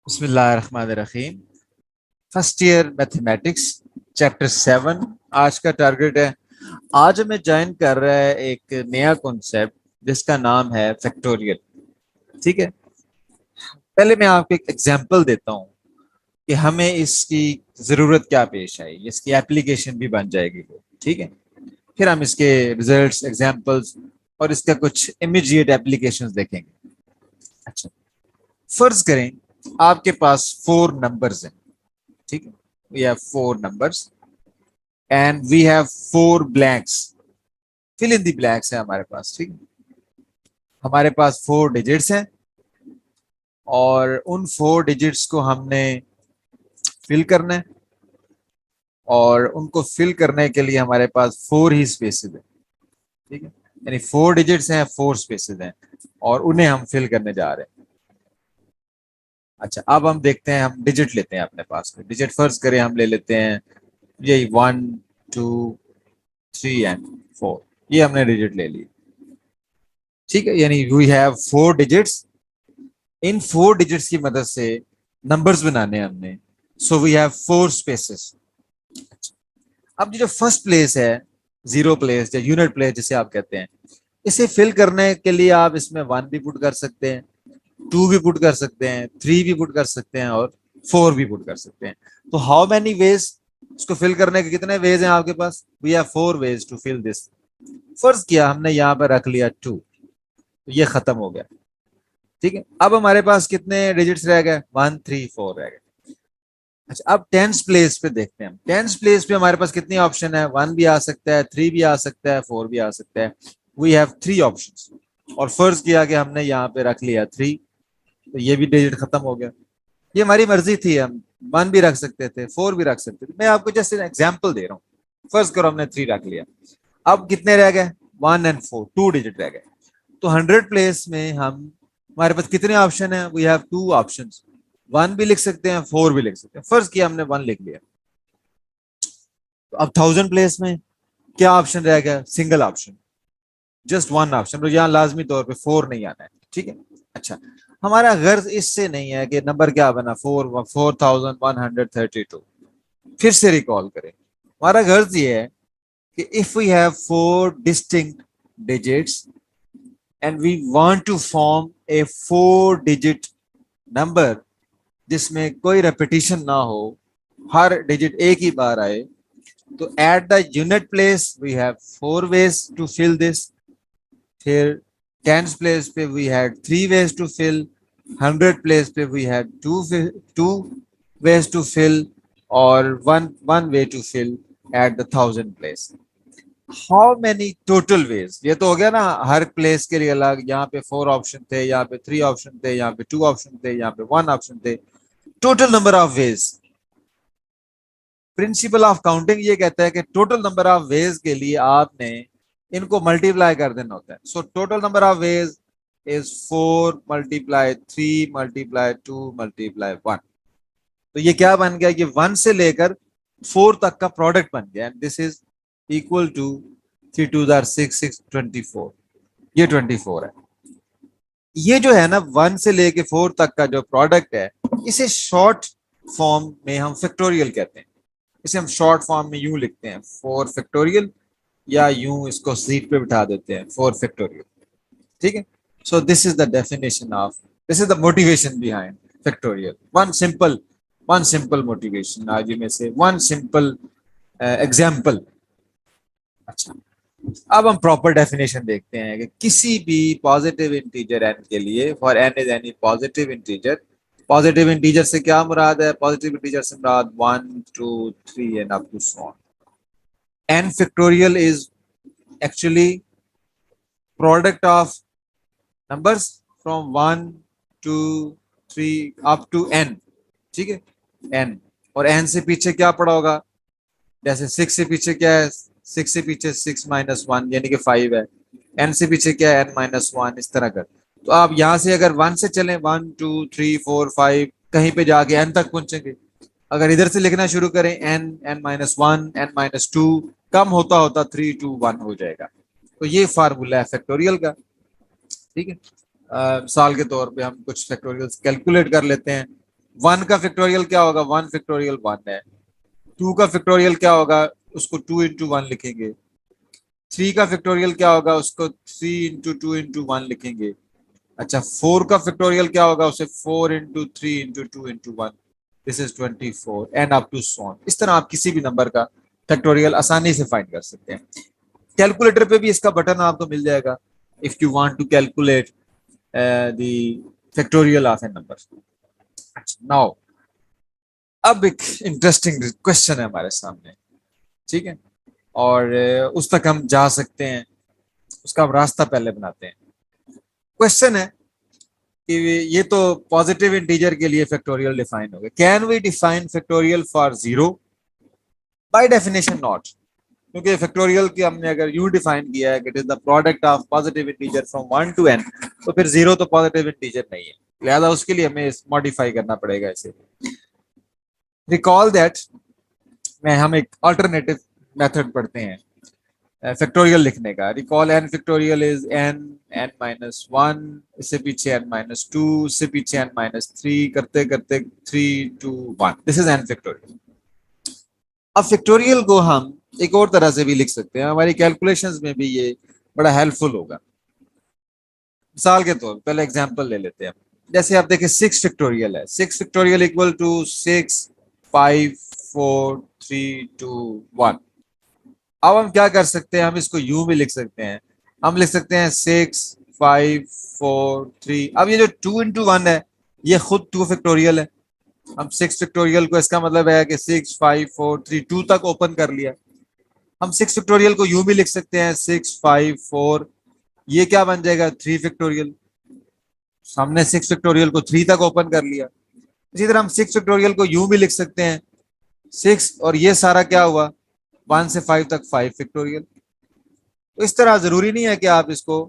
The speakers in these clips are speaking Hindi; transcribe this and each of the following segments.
बिस्मिल्लाहिर्रहमानिर्रहीम। फर्स्ट ईयर मैथमेटिक्स चैप्टर 7 आज का टारगेट है। आज हमें ज्वाइन कर रहा है एक नया कॉन्सेप्ट जिसका नाम है फैक्टोरियल। ठीक है, पहले मैं आपको एक एग्जांपल देता हूँ कि हमें इसकी जरूरत क्या पेश आई, इसकी एप्लीकेशन भी बन जाएगी वो। ठीक है, फिर हम इसके रिजल्ट्स, एग्जांपल्स और इसका कुछ इमीडिएट एप्लीकेशंस देखेंगे। अच्छा, फर्ज करें आपके पास 4 नंबर्स हैं। ठीक है, we have 4 numbers and we have 4 blanks. Fill in the blanks है हमारे पास। ठीक है, हमारे पास 4 डिजिट्स हैं और उन 4 डिजिट्स को हमने फिल करना है और उनको फिल करने के लिए हमारे पास 4 ही स्पेसेस है। ठीक है, यानी 4 डिजिट्स हैं, 4 स्पेसेस हैं और उन्हें हम फिल करने जा रहे हैं। अच्छा, अब हम देखते हैं, हम डिजिट लेते हैं अपने पास में। डिजिट फर्ज करें हम ले लेते हैं यही 1 2 3 एंड 4। ये हमने डिजिट ले ली। ठीक है, यानी वी हैव 4 डिजिट्स। इन 4 डिजिट्स की मदद से नंबर्स बनाने हैं हमने। So we have 4 spaces. अब ये जो फर्स्ट प्लेस है, जीरो प्लेस या यूनिट प्लेस जिसे आप कहते हैं, इसे फिल करने के लिए आप इसमें 1 भी पुट कर सकते हैं, 2 भी पुट कर सकते हैं, 3 भी पुट कर सकते हैं और 4 भी पुट कर सकते हैं। तो हाउ मैनी वेज, इसको फिल करने के कितने वेज हैं आपके पास? We have 4 ways to fill this. फर्ज किया हमने यहाँ पर रख लिया 2, तो ये खत्म हो गया। ठीक है, अब हमारे पास कितने डिजिट्स रह गए? 1 3 4 रह गए। अच्छा, अब टेंस प्लेस पे देखते हैं हम। टेंस प्लेस पे हमारे पास कितनी ऑप्शन है? 1 भी आ सकता है, 3 भी आ सकता है, 4 भी आ सकता है। वी हैव 3 ऑप्शंस और फर्ज किया कि हमने यहाँ पे रख लिया 3, तो ये भी डिजिट खत्म हो गया। ये हमारी मर्जी थी, हम 1 भी रख सकते थे, 4 भी रख सकते थे। मैं आपको जस्ट एग्जाम्पल दे रहा हूँ। फर्ज करो हमने 3 रख लिया। अब कितने रह गए? 1 और 4, 2 डिजिट रह गए। तो 100 प्लेस में हम, हमारे पास कितने ऑप्शन है? We have 2 option. 1 भी लिख सकते हैं, 4 भी लिख सकते हैं। फर्ज किया हमने 1 लिख लिया। तो अब 1000 प्लेस में क्या ऑप्शन रह गया? Single option, just 1 option. तो यहाँ लाजमी तौर पे 4 नहीं आना है। ठीक है। अच्छा, हमारा गर्ज इससे नहीं है कि नंबर क्या बना, 4132। फिर से रिकॉल करें, हमारा गर्ज ये है कि if we have 4 distinct digits and we want to form a 4 digit number जिसमें कोई रेपिटेशन ना हो, हर डिजिट एक ही बार आए, तो at the unit place we have 4 ways to fill this. फिर टेंस प्लेस पे we had 3 ways to fill. 100 place पे we had two ways to fill और one way to fill at the 1000 place. How many total ways? ये तो हो गया ना, हर प्लेस के लिए अलग। यहाँ पे 4 ऑप्शन थे, यहाँ पे 3 ऑप्शन थे, यहाँ पे 2 ऑप्शन थे, यहाँ पे 1 ऑप्शन थे। Total number of veg, principle of counting ये कहता है कि टोटल नंबर ऑफ वेज के लिए आपने इनको मल्टीप्लाई कर देना होता है। So total number of veg is 4 × 3 × 2 × 1। तो ये क्या बन गया? ये 1 से लेकर 4 तक का प्रोडक्ट बन गया। This is equal to 3 2 6 6 24। ये 24 है। ये जो है ना 1 से लेके 4 तक का जो प्रोडक्ट है, इसे शॉर्ट फॉर्म में हम फैक्टोरियल कहते हैं। इसे हम शॉर्ट फॉर्म में यूं लिखते हैं, 4 फैक्टोरियल, या यूं इसको सीट पे बिठा देते हैं, 4 फैक्टोरियल। ठीक है। So this is the definition of, this is the motivation behind factorial. One simple motivation, आज में से वन सिंपल एग्जाम्पल। अच्छा, अब हम प्रॉपर डेफिनेशन देखते हैं कि किसी भी पॉजिटिव इंटीजर एन के लिए, for n is any positive integer. Positive integer से क्या मुराद है? पॉजिटिव इंटीजर से मुराद 1 2 3 and up to so on. N factorial is actually product of numbers from 1 2 3 up to n. ठीक है, एन। और एन से पीछे क्या पड़ा होगा? जैसे 6 से पीछे क्या है? 6 से पीछे 6 - 1 यानी कि 5 है। एन से पीछे क्या है? n-1, इस तरह कर। तो आप यहां से अगर 1 से चलें, 1 2 3 4 5, कहीं पे जाके n तक पहुंचेंगे। अगर इधर से लिखना शुरू करें, n-1, n-2, कम होता होता 3 2 1 हो जाएगा। तो ये फार्मूला है फैक्टोरियल का। ठीक है, मिसाल के तौर पे हम कुछ फैक्टोरियल कैलकुलेट कर लेते हैं। 1 का फैक्टोरियल क्या होगा, 1 फैक्टोरियल 1 है। 2 का फैक्टोरियल क्या होगा, उसको 2 इंटू 1 लिखेंगे। 3 का फैक्टोरियल क्या होगा, उसको 3 इंटू 2 इंटू 1 लिखेंगे। अच्छा, 4 का फैक्टोरियल क्या होगा, उसे 4 into 3 into 2 into 1, this is 24 and up to so on. इस तरह आप किसी भी नंबर का फैक्टोरियल आसानी से फाइंड कर सकते हैं। कैलकुलेटर पे भी इसका बटन आपको मिल जाएगा if you want to calculate the factorial of a number. Now अब एक इंटरेस्टिंग क्वेश्चन है हमारे सामने, ठीक है, और उस तक हम जा सकते हैं, उसका हम रास्ता पहले बनाते हैं। क्वेश्चन है कि ये तो पॉजिटिव इंटीजर के लिए फैक्टोरियल डिफाइन हो गया, can we define factorial for zero? By definition not, क्योंकि फैक्टोरियल की हमने अगर यू डिफाइन किया है कि it is the product of positive integer from 1 to n, तो फिर जीरो तो पॉजिटिव इंटीजर नहीं है, लिहाजा उसके लिए हमें मॉडिफाई करना पड़ेगा इसे। रिकॉल दैट, में हम एक अल्टरनेटिव मेथड पढ़ते हैं फैक्टोरियल लिखने का। Recall n factorial is n, n minus one, इससे पीछे एन माइनस टू, इससे पीछे एन माइनस थ्री, करते करते 3 2 1, दिस इज एन फैक्टोरियल। अब फैक्टोरियल को हम एक और तरह से भी लिख सकते हैं, हमारी कैलकुलेशंस में भी ये बड़ा हेल्पफुल होगा। मिसाल के तौर पहले एग्जांपल ले लेते हैं, जैसे आप देखें 6 फैक्टोरियल है, 6 फैक्टोरियल इक्वल टू 6 5 4 3 2 1। अब हम क्या कर सकते हैं, हम इसको यूं भी लिख सकते हैं, हम लिख सकते हैं 6 5 4 3। अब ये जो 2 इंटू 1 है, ये खुद 2 फैक्टोरियल है। हम 6 फैक्टोरियल को, इसका मतलब है कि 6 5 4 3 2 तक ओपन कर लिया। हम 6 फैक्टोरियल को यूं भी लिख सकते हैं 6 5 4, ये क्या बन जाएगा 3 फैक्टोरियल। हमने 6 फैक्टोरियल को 3 तक ओपन कर लिया। इसी तरह हम 6 फैक्टोरियल को यूं भी लिख सकते हैं 6, और ये सारा क्या हुआ 1 से 5 तक 5 फैक्टोरियल। तो इस तरह जरूरी नहीं है कि आप इसको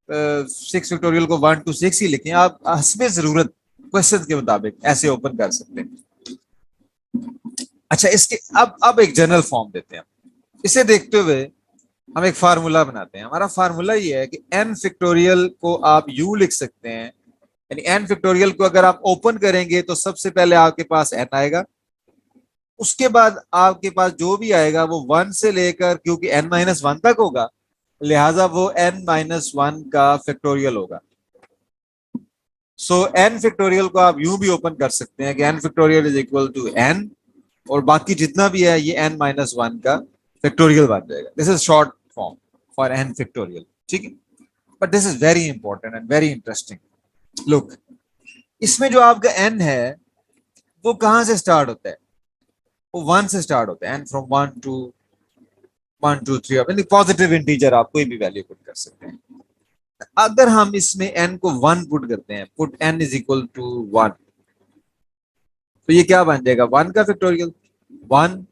6 फैक्टोरियल को 1 to 6 ही लिखें, आप हस्बे जरूरत क्वेश्चन के मुताबिक ऐसे ओपन कर सकते हैं। अच्छा, इसके अब एक जनरल फॉर्म देते हैं। इसे देखते हुए हम एक फार्मूला बनाते हैं। हमारा फार्मूला ये है कि n फैक्टोरियल को आप u लिख सकते हैं, यानी n फैक्टोरियल को अगर आप ओपन करेंगे तो सबसे पहले आपके पास n आएगा, उसके बाद आपके पास जो भी आएगा वो 1 से लेकर, क्योंकि n माइनस वन तक होगा, लिहाजा वो n माइनस वन का फैक्टोरियल होगा। सो n फैक्टोरियल को आप यूं भी ओपन कर सकते हैं कि n factorial is equal to n, और बाकी जितना भी है ये n माइनस वन का फैक्टोरियल बन जाएगा। This is short form for n factorial, ठीक है। But this is very important and very interesting. Look, इसमें जो आपका n है वो कहां से स्टार्ट होता है, वो 1 से स्टार्ट होता है, n फ्रॉम 1 2 3, यानी पॉजिटिव इंटीजर आप कोई भी वैल्यू पुट कर सकते हैं। अगर हम इसमें n को 1 पुट करते हैं, put n is equal to 1, तो ये क्या बन जाएगा 1 का फैक्टोरियल, 1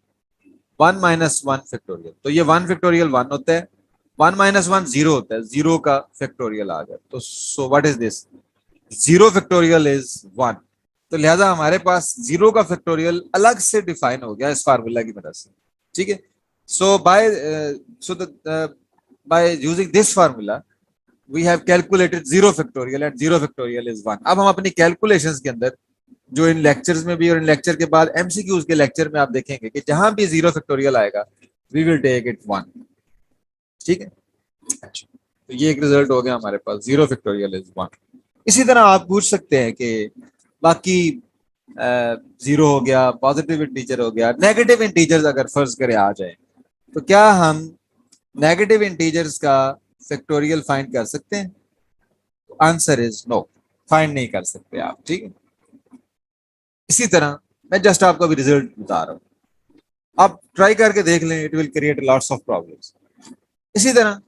1 माइनस वन फैक्टोरियल, तो ये 1 फैक्टोरियल 1 होता है, 1 माइनस वन 0 होता है, 0 का फैक्टोरियल आ गया। तो so what is this, 0 factorial is 1। तो लिहाजा हमारे पास 0 का फैक्टोरियल अलग से डिफाइन हो गया इस फार्मूला की मदद से, ठीक है। So by using this formula we have calculated 0 factorial and 0 factorial is 1। अब हम अपनी कैलकुलेशंस के अंदर, जो इन लेक्चर्स में भी और इन लेक्चर के बाद एमसीक्यूज के लेक्चर में आप देखेंगे कि जहां भी 0 फैक्टोरियल आएगा वी विल टेक इट 1, ठीक है। अच्छा, तो ये एक रिजल्ट हो गया हमारे पास, 0 फैक्टोरियल इज 1। इसी तरह आप पूछ सकते हैं कि बाकी 0 हो गया, पॉजिटिव इंटीजर हो गया, नेगेटिव इंटीजर्स अगर फर्ज करें आ जाए, तो क्या हम नेगेटिव इंटीजर्स का फैक्टोरियल फाइंड कर सकते हैं? आंसर इज नो, फाइंड नहीं कर सकते आप, ठीक है। इसी तरह मैं जस्ट आपको अभी रिजल्ट बता रहा हूं, आप ट्राई करके देख लें, it will create lots of problems. इसी तरह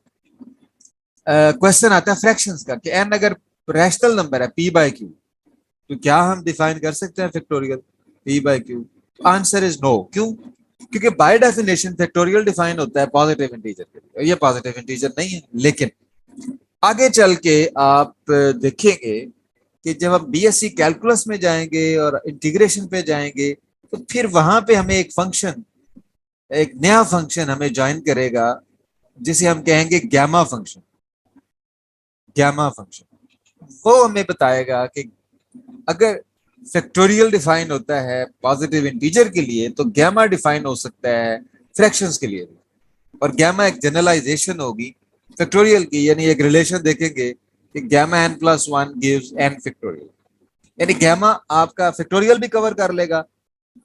क्वेश्चन आता है फ्रैक्शंस का कि एन अगर रैशनल नंबर है पी बाय क्यू, तो क्या हम डिफाइन कर सकते हैं factorial p by q? Answer is no. क्यों? क्योंकि बाय डेफिनेशन फैक्टोरियल डिफाइन होता है पॉजिटिव इंटीजर के लिए, ये पॉजिटिव इंटीजर नहीं है। लेकिन आगे चल के आप देखेंगे कि जब हम बीएससी कैलकुलस में जाएंगे और इंटीग्रेशन पे जाएंगे, तो फिर वहां पे हमें एक फंक्शन, एक नया फंक्शन हमें ज्वाइन करेगा जिसे हम कहेंगे गैमा फंक्शन। गैमा फंक्शन वो हमें बताएगा कि अगर फैक्टोरियल डिफाइन होता है पॉजिटिव इंटीजर के लिए, तो गैमा डिफाइन हो सकता है फ्रैक्शंस के लिए भी। और गैमा एक जनरलाइजेशन होगी फैक्टोरियल की, यानी एक रिलेशन देखेंगे कि gamma n plus one gives n factorial, यानी गैमा आपका फैक्टोरियल भी कवर कर लेगा,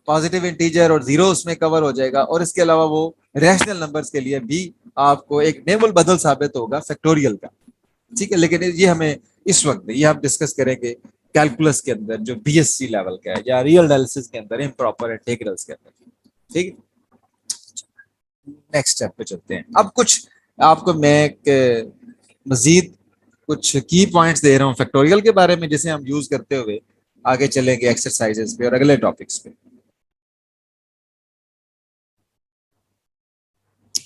पॉजिटिव इंटीजर और जीरो उसमें कवर हो जाएगा, और इसके अलावा वो रैशनल नंबर्स के लिए भी आपको एक नेबल बदल साबित होगा फैक्टोरियल का। ठीक है, लेकिन ये हमें इस वक्त ये हम डिस्कस करेंगे कैलकुलस के अंदर जो बीएससी लेवल का है, या रियल एनालिसिस के अंदर, इम्प्रॉपर इंटीग्रल्स के अंदर। ठीक है, नेक्स्ट स्टेप पे चलते हैं। अब कुछ आपको मैं एक मजीद कुछ की पॉइंट्स दे रहा हूँ फैक्टोरियल के बारे में, जिसे हम यूज करते हुए आगे चलेंगे एक्सरसाइजेस पे और अगले टॉपिक्स पे।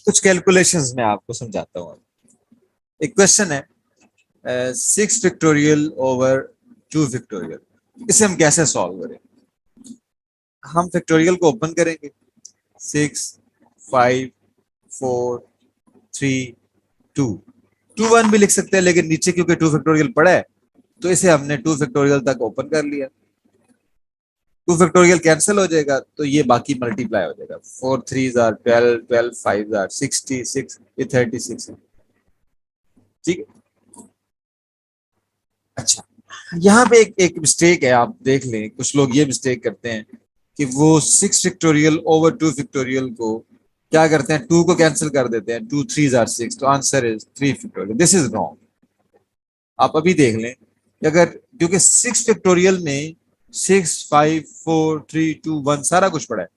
कुछ कैलकुलेशंस मैं आपको समझाता हूँ। एक क्वेश्चन है 6 फैक्टोरियल ओवर 2 फैक्टोरियल, इसे हम कैसे सॉल्व करें। हम फैक्टोरियल को ओपन करेंगे, 6 5 4 3 2 1 भी लिख सकते हैं, लेकिन नीचे क्योंकि 2 फैक्टोरियल पड़ा है तो इसे हमने 2 फैक्टोरियल तक ओपन कर लिया। 2 फैक्टोरियल कैंसिल हो जाएगा तो ये बाकी मल्टीप्लाई हो जाएगा, 4 3 12, 12 5 66, ये 36 है। ठीक है, अच्छा यहाँ पे एक मिस्टेक है, आप देख लें, कुछ लोग ये मिस्टेक करते हैं कि वो 6 फैक्टोरियल ओवर 2 फैक्टोरियल को क्या करते हैं, 2 को कैंसिल कर देते हैं, 2 3 6, तो answer is 3 factorial. This is wrong. आप अभी देख लें कि अगर, क्योंकि 6 फैक्टोरियल में 6 5 4 3 2 1 सारा कुछ पड़ा है,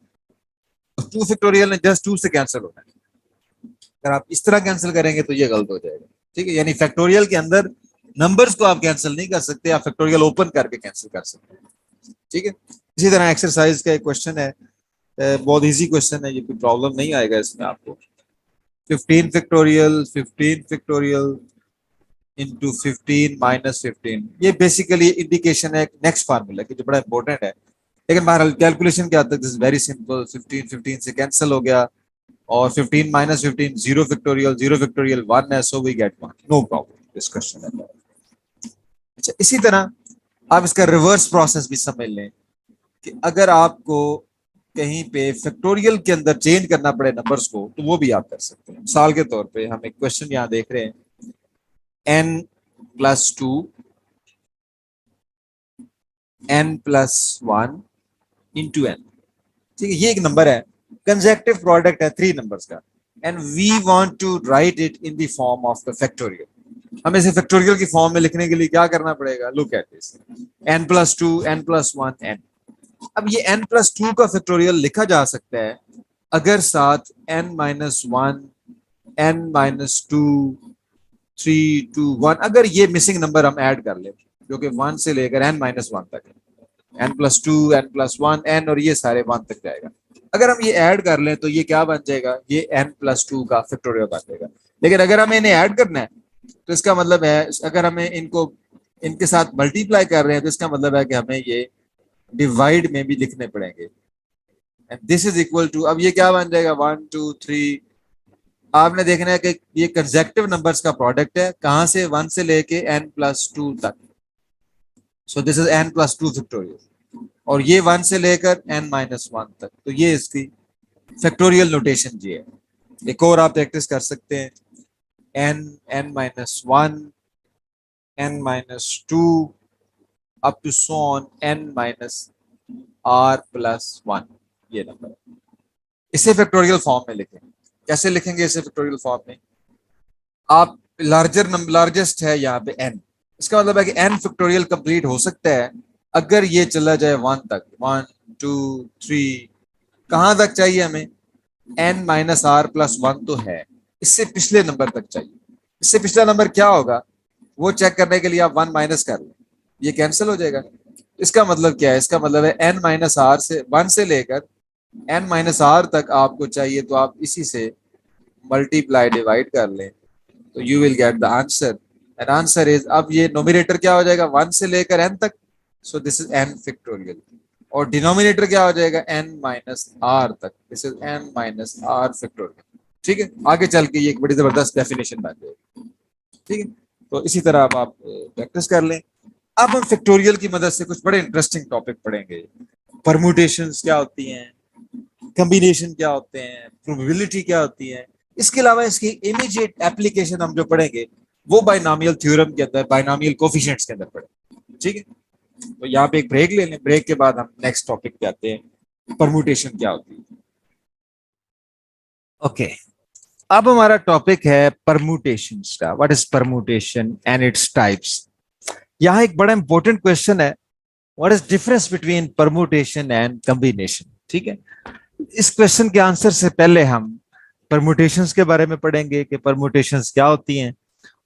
तो 2 फैक्टोरियल ने जस्ट 2 से कैंसिल होना है। अगर आप इस तरह कैंसिल करेंगे तो ये गलत हो जाएगा। ठीक है, यानी फैक्टोरियल के अंदर नंबर्स को आप कैंसिल नहीं कर सकते, आप फैक्टोरियल ओपन करके कैंसिल कर सकते हैं। ठीक है, इसी तरह एक्सरसाइज का एक क्वेश्चन है, बहुत इजी क्वेश्चन है, ये कोई प्रॉब्लम नहीं आएगा इसमें आपको। 15 फैक्टोरियल इंटू 15 - 15, ये बेसिकली इंडिकेशन है नेक्स्ट फार्मूला की, जो बड़ा इंपॉर्टेंट है। लेकिन बहरहाल कैलकुलेशन क्या आता है, दिस वेरी सिंपल, 15 15 से कैंसिल हो गया, और 15 - 15 0 फैक्टोरियल 1 है, so we get 1, no problem this question है। अच्छा, इसी तरह आप इसका रिवर्स प्रोसेस भी समझ लें कि अगर आपको कहीं पे फैक्टोरियल के अंदर चेंज करना पड़े नंबर्स को, तो वो भी आप कर सकते हैं। मिसाल के तौर पे हम एक क्वेश्चन यहाँ देख रहे हैं, n+2 n+1 इंटू n। ठीक है, ये एक नंबर है, कंसेक्टिव प्रोडक्ट है 3 नंबर्स का, and we want to write it in the form of the factorial. हमें इसे फैक्टोरियल की फॉर्म में लिखने के लिए क्या करना पड़ेगा, look at this, n+2 n+1 n। अब ये n+2 का फैक्टोरियल लिखा जा सकता है अगर साथ n-1 n-2 3 2 1, अगर ये मिसिंग नंबर हम ऐड कर ले, जो कि 1 से लेकर n-1 तक है, n+2 n+1 n, और ये सारे 1 तक जाएगा। अगर हम ये ऐड कर लें तो ये क्या बन जाएगा, ये n+2 का फैक्टोरियल बन जाएगा। लेकिन अगर हमें इन्हें ऐड करना है तो इसका मतलब है, अगर हमें इनको इनके साथ मल्टीप्लाई कर रहे हैं तो इसका मतलब है कि हमें ये डिवाइड में भी लिखने पड़ेंगे, and this is equal to, अब ये क्या बन जाएगा, 1 2 3। आपने देखना है कि ये कंसेक्टिव नंबर्स का प्रोडक्ट है, कहां से, 1 से लेके n+2 तक, so this is n+2 factorial, और ये 1 से लेकर n-1 तक, तो ये इसकी फैक्टोरियल नोटेशन जी है। एक और आप प्रैक्टिस कर सकते हैं, n n-1 n-2 up to so on n-r+1, ये नंबर है। इसे फैक्टोरियल फॉर्म में लिखें। कैसे लिखेंगे इसे फैक्टोरियल फॉर्म में, आप लार्जर नंबर, लार्जेस्ट है यहाँ पे n, इसका मतलब है कि n फैक्टोरियल कंप्लीट हो सकता है अगर ये चला जाए 1 तक, 1 2 3, कहां तक चाहिए हमें, n-r+1 तो है, इससे पिछले नंबर तक चाहिए। इससे पिछला नंबर क्या होगा वो चेक करने के लिए आप 1 माइनस कर लें, ये कैंसिल हो जाएगा। इसका मतलब क्या है, इसका मतलब है n-r से 1 से लेकर n-r तक आपको चाहिए, तो आप इसी से मल्टीप्लाई डिवाइड कर लें तो you will get the answer, and answer is, अब ये नोमिनेटर क्या हो जाएगा, 1 से लेकर n तक, so this is n factorial, और डिनोमिनेटर क्या हो जाएगा, n-r तक, दिस इज n-r फैक्टोरियल। ठीक है, आगे चल के ये एक बड़ी जबरदस्त डेफिनेशन बन जाएगी। ठीक है, तो इसी तरह आप प्रैक्टिस कर लें। अब हम फैक्टोरियल की मदद से कुछ बड़े इंटरेस्टिंग टॉपिक पढ़ेंगे। परम्यूटेशंस क्या होती हैं, कॉम्बिनेशन क्या होते हैं, प्रोबेबिलिटी क्या होती है। इसके अलावा इसकी इमीडिएट एप्लीकेशन हम जो पढ़ेंगे वो बाइनोमियल थ्योरम के अंदर, बाइनोमियल कोफिशिएंट्स के अंदर पढ़ेंगे। ठीक है, तो यहाँ पे एक ब्रेक ले लें, ब्रेक के बाद हम नेक्स्ट टॉपिक पे आते हैं, परम्यूटेशन क्या होती है। ओके, अब हमारा टॉपिक है परम्यूटेशंस का। What is permutation and its types. यहाँ एक बड़ा इंपॉर्टेंट क्वेश्चन है, what is difference between permutation and combination. ठीक है, इस क्वेश्चन के आंसर से पहले हम परम्यूटेशंस के बारे में पढ़ेंगे कि परम्यूटेशंस क्या होती हैं,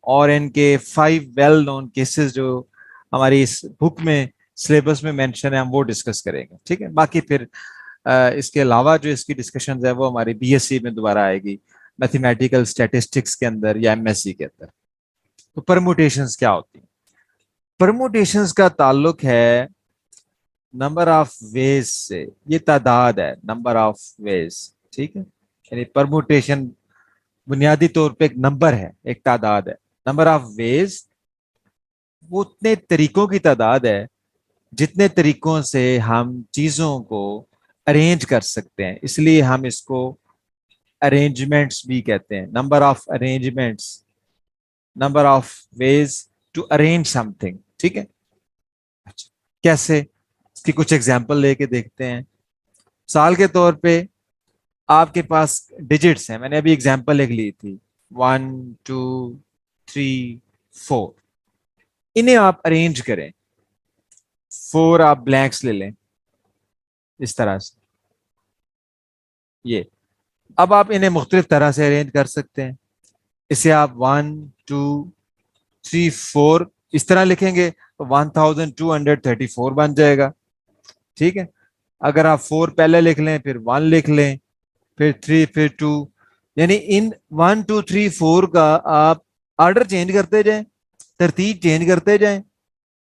और इनके 5 वेल नोन केसेस जो हमारी इस बुक में सिलेबस में मेंशन है हम वो डिस्कस करेंगे। ठीक है, बाकी फिर इसके अलावा जो इसकी डिस्कशन है वो हमारी बीएससी में दोबारा आएगी, मैथमेटिकल स्टैटिस्टिक्स के अंदर या एमएससी के अंदर। तो परम्यूटेशंस क्या होती है। परम्यूटेशंस का ताल्लुक है नंबर ऑफ वेज से, ये तादाद है, नंबर ऑफ वेज। ठीक है, यानी परम्यूटेशन बुनियादी तौर पे एक नंबर है, एक तादाद है। नंबर ऑफ वेज वो उतने तरीकों की तादाद है जितने तरीकों से हम चीजों को अरेंज कर सकते हैं, इसलिए हम इसको अरेंजमेंट्स भी कहते हैं। Number of arrangements, number of ways to arrange something. ठीक है, अच्छा कैसे, इसकी कुछ एग्जांपल लेके देखते हैं। साल के तौर पे आपके पास डिजिट्स हैं, मैंने अभी एग्जांपल एक ली थी, 1 2 3 4। इन्हें आप अरेंज करें, 4 आप ब्लैंक्स ले लें इस तरह से, ये। अब आप इन्हें मुख्तलिफ तरह से अरेंज कर सकते हैं। इसे आप 1 2 3 4 इस तरह लिखेंगे तो 1234 बन जाएगा। ठीक है, अगर आप 4 पहले लिख लें, फिर 1 लिख लें, फिर 3, फिर 2, यानी इन 1 2 3 4 का आप ऑर्डर चेंज करते जाएं, तरतीब चेंज करते जाएं।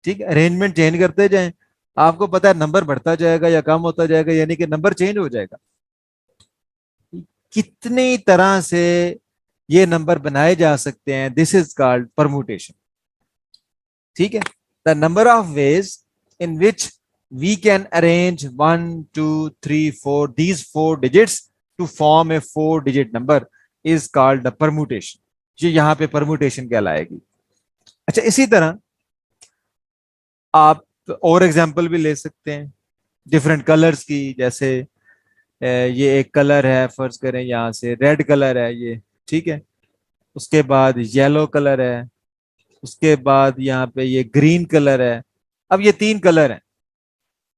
ठीक है, अरेंजमेंट चेंज करते जाएं, आपको पता है नंबर बढ़ता जाएगा या कम होता जाएगा, यानी कि नंबर चेंज हो जाएगा। कितनी तरह से ये नंबर बनाए जा सकते हैं, दिस इज कॉल्ड परम्यूटेशन। ठीक है, the number of ways in which we can arrange 1 2 3 4 these 4 digits to form a 4 digit number is called the permutation। ये यहाँ पे परम्यूटेशन कहलाएगी। अच्छा, इसी तरह आप और एग्जांपल भी ले सकते हैं डिफरेंट कलर्स की। जैसे ये एक कलर है, फर्ज करें यहाँ से रेड कलर है ये। ठीक है, उसके बाद येलो कलर है, उसके बाद यहाँ पे ये ग्रीन कलर है। अब ये 3 कलर हैं,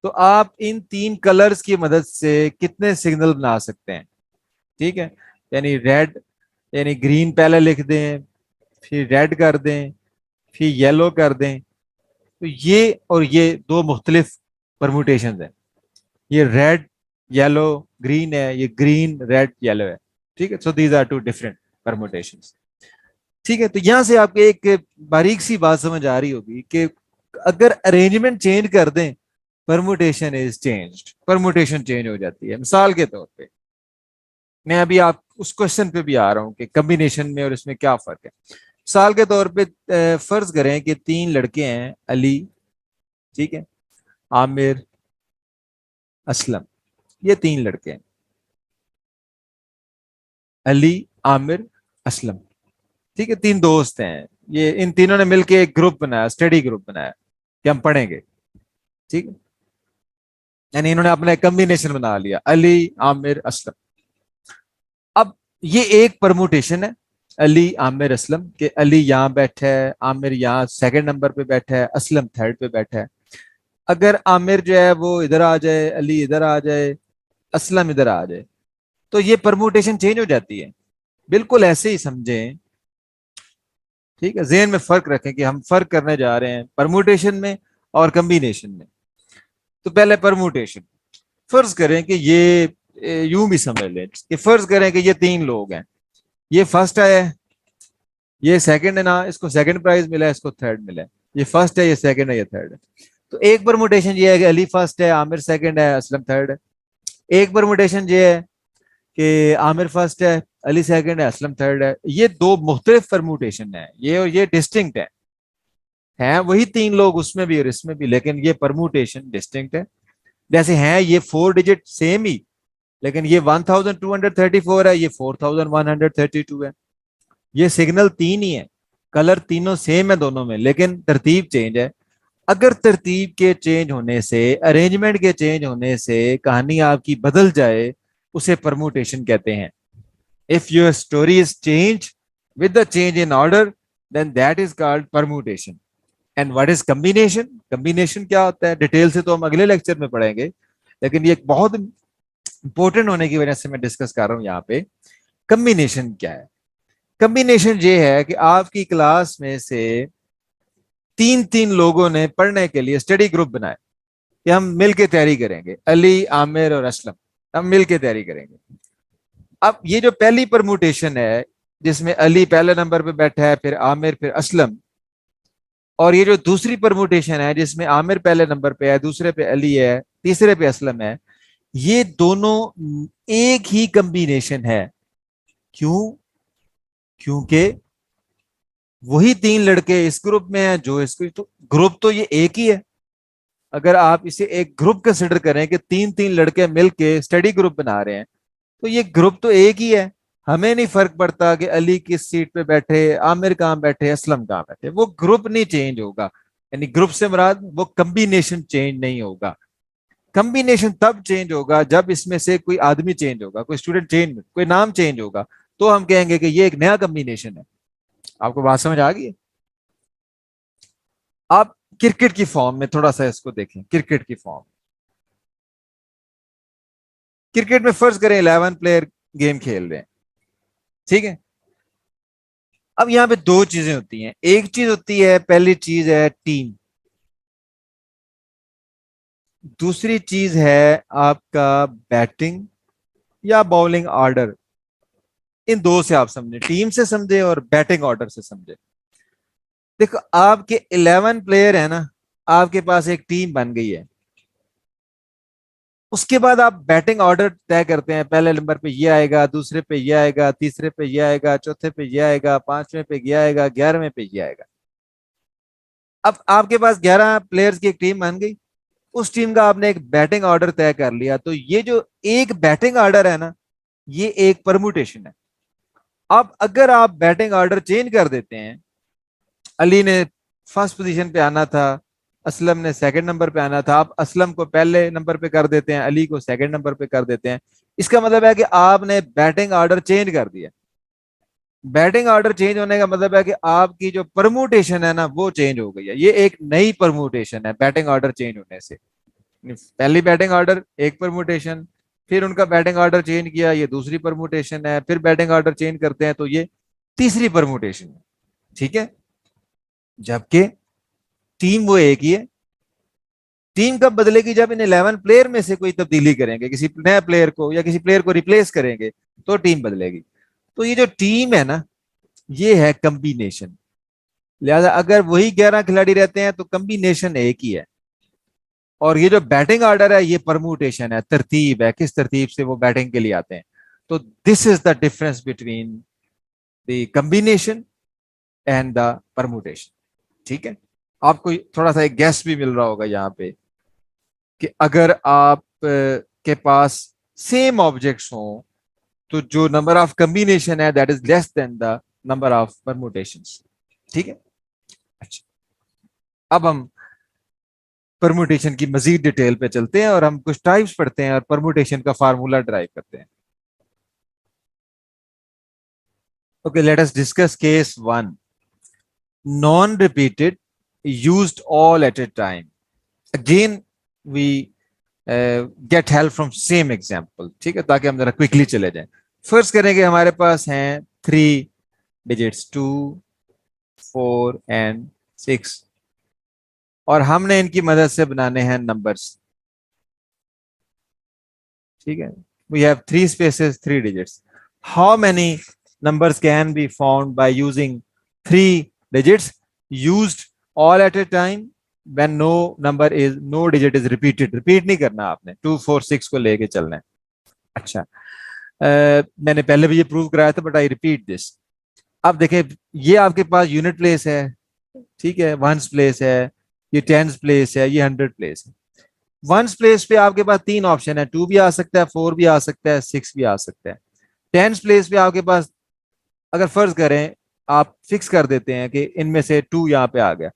तो आप इन 3 कलर्स की मदद से कितने सिग्नल बना सकते हैं। ठीक है, यानी रेड, यानी ग्रीन पहले लिख दें, फिर रेड कर दें, फिर येलो कर दें। तो ये और ये 2 मुख्तलिफ परम्यूटेशन हैं। ये रेड येलो ग्रीन है, ये ग्रीन रेड येलो है। ठीक है, so these are 2 different permutations. ठीक है, तो यहां से आपको एक बारीक सी बात समझ आ रही होगी कि अगर अरेंजमेंट चेंज कर दें, permutation is changed, permutation change हो जाती है। मिसाल के तौर पे मैं अभी आप उस क्वेश्चन पे भी आ रहा हूं कि कॉम्बिनेशन में और इसमें क्या फर्क है। मिसाल के तौर पे फर्ज करें कि 3 लड़के हैं, अली, ठीक है, आमिर, असलम। ये 3 लड़के हैं, अली, आमिर, असलम। ठीक है, 3 दोस्त हैं। ये इन तीनों ने मिलकर एक ग्रुप बनाया, स्टडी ग्रुप बनाया कि हम पढ़ेंगे। ठीक है, यानी इन्होंने अपना एक कॉम्बिनेशन बना लिया, अली, आमिर, असलम। अब ये एक परमुटेशन है, अली, आमिर, असलम, के अली यहाँ बैठा है, आमिर यहाँ सेकंड नंबर पे बैठा है, असलम थर्ड पे बैठा है। अगर आमिर जो है वो इधर आ जाए, अली इधर आ जाए, असलम इधर आ जाए, तो ये परमुटेशन चेंज हो जाती है। बिल्कुल ऐसे ही समझें। ठीक है, जेहन में फर्क रखें कि हम फर्क करने जा रहे हैं परमुटेशन में और कम्बिनेशन में। तो पहले परमुटेशन, फर्ज करें कि ये यूं भी समझ लें कि फर्ज करें कि ये 3 लोग हैं, ये फर्स्ट है, ये सेकंड है ना, इसको सेकंड प्राइज मिला है, इसको थर्ड मिला है। ये फर्स्ट है, ये सेकंड है, ये थर्ड है। तो एक परमुटेशन ये है कि अली फर्स्ट है, आमिर सेकंड है, असलम थर्ड है। एक परमुटेशन ये है कि आमिर फर्स्ट है, अली सेकंड है, असलम थर्ड है। ये 2 मुख्तलिफ परमुटेशन है, ये और ये डिस्टिंक्ट है। हैं वही तीन लोग उसमें भी और इसमें भी, लेकिन ये परमुटेशन डिस्टिंक्ट है। जैसे हैं ये 4 डिजिट सेम ही, लेकिन ये 1234 है, ये 4132 है। ये सिग्नल तीन ही है, कलर तीनों सेम है दोनों में, लेकिन तरतीब चेंज है। अगर तरतीब के चेंज होने से, अरेंजमेंट के चेंज होने से कहानी आपकी बदल जाए, उसे परमुटेशन कहते हैं। If your story is change with the change in order, then that is called permutation. And what is combination? Combination क्या होता है डिटेल से तो हम अगले लेक्चर में पढ़ेंगे, लेकिन ये एक बहुत इंपॉर्टेंट होने की वजह से मैं डिस्कस कर रहा हूं यहाँ पे। कम्बिनेशन क्या है? कम्बिनेशन ये है कि आपकी क्लास में से तीन तीन लोगों ने पढ़ने के लिए स्टडी ग्रुप बनाए कि हम मिलके तैयारी करेंगे, अली, आमिर और असलम, हम मिलके तैयारी करेंगे। अब ये जो पहली परमुटेशन है जिसमें अली पहले नंबर पे बैठा है, फिर आमिर, फिर असलम, और ये जो दूसरी परमुटेशन है जिसमें आमिर पहले नंबर पे है, दूसरे पे अली है, तीसरे पे असलम है, ये दोनों एक ही कम्बिनेशन है। क्यों? क्योंकि वही तीन लड़के इस ग्रुप में हैं जो इसको, तो ग्रुप तो ये एक ही है। अगर आप इसे एक ग्रुप कंसिडर करें कि तीन तीन लड़के मिलके स्टडी ग्रुप बना रहे हैं, तो ये ग्रुप तो एक ही है। हमें नहीं फर्क पड़ता कि अली किस सीट पे बैठे, आमिर कहाँ बैठे, असलम कहाँ बैठे, वो ग्रुप नहीं चेंज होगा। यानी ग्रुप से मुराद वो कम्बिनेशन चेंज नहीं होगा। कम्बिनेशन तब चेंज होगा जब इसमें से कोई आदमी चेंज होगा, कोई स्टूडेंट चेंज, कोई नाम चेंज होगा, तो हम कहेंगे कि ये एक नया कम्बिनेशन है। आपको बात समझ आ गई? आप क्रिकेट की फॉर्म में थोड़ा सा इसको देखें। क्रिकेट की फॉर्म, क्रिकेट में फर्ज करें 11 प्लेयर गेम खेल रहे हैं, ठीक है। अब यहां पे दो चीजें होती हैं। एक चीज होती है, पहली चीज है टीम, दूसरी चीज है आपका बैटिंग या बॉलिंग ऑर्डर। इन दो से आप समझे, टीम से समझे और बैटिंग ऑर्डर से समझे। देखो आपके 11 प्लेयर है ना, आपके पास एक टीम बन गई है। उसके बाद आप बैटिंग ऑर्डर तय करते हैं, पहले नंबर पे ये आएगा, दूसरे पे ये आएगा, तीसरे पे ये आएगा, चौथे पे ये आएगा, पांचवें पे ये आएगा, 11वें पे ये आएगा। अब आपके पास 11 प्लेयर्स की एक टीम बन गई, उस टीम का आपने एक बैटिंग ऑर्डर तय कर लिया, तो ये जो एक बैटिंग ऑर्डर है ना, ये एक परमुटेशन है। अब अगर आप बैटिंग ऑर्डर चेंज कर देते हैं, अली ने फर्स्ट पोजीशन पे आना था, असलम ने सेकंड नंबर पे आना था, आप असलम को पहले नंबर पे कर देते हैं, अली को सेकंड नंबर पे कर देते हैं, इसका मतलब है कि आपने बैटिंग ऑर्डर चेंज कर दिया। बैटिंग ऑर्डर चेंज होने का मतलब है कि आपकी जो परमुटेशन है ना वो चेंज हो गई है। ये एक नई परमुटेशन है बैटिंग ऑर्डर चेंज होने से। पहली बैटिंग ऑर्डर एक परमुटेशन, फिर उनका बैटिंग ऑर्डर चेंज किया, ये दूसरी परमुटेशन है, फिर बैटिंग ऑर्डर चेंज करते हैं तो ये तीसरी परमुटेशन है, ठीक है। जबकि टीम वो एक ही है। टीम कब बदलेगी? जब इन 11 प्लेयर में से कोई तब्दीली करेंगे, किसी नए प्लेयर को या किसी प्लेयर को रिप्लेस करेंगे, तो टीम बदलेगी। तो ये जो टीम है ना, ये है कम्बिनेशन। लिहाजा अगर वही 11 खिलाड़ी रहते हैं तो कम्बिनेशन एक ही है। और ये जो बैटिंग ऑर्डर है ये परमुटेशन है, तरतीब है, किस तरतीब से वो बैटिंग के लिए आते हैं। तो this is the difference between the combination and the permutation, ठीक है। आपको थोड़ा सा एक गैस भी मिल रहा होगा यहाँ पे कि अगर आप के पास सेम ऑब्जेक्ट्स हों तो जो नंबर ऑफ कम्बिनेशन है that is less than the number of permutations, ठीक है। अच्छा, अब हम परमुटेशन की मजीद डिटेल पे चलते हैं और हम कुछ टाइप्स पढ़ते हैं और परमुटेशन का फार्मूला ड्राइव करते हैं। Okay, let us discuss case 1, non repeated used all at a time. Again we get help from same example, ठीक है, ताकि हम जरा क्विकली चले जाएं। फर्स्ट करेंगे, हमारे पास हैं 3 डिजिट्स, 2, 4 एंड 6, और हमने इनकी मदद से बनाने हैं नंबर्स, ठीक है। We have 3 spaces, 3 digits. How many numbers can be found by using 3 digits used all at a time when no digit is repeated? Repeat नहीं करना आपने, 2, 4, 6 को लेके चलना है। अच्छा, मैंने पहले भी ये प्रूव कराया था, बट आई रिपीट दिस। अब देखें, ये आपके पास यूनिट प्लेस है, ठीक है, वंस प्लेस है, ये टेंस प्लेस है, ये हंड्रेड प्लेस है। वंस प्लेस पे आपके पास तीन ऑप्शन है, 2 भी आ सकता है, 4 भी आ सकता है, 6 भी आ सकता है। टेंस प्लेस पे आपके पास, अगर फर्ज करें आप फिक्स कर देते हैं कि इनमें से 2 यहाँ पे आ गया,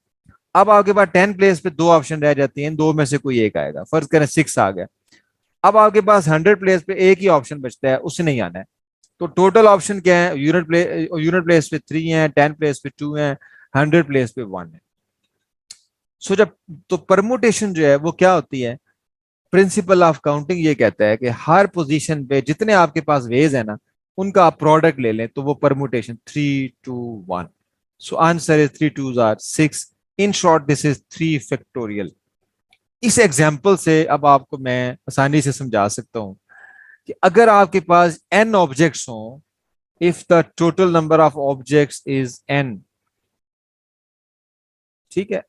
अब आपके पास 10 प्लेस पे दो ऑप्शन रह जाती हैं, दो में से कोई एक आएगा, फर्ज करें 6 आ गया। अब आपके पास 100 प्लेस पे एक ही ऑप्शन बचता है, उससे नहीं आना है। तो टोटल ऑप्शन क्या है, यूनिट प्लेस पे 3 है, 10 प्लेस पे 2 है, 100 प्लेस पे 1 है। सो जब, तो परमुटेशन जो है वो क्या होती है, प्रिंसिपल ऑफ काउंटिंग ये कहता है कि हर पोजीशन पे जितने आपके पास वेज है ना, उनका आप प्रोडक्ट ले लें तो वो permutation 3 2 1। So answer is 3 2 are 6। In short this is 3 factorial. इस एग्जाम्पल से अब आपको मैं आसानी से समझा सकता हूं कि अगर आपके पास n ऑब्जेक्ट्स हों, if the total number of objects is n, ठीक है,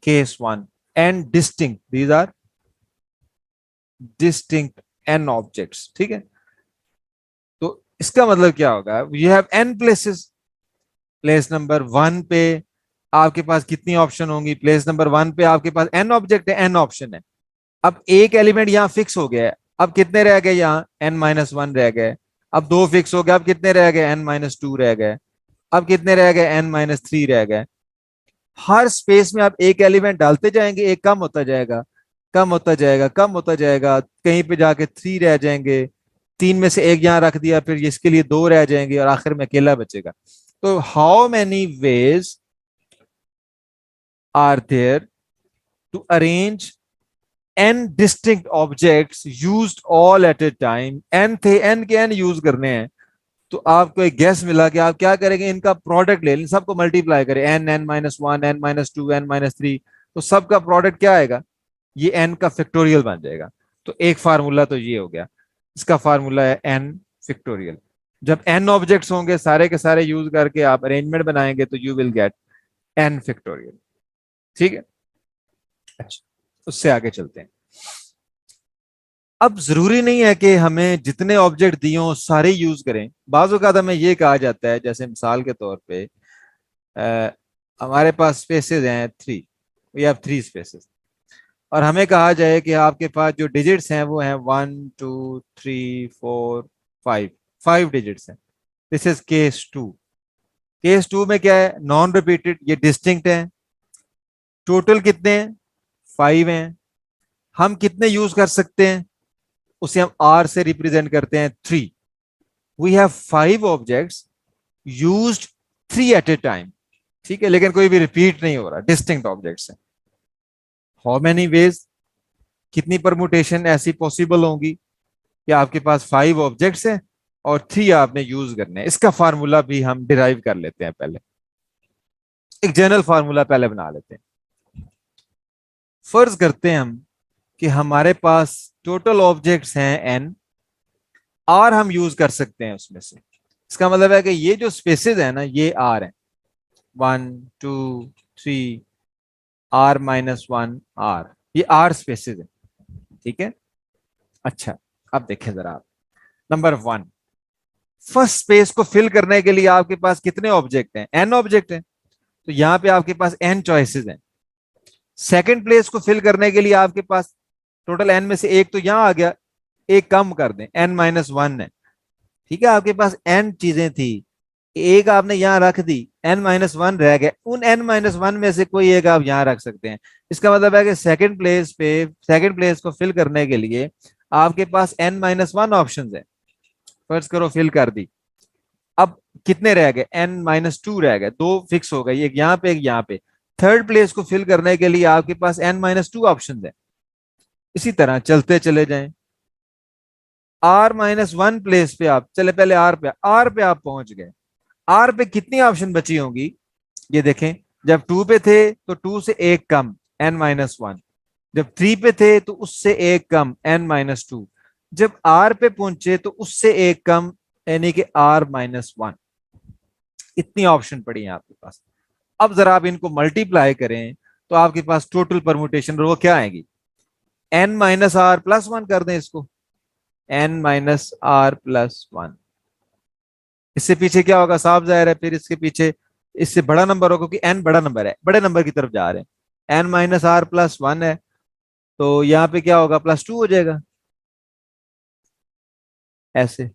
case one, n distinct, these are distinct n objects, ठीक है। तो इसका मतलब क्या होगा, you have n places. Place number one पे आपके पास कितनी ऑप्शन होंगी, प्लेस नंबर वन पे आपके पास n ऑब्जेक्ट है, n ऑप्शन है। अब एक एलिमेंट यहाँ फिक्स हो गया है, अब कितने रह गए, यहाँ n-1 रह गए। अब दो फिक्स हो गए, अब कितने रह गए, n-2 रह गए। अब कितने रह गए, n-3 रह गए। हर स्पेस में आप एक एलिमेंट डालते जाएंगे, एक कम होता जाएगा, कम होता जाएगा, कम होता जाएगा, कहीं पे जाके 3 रह जाएंगे, तीन में से एक यहाँ रख दिया, फिर इसके लिए दो रह जाएंगे और आखिर में अकेला बचेगा। तो how many ways are there to arrange n distinct objects used all at a time, n थे, n के n यूज करने हैं। तो आपको एक गैस मिला कि आप क्या करेंगे, इनका प्रोडक्ट ले लें, सबको मल्टीप्लाई करें, n n-1 n-2 n-3, तो सबका प्रोडक्ट क्या आएगा, ये n का फैक्टोरियल बन जाएगा। तो एक फार्मूला तो ये हो गया, इसका फार्मूला है n फैक्टोरियल। जब n ऑब्जेक्ट्स होंगे सारे के सारे यूज करके आप अरेंजमेंट बनाएंगे तो you will get n factorial. ठीक है, अच्छा, उससे आगे चलते हैं। अब जरूरी नहीं है कि हमें जितने ऑब्जेक्ट दिए हों सारे यूज करें। बाज़ औक़ात हमें ये कहा जाता है, जैसे मिसाल के तौर पे अ, हमारे पास स्पेसेस हैं 3, वी हैव 3 स्पेसेस, और हमें कहा जाए कि आपके पास जो डिजिट्स हैं वो हैं 1 2 3 4 5, 5 डिजिट्स हैं। This is case 2। केस 2 में क्या है, नॉन रिपीटेड, ये डिस्टिंक्ट है। टोटल कितने हैं, 5 हैं। हम कितने यूज कर सकते हैं, उसे हम आर से रिप्रेजेंट करते हैं 3। We have 5 objects used 3 at a time, ठीक है, लेकिन कोई भी रिपीट नहीं हो रहा, डिस्टिंक्ट ऑब्जेक्ट्स हैं। हाउ मेनी वेज, कितनी परमुटेशन ऐसी पॉसिबल होंगी कि आपके पास 5 ऑब्जेक्ट्स हैं और 3 आपने यूज करने हैं। इसका फार्मूला भी हम डिराइव कर लेते हैं, पहले एक जनरल फार्मूला पहले बना लेते हैं। फर्ज करते हैं हम कि हमारे पास टोटल ऑब्जेक्ट्स हैं n, आर हम यूज कर सकते हैं उसमें से। इसका मतलब है कि ये जो स्पेसेस है ना, ये आर है, 1 2 3, r-1 आर, ये आर स्पेसेस है, ठीक है। अच्छा, अब देखें जरा आप, नंबर 1, फर्स्ट स्पेस को फिल करने के लिए आपके पास कितने ऑब्जेक्ट हैं, n ऑब्जेक्ट हैं, तो यहाँ पे आपके पास n चॉइसेस हैं। सेकंड प्लेस को फिल करने के लिए आपके पास टोटल n में से एक तो यहाँ आ गया, एक कम कर दें, n-1 है, ठीक है। आपके पास n चीजें थी, एक आपने यहां रख दी, n-1 रह गया, उन n-1 में से कोई एक आप यहां रख सकते हैं। इसका मतलब है कि सेकंड प्लेस को फिल करने के लिए आपके पास n-1 ऑप्शन है। फर्ज करो फिल कर दी, अब कितने रह गए, n-2 रह गए, दो फिक्स हो गई, एक यहाँ पे एक यहाँ पे। थर्ड प्लेस को फिल करने के लिए आपके पास n-2 ऑप्शन है। इसी तरह चलते चले जाएं, r-1 प्लेस पे आप चले, पहले आर पे आप पहुंच गए। आर पे कितनी ऑप्शन बची होंगी, ये देखें, जब 2 पे थे तो 2 से एक कम, n-1। जब 3 पे थे तो उससे एक कम, n-2। जब आर पे पहुंचे तो उससे एक कम, यानी कि r-1। इतनी ऑप्शन पड़ी है आपके पास। अब जरा आप इनको मल्टीप्लाई करें तो आपके पास टोटल परमुटेशन वो क्या आएगी, n-r+1 कर दें इसको, n-r+1। इससे पीछे क्या होगा, साफ जाहिर है, फिर इसके पीछे इससे बड़ा नंबर होगा, क्योंकि n बड़ा नंबर है, बड़े नंबर की तरफ जा रहे हैं। n minus r plus one है, तो यहाँ पे क्या होगा, प्लस टू हो जाएगा ऐसे।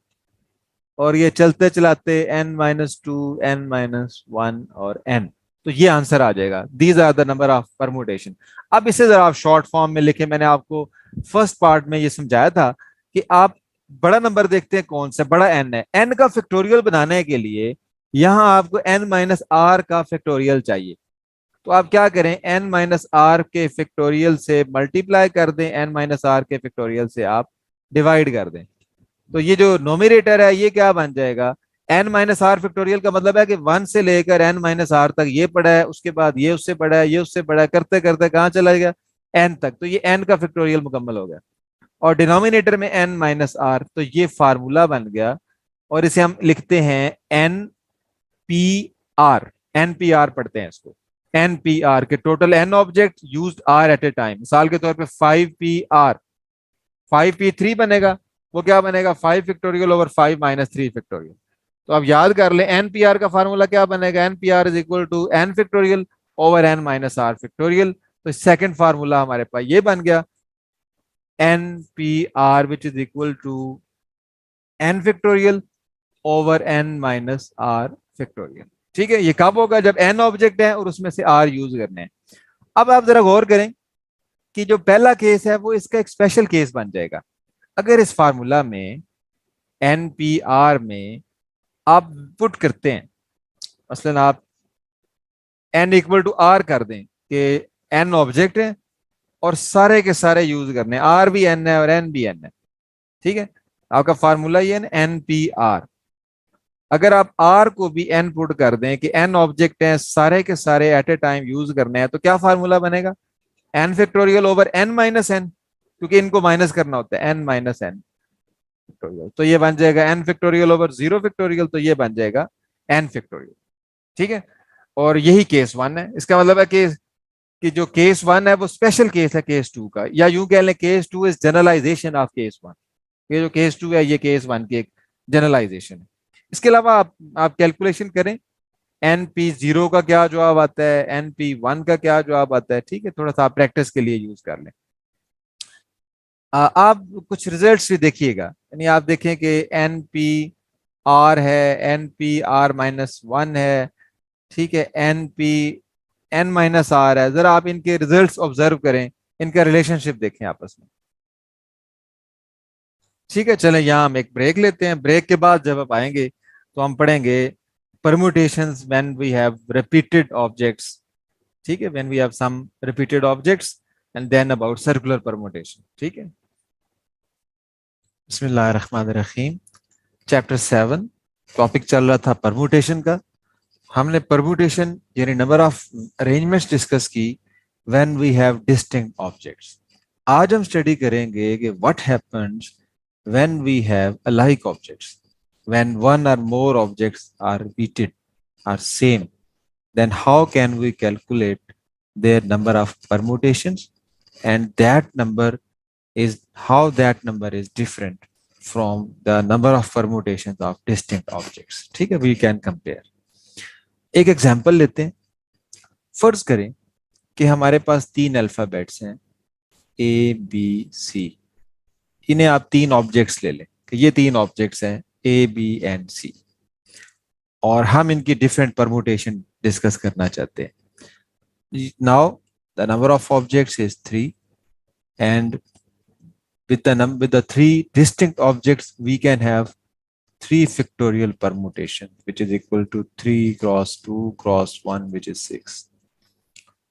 और ये चलते चलाते n-2, n-1 और n, तो ये आंसर आ जाएगा। These are the number of permutation. अब इसे जरा आप शॉर्ट फॉर्म में लिखे। मैंने आपको फर्स्ट पार्ट में ये समझाया था कि आप बड़ा नंबर देखते हैं कौन सा, बड़ा n है, n का फैक्टोरियल बनाने के लिए यहां आपको n-r का फैक्टोरियल चाहिए। तो आप क्या करें, n-r के फैक्टोरियल से मल्टीप्लाई कर दें, n-r के फैक्टोरियल से आप डिवाइड कर दें। तो ये जो नोमिनेटर है ये क्या बन जाएगा, n-r फैक्टोरियल का मतलब है कि वन से लेकर n-r तक ये पड़ा है, उसके बाद ये उससे बड़ा है, ये उससे बड़ा है, करते करते कहाँ चला गया, n तक। तो ये n का फैक्टोरियल मुकम्मल हो गया। और डिनोमिनेटर में n-r, तो ये फार्मूला बन गया। और इसे हम लिखते हैं npr। npr पढ़ते हैं इसको, npr के total n object used r at a time. मिसाल के तौर पे 5pr, 5p3 बनेगा, वो क्या बनेगा, 5 फैक्टोरियल ओवर 5 माइनस 3 फैक्टोरियल। तो आप याद कर लें npr का फार्मूला क्या बनेगा, npr is equal to n factorial over n minus r factorial. तो सेकंड फार्मूला हमारे पास ये बन गया, npr which is equal to n factorial over n minus r factorial. ठीक है, ये कब होगा, जब n ऑब्जेक्ट है और उसमें से r यूज करने हैं। अब आप जरा गौर करें कि जो पहला केस है वो इसका एक स्पेशल केस बन जाएगा। अगर इस फार्मूला में npr में आप पुट करते हैं, मसलन आप n इक्वल टू r कर दें कि n ऑब्जेक्ट है और सारे के सारे यूज करने, r भी n है और n भी n है, ठीक है, आपका फार्मूला ये है npr। अगर आप r को भी n पुट कर दें कि n ऑब्जेक्ट हैं, सारे के सारे एट ए टाइम यूज करने हैं, तो क्या फार्मूला बनेगा, n factorial over n minus n, क्योंकि इनको माइनस करना होता है, n माइनस n फैक्टोरियल। तो ये बन जाएगा n फैक्टोरियल ओवर 0 फैक्टोरियल, तो ये बन जाएगा n फैक्टोरियल। ठीक है, और यही केस वन है। इसका मतलब है कि जो केस वन है वो स्पेशल केस है केस टू का, या यूं कह लें case two is generalization of case one. ये जो केस टू है ये केस वन की एक जनरलाइजेशन है। इसके अलावा आप कैलकुलेशन करें, NP0 का क्या जवाब आता है, NP1 का क्या जवाब आता है। ठीक है, थोड़ा सा आप प्रैक्टिस के लिए यूज कर लें। आप कुछ रिजल्ट्स भी देखिएगा, यानी आप देखें कि NPR है, NPR-1 है, ठीक है, NPN-R है। जरा आप इनके रिजल्ट्स ऑब्जर्व करें, इनका रिलेशनशिप देखें आपस में। ठीक है, चलें यहाँ हम एक ब्रेक लेते हैं। ब्रेक के बाद जब आप आएंगे तो हम पढ़ेंगे permutations when we have repeated objects। ठीक है, when we have some repeated objects, and then about circular permutation। ठीक है, बिस्मिल्लाहिर्रहमानिर्रहीम। चैप्टर 7, टॉपिक चल रहा था परमुटेशन का। हमने परमुटेशन यानी नंबर ऑफ अरेंजमेंट्स डिस्कस की when we have distinct objects. आज हम स्टडी करेंगे कि what happens when we have alike objects. When one और more objects are repeated, are same, then how can we calculate their number of permutations, and that number is how that number is different from the number of permutations of distinct objects। ठीक है, we can compare। एक एग्जांपल लेते हैं। फर्ज करें कि हमारे पास 3 अल्फाबेट्स हैं ए बी सी। इन्हें आप 3 ऑब्जेक्ट्स ले लें कि ये 3 ऑब्जेक्ट्स हैं ए बी एंड सी, और हम इनकी डिफरेंट परमुटेशन डिस्कस करना चाहते हैं। Now the number of objects is 3, and with the 3 distinct objects we can have 3 factorial permutation, which is equal to 3 cross 2 cross 1, which is 6।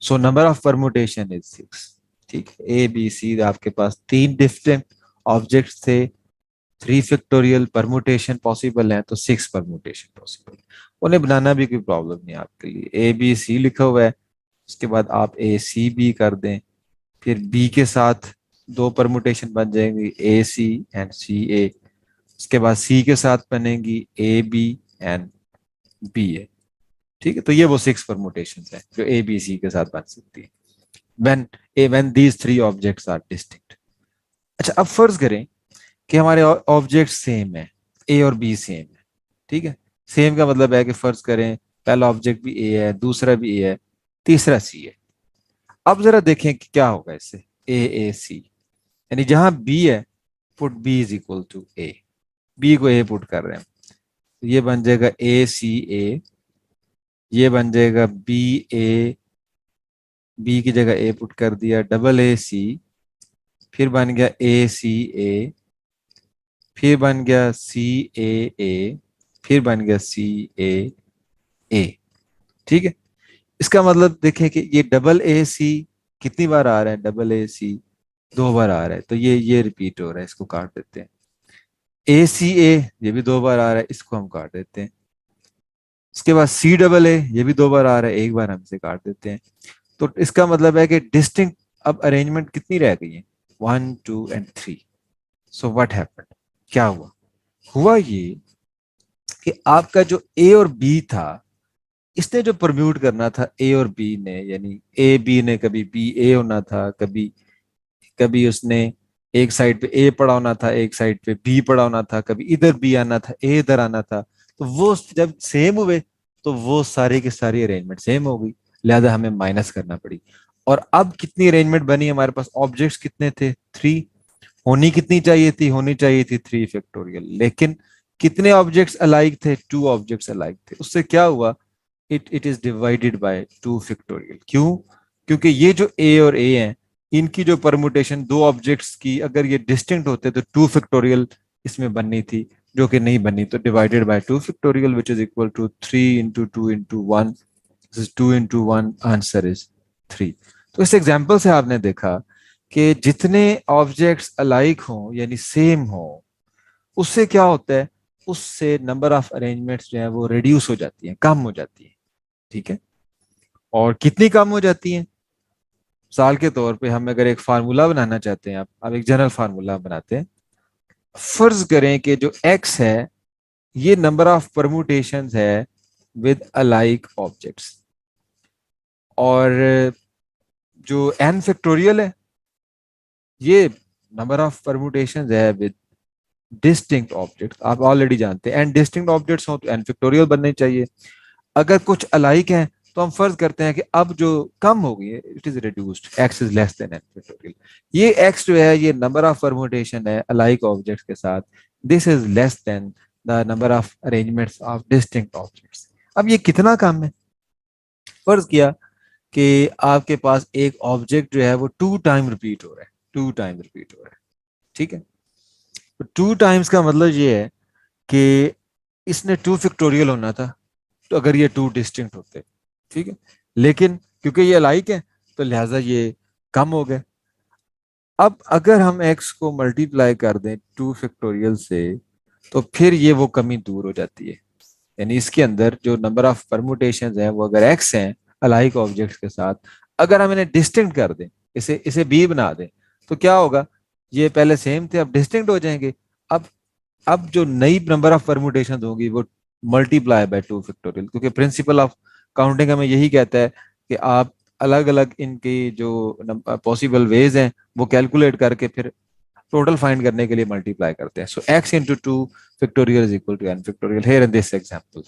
So number of permutation is 6। ठीक है, ए बी सी आपके पास 3 डिफरेंट ऑब्जेक्ट्स थे, 3 फैक्टोरियल परमुटेशन पॉसिबल है, तो 6 परमुटेशन पॉसिबल। उन्हें बनाना भी कोई प्रॉब्लम नहीं आपके लिए। ए बी सी लिखा हुआ है, उसके बाद आप ए सी बी कर दें, फिर बी के साथ 2 परमुटेशन बन जाएंगी, ए सी एंड सी ए। उसके बाद सी के साथ बनेंगी ए बी एंड बी ए। ठीक है, तो ये वो 6 परमुटेशन है जो ए बी सी के साथ बन सकती है when these 3 objects are distinct। अच्छा, अब फर्ज करें कि हमारे ऑब्जेक्ट सेम है, ए और बी सेम है। ठीक है, सेम का मतलब है कि फर्ज करें पहला ऑब्जेक्ट भी ए है, दूसरा भी ए है, तीसरा सी है। अब जरा देखें कि क्या होगा इससे, ए सी, यानी जहां बी है put b is equal to a, b को ए पुट कर रहे हैं, तो ये बन जाएगा ए सी ए, ये बन जाएगा बी ए, बी की जगह ए पुट कर दिया, डबल ए सी, फिर बन गया ए सी ए, फिर बन गया सी ए, फिर बन गया सी ए। ठीक है, इसका मतलब देखें कि ये डबल ए सी कितनी बार आ रहा है, डबल ए सी 2 बार आ रहा है, तो ये रिपीट हो रहा है, इसको काट देते हैं। ए सी ए, ये भी 2 बार आ रहा है, इसको हम काट देते हैं। इसके बाद सी डबल ए, ये भी 2 बार आ रहा है, एक बार हम इसे काट देते हैं। तो इसका मतलब है कि डिस्टिंक्ट अब अरेंजमेंट कितनी रह गई है, 1 2 एंड 3। सो व्हाट हैपेंड, क्या हुआ, हुआ ये कि आपका जो ए और बी था, इसने जो परम्यूट करना था ए और बी ने, यानी ए बी ने कभी बी ए होना था, कभी कभी उसने एक साइड पे ए पड़ा होना था, एक साइड पे बी पड़ा होना था, कभी इधर बी आना था, ए इधर आना था। तो वो जब सेम हुए तो वो सारी की सारी अरेंजमेंट सेम हो गई, लिहाजा हमें माइनस करना पड़ी। और अब कितनी अरेंजमेंट बनी हमारे पास, ऑब्जेक्ट्स कितने थे, 3। होनी कितनी चाहिए थी, होनी चाहिए थी 3 फैक्टोरियल, लेकिन कितने ऑब्जेक्ट्स अलाइक थे, 2 ऑब्जेक्ट्स अलाइक थे। उससे क्या हुआ, it is divided by 2 factorial. क्यों, क्योंकि ये जो ए और ए हैं, इनकी जो परमुटेशन 2 ऑब्जेक्ट्स की अगर ये डिस्टिंक्ट होते तो 2 फैक्टोरियल इसमें बननी थी, जो कि नहीं बनी, तो divided by 2 factorial which is equal to 3 into 2 into 1, 2 into 1, answer is 3। तो इस एग्जाम्पल से आपने देखा कि जितने ऑब्जेक्ट्स अलाइक हों यानी सेम हो, उससे क्या होता है, उससे नंबर ऑफ अरेंजमेंट्स जो है वो रिड्यूस हो जाती हैं, कम हो जाती है। ठीक है, और कितनी कम हो जाती हैं, साल के तौर पे हम अगर एक फार्मूला बनाना चाहते हैं, आप एक जनरल फार्मूला बनाते हैं, फर्ज करें कि जो एक्स है ये नंबर ऑफ परमुटेशंस है विद अलाइक ऑब्जेक्ट्स, और जो एन फैक्टोरियल है ये नंबर ऑफ परमुटेशंस है विद डिस्टिंक्ट ऑब्जेक्ट। आप ऑलरेडी जानते हैं एन डिस्टिंक्ट ऑब्जेक्ट्स हो तो एन फैक्टोरियल बनने चाहिए। अगर कुछ अलाइक हैं तो हम फर्ज करते हैं कि अब जो कम हो गई है it is reduced, x is less than n factorial. ये एक्स जो है ये नंबर ऑफ परमुटेशन है अलाइक ऑब्जेक्ट्स के साथ, this is less than the number of arrangements of distinct objects. अब ये कितना कम है, फर्ज किया कि आपके पास एक ऑब्जेक्ट जो है वो 2 टाइम रिपीट हो रहा है, 2 टाइम रिपीट हो रहा है। ठीक है, तो 2 टाइम्स का मतलब ये है कि इसने 2 फैक्टोरियल होना था, तो अगर ये 2 डिस्टिंक्ट होते, ठीक है, लेकिन क्योंकि ये लाइक है तो लिहाजा ये कम हो गए। अब अगर हम x को मल्टीप्लाई कर दें 2 फैक्टोरियल से, तो फिर ये वो कमी दूर हो जाती है, यानी इसके अंदर जो नंबर ऑफ परमुटेशन है वो अगर x हैं अलाइक ऑब्जेक्ट्स के साथ, अगर हम इन्हें डिस्टिंक्ट कर दें, इसे इसे b बना दें, तो क्या होगा, ये पहले सेम थे अब डिस्टिंक्ट हो जाएंगे। अब अब जो नई नंबर ऑफ परमुटेशन होगी वो मल्टीप्लाई बाय 2 फैक्टोरियल, क्योंकि प्रिंसिपल ऑफ काउंटिंग हमें यही कहता है कि आप अलग अलग इनकी जो पॉसिबल वेज हैं वो कैलकुलेट करके फिर टोटल फाइंड करने के लिए मल्टीप्लाई करते हैं। So x into 2 factorial is equal to n factorial here in this example.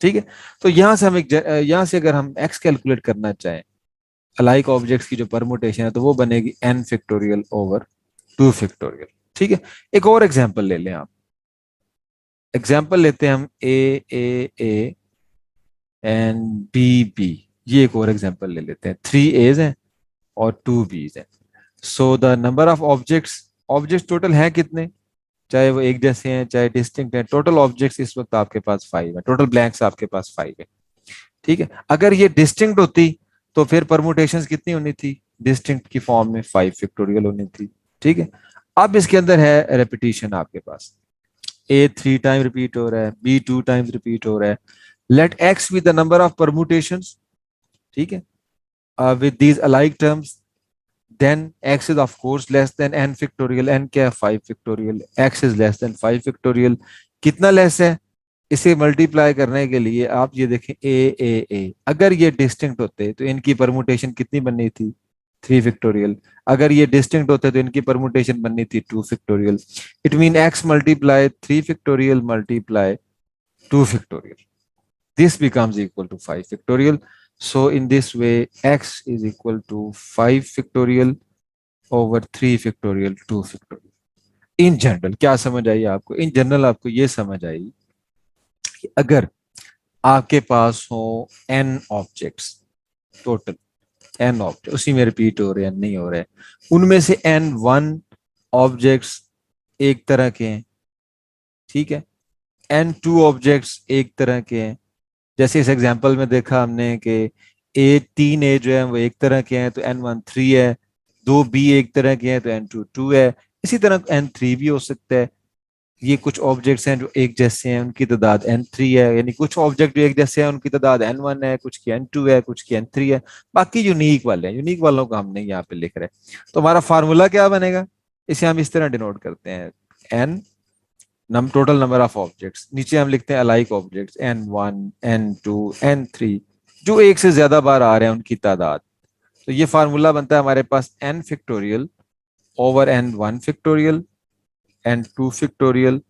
ठीक है, तो यहाँ से हम यहाँ से अगर हम x कैलकुलेट करना चाहें अलाइक ऑब्जेक्ट्स की जो परमुटेशन है तो वो बनेगी n फैक्टोरियल ओवर 2 फैक्टोरियल। ठीक है, एक और एग्जांपल ले लें आप, एग्जाम्पल लेते हैं हम ए एंड बी, ये एक और एग्जाम्पल ले लेते हैं। 3 A's हैं और 2 B's हैं। So the number of objects total हैं कितने, चाहे वो एक जैसे हैं चाहे डिस्टिंक्ट हैं, टोटल ऑब्जेक्ट्स इस वक्त आपके पास 5 है, टोटल ब्लैंक्स आपके पास 5 है। ठीक है, अगर ये डिस्टिंक्ट होती तो फिर परमुटेशंस कितनी होनी थी, डिस्टिंक्ट की फॉर्म में 5 फैक्टोरियल होनी थी। ठीक है, अब इसके अंदर है रेपिटेशन, आपके पास ए 3 टाइम रिपीट हो रहा है, बी 2 टाइम्स रिपीट हो रहा है, let x with the number of permutations, ठीक है, with these alike terms, then x is of course less than n factorial, n क्या है 5 factorial, x is less than 5 factorial. कितना लेस है, इसे मल्टीप्लाई करने के लिए आप ये देखें ए, अगर ये डिस्टिंक्ट होते तो इनकी परमुटेशन कितनी बननी थी, 3 फैक्टोरियल, अगर ये डिस्टिंक्ट होते तो इनकी परमुटेशन बननी थी 2 factorial. It mean x multiply 3 factorial multiply 2 factorial. this becomes equal to 5 factorial. So in this way x is equal to 5 factorial over 3 factorial 2 factorial. In general क्या समझ आई आपको? इन जनरल आपको ये समझ आई कि अगर आपके पास हो n objects, total n object, उसी में रिपीट हो रहे हैं, नहीं हो रहे, उनमें से n1 ऑब्जेक्ट्स एक तरह के हैं, ठीक है, n2 ऑब्जेक्ट्स एक तरह के हैं। जैसे इस एग्जांपल में देखा हमने कि तीन ए जो है वो एक तरह के हैं तो n1 3 है, दो बी एक तरह के हैं तो n2 2 है, इसी तरह n3 भी हो सकता है। ये कुछ ऑब्जेक्ट्स हैं जो एक जैसे हैं, उनकी तादाद n3 है, यानी कुछ ऑब्जेक्ट जो एक जैसे हैं उनकी तादाद n1 है, कुछ की n2 है, कुछ की n3 है, बाकी यूनिक वाले हैं, यूनिक वालों को हम नहीं यहाँ पे लिख रहे। तो हमारा फार्मूला क्या बनेगा? इसे हम इस तरह डिनोट करते हैं, n total number of objects, नीचे हम लिखते हैं alike objects n1 n2 n3, जो एक से ज्यादा बार आ रहे हैं उनकी तादाद। तो ये फार्मूला बनता है हमारे पास n factorial over n1 factorial n2 factorial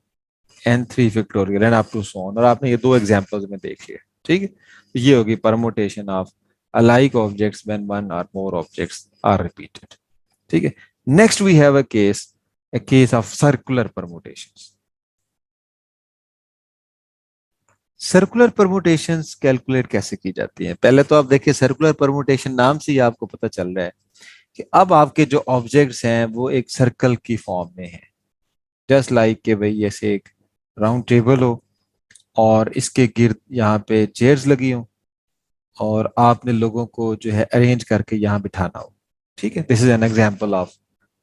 n3 factorial and up to so on. और आपने ये दो एग्जांपल्स में देख लिया, ठीक है। तो ये होगी permutation of alike objects when one or more objects are repeated, ठीक है। Next we have a case of circular permutations. Circular permutations calculate कैसे की जाती हैं? पहले तो आप देखिए, सर्कुलर परमुटेशन नाम से ही आपको पता चल रहा है कि अब आपके जो ऑब्जेक्ट्स हैं वो एक सर्कल की फॉर्म में है। जस्ट लाइक के भाई ऐसे एक राउंड टेबल हो और इसके गिर्द यहाँ पे चेयर्स लगी हो और आपने लोगों को जो है अरेंज करके यहाँ बिठाना हो, ठीक है। This is an example of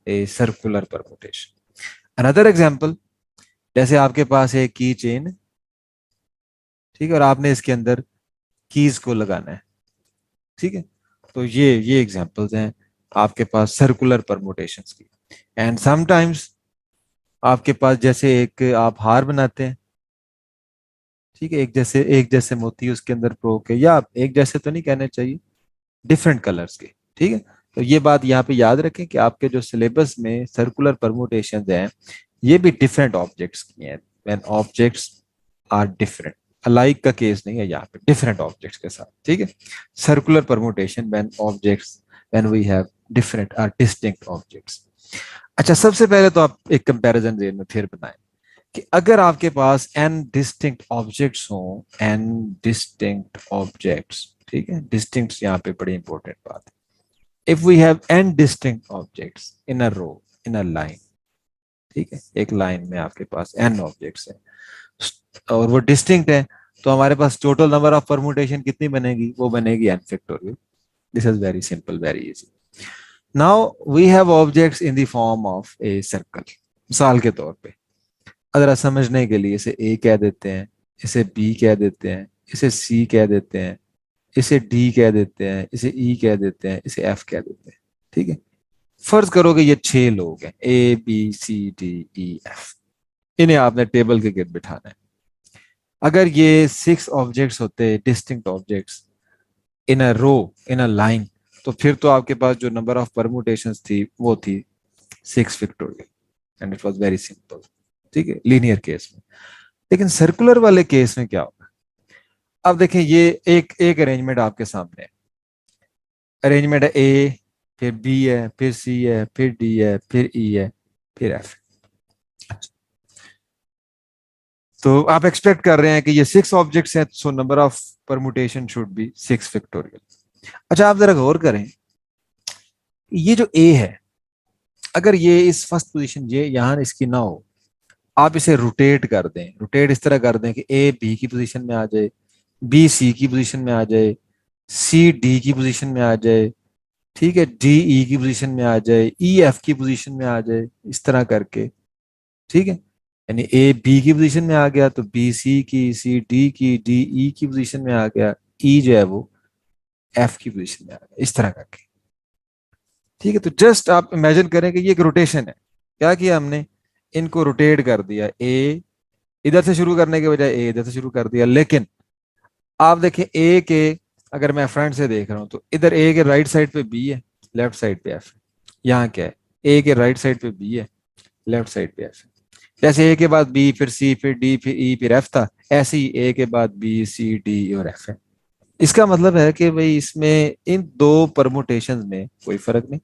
a circular permutation. Another example, जैसे आपके पास एक की चेन, ठीक है, और आपने इसके अंदर कीज को लगाना है, ठीक है। तो ये एग्जांपल्स हैं आपके पास सर्कुलर परमुटेशंस की। एंड समटाइम्स आपके पास जैसे एक आप हार बनाते हैं, ठीक है, एक जैसे मोती उसके अंदर प्रो के, या एक जैसे तो नहीं कहने चाहिए, डिफरेंट कलर्स के, ठीक है। तो ये बात यहाँ पे याद रखें कि आपके जो सिलेबस में सर्कुलर परमुटेशंस हैं ये भी डिफरेंट ऑब्जेक्ट्स की हैं। When objects are different, alike का केस नहीं है यहाँ पे, डिफरेंट ऑब्जेक्ट्स के साथ, ठीक है। Circular permutation when objects, when we have different are distinct objects. अच्छा, सबसे पहले तो आप एक कंपैरिजन जेल में फिर बनाएं कि अगर आपके पास n डिस्टिंक्ट ऑब्जेक्ट्स हो, n डिस्टिंक्ट ऑब्जेक्ट्स, ठीक है, डिस्टिंक्ट यहाँ पे बड़ी इंपॉर्टेंट बात है। If we have n distinct objects in a row, in a line, ठीक है, एक लाइन में आपके पास n ऑब्जेक्ट्स है और वो डिस्टिंक्ट है, तो हमारे पास टोटल नंबर ऑफ परमुटेशन कितनी बनेगी? वो बनेगी n factorial. This is very simple, very easy. Now we have objects in the form of a circle. मिसाल के तौर पे अगर समझने के लिए इसे ए कह देते हैं, इसे बी कह देते हैं, इसे सी कह देते हैं, इसे डी कह देते हैं, इसे ई कह देते हैं, इसे एफ कह देते हैं, ठीक है। फर्ज करो कि ये 6 लोग हैं, A B C D E F, इन्हें आपने टेबल के गिर्द बिठाना है। अगर ये 6 ऑब्जेक्ट्स होते, distinct objects in a row, in a line, तो फिर तो आपके पास जो नंबर ऑफ परमुटेशंस थी वो थी 6 factorial and it was very simple, ठीक है, लीनियर केस में। लेकिन सर्कुलर वाले केस में क्या होगा? अब देखें, ये एक अरेंजमेंट आपके सामने है। अरेंजमेंट है ए, फिर बी है, फिर सी है, फिर डी है, फिर ई है, फिर एफ। तो आप एक्सपेक्ट कर रहे हैं कि ये 6 ऑब्जेक्ट्स हैं, so number of permutation should be 6 factorial. अच्छा, आप जरा गौर करें, ये जो ए है, अगर ये इस फर्स्ट पोजीशन ये यहां इसकी ना हो, आप इसे रोटेट कर दें, रोटेट इस तरह कर दें कि ए बी की पोजीशन में आ जाए, बी सी की पोजीशन में आ जाए, सी डी की पोजीशन में आ जाए, ठीक है, डी ई की पोजीशन में आ जाए, ई एफ की पोजीशन में आ जाए, इस तरह करके, ठीक है। यानी ए बी की पोजीशन में आ गया तो बी सी की, सी डी की, डी ई की पोजीशन में आ गया, ई जो है वो एफ की पोजीशन में आ गया, इस तरह करके, ठीक है। तो जस्ट आप इमेजिन करें कि ये एक रोटेशन है। क्या किया हमने? इनको रोटेट कर दिया, ए इधर से शुरू करने के बजाय ए इधर से शुरू कर दिया। लेकिन आप देखें, ए के अगर मैं फ्रंट से देख रहा हूं तो इधर ए के राइट साइड पे बी है, लेफ्ट साइड पे एफ है। यहाँ क्या है? ए के राइट साइड पे बी है, लेफ्ट साइड पे एफ है। जैसे ए के बाद बी, फिर सी, फिर डी, फिर ई, फिर एफ था, ऐसे ही ए के बाद बी सी डी और एफ है। इसका मतलब है कि भाई इसमें इन दो परमुटेशन में कोई फर्क नहीं।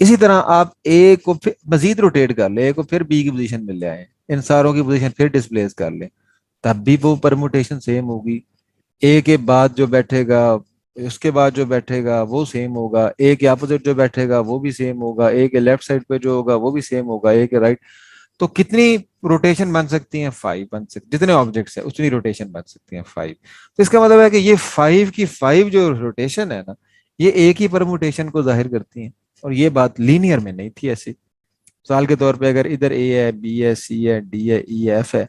इसी तरह आप ए को फिर मजीद रोटेट कर ले, ए को फिर बी की पोजीशन में ले आए, इन सारों की पोजीशन फिर डिस्प्लेस कर ले, तब भी वो परमुटेशन सेम होगी। ए के बाद जो बैठेगा, उसके बाद जो बैठेगा वो सेम होगा, ए के अपोजिट जो बैठेगा वो भी सेम होगा, ए के लेफ्ट साइड पे जो होगा वो भी सेम होगा, ए के राइट। तो कितनी रोटेशन बन सकती हैं? 5 बन सकती, जितने ऑब्जेक्ट्स हैं उतनी रोटेशन बन सकती हैं 5। तो इसका मतलब है कि ये 5 की 5 जो रोटेशन है ना, ये एक ही परमुटेशन को जाहिर करती हैं। और ये बात लीनियर में नहीं थी ऐसी। मिसाल के तौर पे अगर इधर ए है, बी है, सी है, डी है, ई है, एफ है,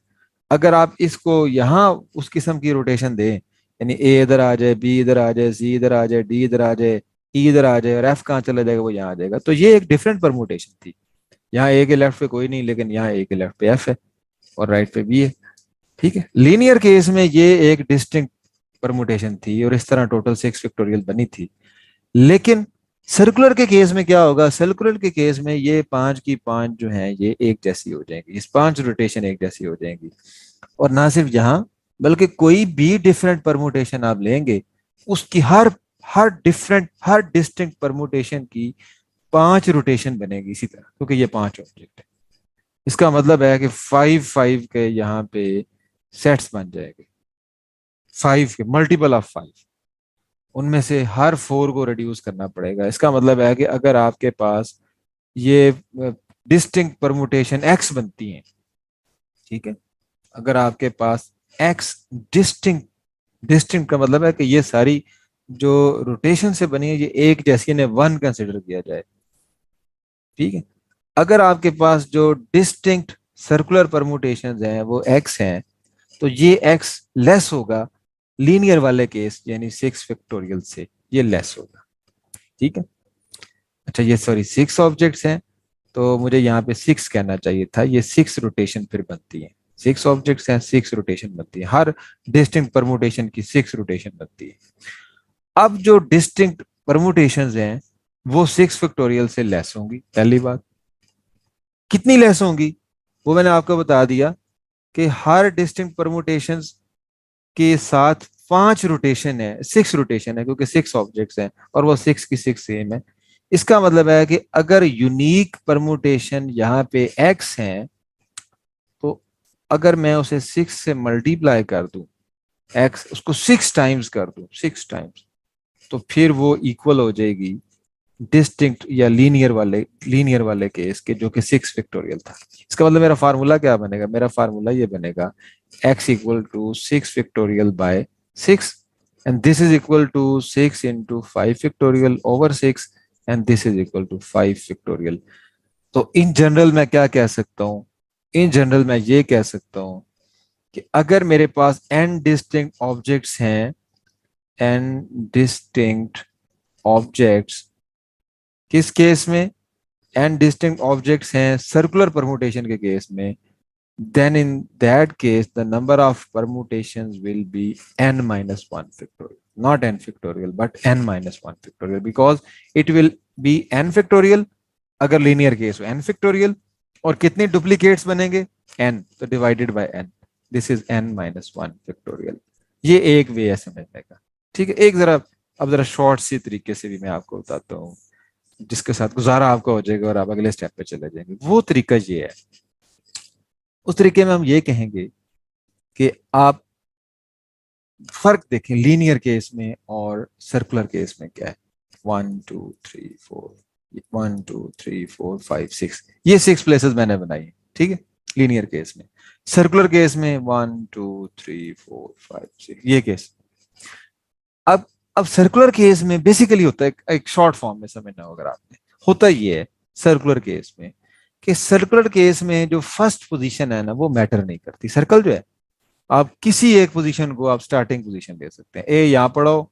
अगर आप इसको यहाँ उस किस्म की रोटेशन दें, यानी ए इधर आ जाए, बी इधर आ जाए, सी इधर आ जाए, डी इधर आ जाए, ई इधर आ जाए, और एफ कहाँ चला जाएगा? वो यहाँ आ जाएगा। तो ये एक डिफरेंट परमुटेशन थी। यहाँ ए के लेफ्ट पे कोई नहीं, लेकिन यहाँ ए के लेफ्ट पे एफ है और राइट पे बी है। ठीक है, लीनियर केस में ये एक डिस्टिंक्ट परमुटेशन थी और इस तरह टोटल 6 फैक्टोरियल बनी थी। लेकिन सर्कुलर के केस में क्या होगा? सर्कुलर के केस में ये 5 की 5 जो है ये एक जैसी हो जाएंगी, इस 5 रोटेशन एक जैसी हो जाएंगी। और ना सिर्फ यहाँ, बल्कि कोई भी डिफरेंट परमुटेशन आप लेंगे, उसकी हर हर डिफरेंट हर डिस्टिंक्ट परमुटेशन की 5 रोटेशन बनेगी इसी तरह, क्योंकि ये 5 ऑब्जेक्ट है। इसका मतलब है कि 5 5 के यहाँ पे सेट्स बन जाएंगे, 5 के मल्टीपल ऑफ 5। उनमें से हर 4 को रिड्यूस करना पड़ेगा। इसका मतलब है कि अगर आपके पास ये डिस्टिंक्ट परमुटेशन एक्स बनती हैं, ठीक है, अगर आपके पास एक्स डिस्टिंक्ट, डिस्टिंक्ट का मतलब है कि ये सारी जो रोटेशन से बनी है ये एक जैसी, ने 1 कंसिडर किया जाए, ठीक है। अगर आपके पास जो डिस्टिंक्ट सर्कुलर परमुटेशन हैं वो एक्स हैं, तो ये एक्स लेस होगा लीनियर वाले केस यानी 6 फैक्टोरियल से, ये लेस होगा। ठीक है, अच्छा ये सॉरी 6 ऑब्जेक्ट्स हैं, तो मुझे यहाँ पे 6 कहना चाहिए था, ये 6 रोटेशन फिर बनती है। 6 ऑब्जेक्ट्स हैं, 6 रोटेशन बनती है, हर डिस्टिंक्ट परमुटेशन की 6 रोटेशन बनती है। अब जो डिस्टिंक्ट परमुटेशन हैं वो 6 फैक्टोरियल से लेस होंगी। पहली बात, कितनी लेस होंगी वो मैंने आपको बता दिया कि हर डिस्टिंक्ट परमुटेशंस के साथ 5 रोटेशन है, 6 रोटेशन है, क्योंकि 6 ऑब्जेक्ट्स हैं और वो 6 की 6 सेम है। इसका मतलब है कि अगर यूनिक परमुटेशन यहाँ पे x है, तो अगर मैं उसे 6 से मल्टीप्लाई कर दूं, x उसको 6 टाइम्स कर दूं, 6 टाइम्स, तो फिर वो इक्वल हो जाएगी डिस्टिंक्ट या लीनियर वाले केस के, जो कि 6 फैक्टोरियल था। इसका मतलब मेरा फार्मूला क्या बनेगा? मेरा फार्मूला ये बनेगा x equal to 6 factorial by 6, and this is equal to 6 into 5 factorial over 6, and this is equal to 5 factorial. तो इन जनरल मैं क्या कह सकता हूँ? इन जनरल मैं ये कह सकता हूँ कि अगर मेरे पास n डिस्टिंक्ट ऑब्जेक्ट्स हैं, n डिस्टिंक्ट ऑब्जेक्ट्स किस केस में? एन डिस्टिंक्ट ऑब्जेक्ट्स हैं सर्कुलर परमुटेशन के केस में, then in that case the number of permutations will be n minus 1 factorial, not n factorial but n minus 1 factorial, because it will be n factorial अगर लीनियर केस हो n factorial, और कितने डुप्लीकेट्स बनेंगे? n, तो divided bye n, this is n minus 1 factorial। ये एक वे है समझने का। ठीक है, एक जरा अब जरा शॉर्ट सी तरीके से भी मैं आपको बताता हूँ, जिसके साथ गुजारा आपका हो जाएगा और आप अगले स्टेप पे चले जाएंगे। वो तरीका ये है, उस तरीके में हम ये कहेंगे कि आप फर्क देखें लीनियर केस में और सर्कुलर केस में क्या है। 1 2 3 4, 1 2 3 4 5 6, ये 6 प्लेसेस मैंने बनाई है, ठीक है, लीनियर केस में। सर्कुलर केस में 1 2 3 4 5 6, ये केस। अब सर्कुलर केस में बेसिकली होता है, एक शॉर्ट फॉर्म में समझना होगा आपने, होता ये है सर्कुलर केस में कि सर्कुलर केस में जो फर्स्ट पोजीशन है ना वो मैटर नहीं करती। सर्कल जो है, आप किसी एक पोजीशन को आप स्टार्टिंग पोजीशन ले सकते हैं, ए यहाँ पढ़ो,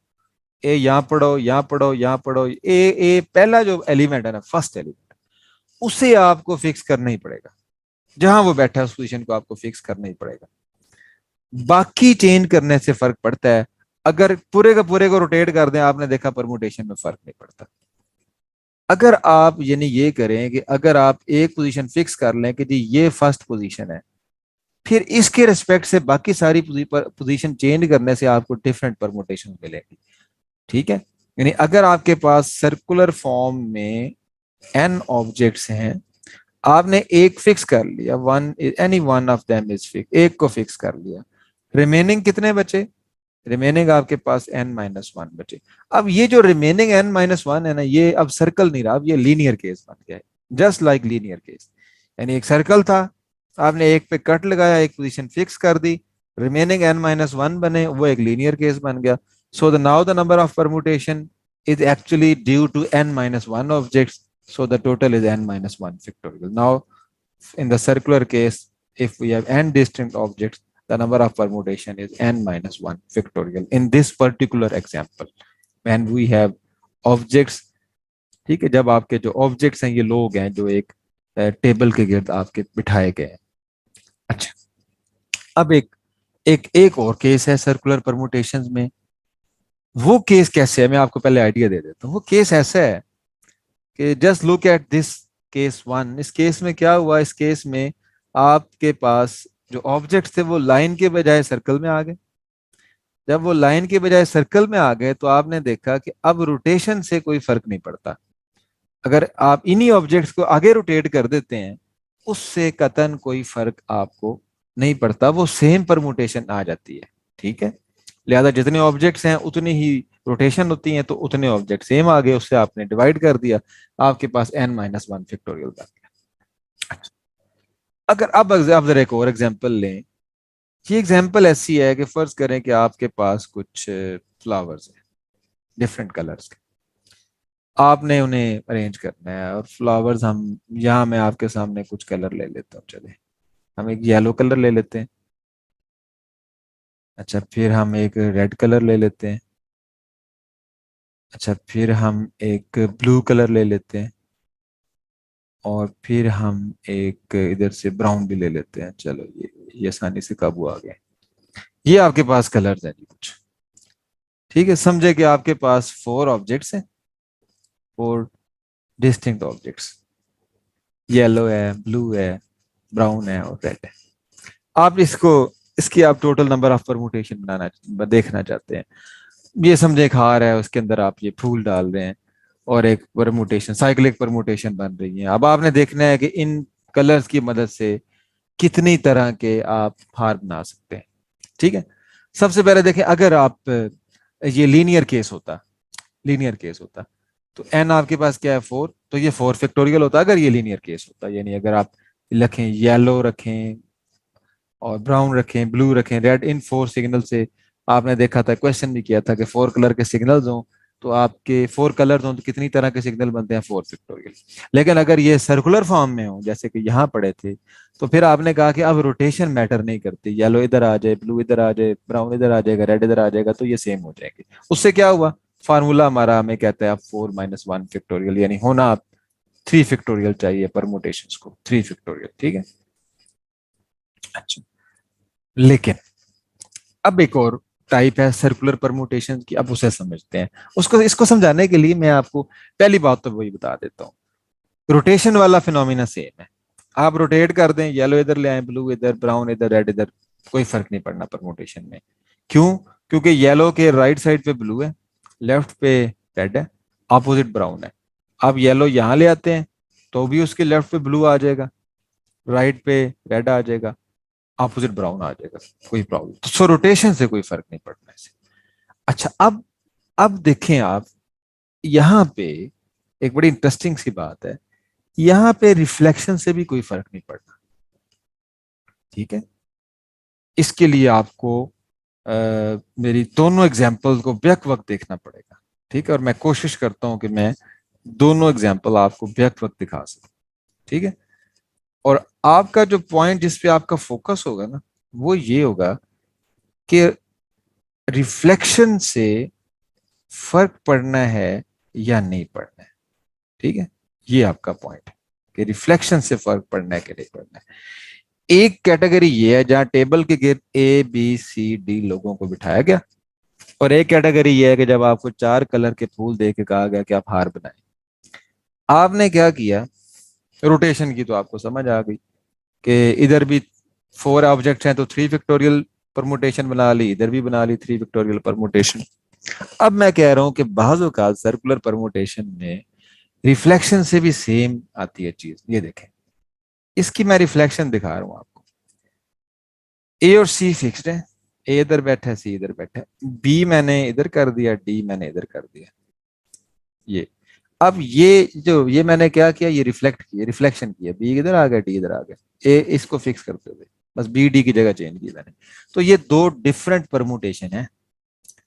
ए यहाँ पढ़ो, यहाँ पढ़ो, यहाँ पढ़ो, ए पहला जो एलिमेंट है ना, फर्स्ट एलिमेंट, उसे आपको फिक्स करना ही पड़ेगा। जहां वो बैठा है उस पोजीशन को आपको फिक्स करना ही पड़ेगा। बाकी चेंज करने से फर्क पड़ता है, अगर पूरे का पूरे को रोटेट कर दें, आपने देखा परमुटेशन में फर्क नहीं पड़ता। अगर आप यानी ये करें कि अगर आप एक पोजीशन फिक्स कर लें कि जी ये फर्स्ट पोजीशन है, फिर इसके रिस्पेक्ट से बाकी सारी पोजीशन चेंज करने से आपको डिफरेंट परमुटेशन मिलेंगी। ठीक है, यानी अगर आपके पास सर्कुलर फॉर्म में n ऑब्जेक्ट्स हैं, आपने एक फिक्स कर लिया, one any one of them is fix, एक को फिक्स कर लिया, रिमेनिंग कितने बचे? रिमेनिंग आपके पास n-1 बचे। अब ये जो रिमेनिंग n-1 है ना, ये अब सर्कल नहीं रहा, अब ये लीनियर केस बन गया है, जस्ट लाइक लीनियर केस। यानी एक सर्कल था, आपने एक पे कट लगाया, एक पोजीशन फिक्स कर दी, रिमेनिंग n-1 बने, वो एक लीनियर केस बन गया। So the now the number of permutation is actually due to n-1 objects, so the total is n-1 factorial. Now in the circular case, if we have n distinct objects, the number of permutation is n-1 factorial in this particular example when we have objects। ठीक है, जब आपके जो ऑब्जेक्ट्स हैं ये लोग हैं जो एक टेबल के गिर्द आपके बिठाए गए हैं। अच्छा, अब एक एक एक और केस है सर्कुलर परमुटेशंस में। वो केस कैसे है, मैं आपको पहले आइडिया दे देता हूँ। वो केस ऐसा है कि just look at this case one. इस केस में क्या हुआ, इस केस में आपके पास जो ऑब्जेक्ट्स थे वो लाइन के बजाय सर्कल में आ गए। जब वो लाइन के बजाय सर्कल में आ गए तो आपने देखा कि अब रोटेशन से कोई फर्क नहीं पड़ता। अगर आप इन्हीं ऑब्जेक्ट्स को आगे रोटेट कर देते हैं, उससे कतन कोई फर्क आपको नहीं पड़ता, वो सेम परमुटेशन आ जाती है। ठीक है, लिहाजा जितने ऑब्जेक्ट्स हैं उतनी ही रोटेशन होती है, तो उतने ऑब्जेक्ट सेम आ गए, उससे आपने डिवाइड कर दिया, आपके पास n-1 फैक्टोरियल बन गया। अगर अब जरा एक और एग्जांपल लें। ये एग्जांपल ऐसी है कि फर्ज करें कि आपके पास कुछ फ्लावर्स हैं डिफरेंट कलर्स के, आपने उन्हें अरेंज करना है। और फ्लावर्स हम यहाँ मैं आपके सामने कुछ कलर ले लेता हूँ, चले हम एक येलो कलर ले लेते हैं। अच्छा, फिर हम एक रेड कलर ले लेते हैं। अच्छा, फिर हम एक ब्लू कलर ले लेते हैं, और फिर हम एक इधर से ब्राउन भी ले लेते हैं। चलो ये आसानी से काबू आ गए। ये आपके पास कलर्स हैं जी कुछ। ठीक है, समझे कि आपके पास 4 ऑब्जेक्ट्स हैं, 4 डिस्टिंक्ट ऑब्जेक्ट्स, येलो है, ब्लू है, ब्राउन है और रेड है। आप इसको इसकी आप टोटल नंबर ऑफ परमुटेशन बनाना देखना चाहते हैं। ये समझे एक हार है, उसके अंदर आप ये फूल डाल रहे हैं और एक परमुटेशन, साइक्लिक परमुटेशन बन रही है। अब आपने देखना है कि इन कलर्स की मदद से कितनी तरह के आप हार बना सकते हैं। ठीक है, सबसे पहले देखें, अगर आप ये लीनियर केस होता, लीनियर केस होता तो एन आपके पास क्या है 4, तो ये 4 फैक्टोरियल होता अगर ये लीनियर केस होता। यानी अगर आप रखें येलो रखें और ब्राउन रखें, ब्लू रखें, रेड, इन 4 सिग्नल से आपने देखा था, क्वेश्चन भी किया था कि 4 कलर के सिग्नल्स हों, तो आपके 4 कलर्स हों तो कितनी तरह के सिग्नल बनते हैं, 4 फैक्टोरियल। लेकिन अगर ये सर्कुलर फॉर्म में हो जैसे कि यहाँ पड़े थे, तो फिर आपने कहा कि अब रोटेशन मैटर नहीं करती, येलो इधर आ जाए, ब्लू इधर आ जाए, ब्राउन इधर आ जाएगा, रेड इधर आ जाएगा, तो ये सेम हो जाएंगे। उससे क्या हुआ, फार्मूला हमारा हमें कहता है आप 4-1 फैक्टोरियल, यानी होना आप 3 फैक्टोरियल चाहिए परमुटेशंस को, 3 फैक्टोरियल। ठीक है, अच्छा, लेकिन अब एक और टाइप है सर्कुलर परमुटेशन की, अब उसे समझते हैं। उसको इसको समझाने के लिए मैं आपको पहली बात तो वही बता देता हूँ, रोटेशन वाला फिनोमिना सेम है। आप रोटेट कर दें, येलो इधर ले आए, ब्लू इधर, ब्राउन इधर, रेड इधर, कोई फर्क नहीं पड़ना परमुटेशन में। क्यों? क्योंकि येलो के राइट साइड पे ब्लू है, लेफ्ट पे रेड है, ऑपोजिट ब्राउन है। आप येलो यहाँ ले आते हैं तो भी उसके लेफ्ट पे ब्लू आ जाएगा, राइट पे रेड आ जाएगा, ऑपोजिट ब्राउन आ जाएगा, कोई प्रॉब्लम। तो सो रोटेशन से कोई फर्क नहीं पड़ना इसे। अच्छा, अब देखें आप, यहाँ पे एक बड़ी इंटरेस्टिंग सी बात है, यहाँ पे रिफ्लेक्शन से भी कोई फर्क नहीं पड़ना। ठीक है, इसके लिए आपको मेरी दोनों एग्जाम्पल को बैक वक्त देखना पड़ेगा। ठीक है, और मैं कोशिश करता हूं कि मैं दोनों एग्जाम्पल आपको बैक वक्त दिखा सकूं। ठीक है, और आपका जो पॉइंट जिस पे आपका फोकस होगा ना, वो ये होगा कि रिफ्लेक्शन से फर्क पड़ना है या नहीं पड़ना है। ठीक है, ये आपका पॉइंट है कि रिफ्लेक्शन से फर्क पड़ना है कि नहीं पड़ना है। एक कैटेगरी ये है जहां टेबल के गिर्द ABCD लोगों को बिठाया गया, और एक कैटेगरी ये है कि जब आपको 4 कलर के फूल दे के कहा गया कि आप हार बनाएं। आपने क्या किया, रोटेशन की तो आपको समझ आ गई कि इधर भी 4 ऑब्जेक्ट हैं तो 3 फैक्टोरियल परमुटेशन बना ली, इधर भी बना ली 3 फैक्टोरियल परमुटेशन। अब मैं कह रहा हूं कि बाज़ औक़ात सर्कुलर परमुटेशन में रिफ्लेक्शन से भी सेम आती है चीज। ये देखें, इसकी मैं रिफ्लेक्शन दिखा रहा हूं आपको। ए और सी फिक्स्ड है, ए इधर बैठा है, सी इधर बैठा है, बी मैंने इधर कर दिया, डी मैंने इधर कर दिया। ये अब ये मैंने क्या किया, ये रिफ्लेक्ट किया, रिफ्लेक्शन किया, बी इधर आ गया, डी इधर आ गया, ए इसको फिक्स करते हुए बस बी डी की जगह चेंज की मैंने। तो ये दो डिफरेंट परमुटेशन है।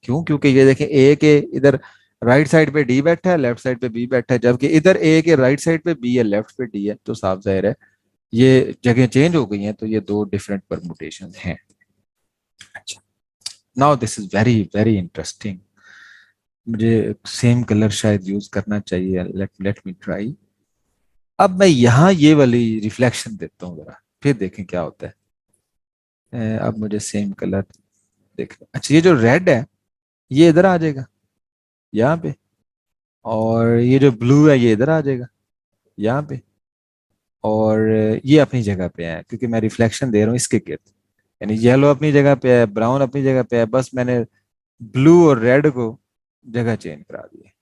क्यों? क्योंकि ये देखें, ए के इधर राइट साइड पे डी बैठा है, लेफ्ट साइड पे बी बैठा है, जबकि इधर ए के राइट साइड पे बी है, लेफ्ट पे डी है, तो साफ जाहिर है ये जगह चेंज हो गई हैं, तो ये दो डिफरेंट परमुटेशन हैं। अच्छा, now this is very very interesting. मुझे सेम कलर शायद यूज करना चाहिए, लेट लेट मी ट्राई। अब मैं यहाँ ये वाली रिफ्लेक्शन देता हूँ जरा, फिर देखें क्या होता है। अब मुझे सेम कलर देख, अच्छा ये जो रेड है ये इधर आ जाएगा यहाँ पे, और ये जो ब्लू है ये इधर आ जाएगा यहाँ पे, और ये अपनी जगह पे है क्योंकि मैं रिफ्लेक्शन दे रहा हूँ इसके गिर्द। यानी येलो अपनी जगह पे है, ब्राउन अपनी जगह पे है, बस मैंने ब्लू और रेड को जगह चेंज करा दी है।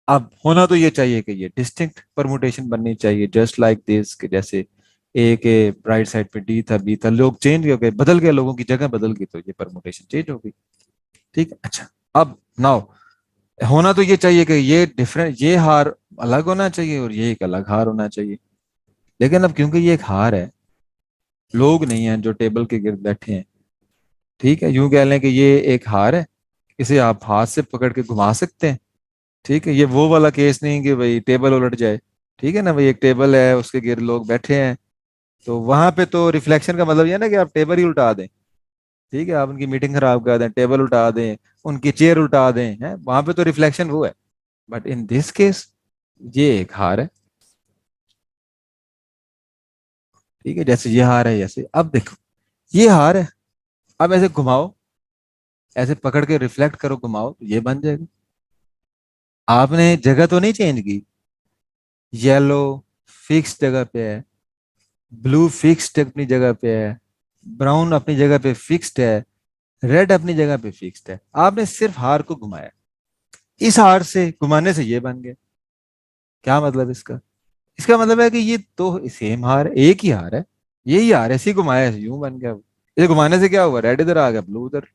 अब होना तो ये चाहिए कि ये डिस्टिंक्ट परमुटेशन बननी चाहिए, जस्ट लाइक दिस, कि जैसे ए के राइट साइड पे डी था, बी था, लोग चेंज हो गए, बदल गए, लोगों की जगह बदल गई, तो ये परमुटेशन चेंज हो गई। ठीक है, अच्छा अब नाउ होना तो ये चाहिए कि ये डिफरेंट, ये हार अलग होना चाहिए और ये एक अलग हार होना चाहिए। लेकिन अब क्योंकि ये एक हार है, लोग नहीं हैं जो टेबल के गिर्द बैठे हैं, ठीक है, यूं कह लें कि ये एक हार है, इसे आप हाथ से पकड़ के घुमा सकते हैं। ठीक है, ये वो वाला केस नहीं कि भाई टेबल उलट जाए। ठीक है ना भाई, एक टेबल है उसके गिर्द लोग बैठे हैं, तो वहां पे तो रिफ्लेक्शन का मतलब ये ना कि आप टेबल ही उल्टा दें। ठीक है, आप उनकी मीटिंग खराब कर दें, टेबल उल्टा दें, उनकी चेयर उल्टा दें, है वहां पे तो रिफ्लेक्शन वो है। बट इन दिस केस ये एक हार है। ठीक है, जैसे ये हार है, जैसे अब देखो ये हार है, अब ऐसे घुमाओ, ऐसे पकड़ के रिफ्लेक्ट करो, घुमाओ, तो ये बन जाएगा। आपने जगह तो नहीं चेंज की, येलो फिक्स जगह पे है, ब्लू फिक्स्ड अपनी जगह पे है, ब्राउन अपनी जगह पे फिक्स्ड है, रेड अपनी जगह पे फिक्स्ड है, आपने सिर्फ हार को घुमाया। इस हार से घुमाने से ये बन गया। क्या मतलब इसका? इसका मतलब है कि ये तो सेम हार है, एक ही हार है, यही हार है, ऐसे ही घुमाया, ऐसे यूं बन गया। इसे घुमाने से क्या हुआ, रेड इधर आ गया, ब्लू उधर।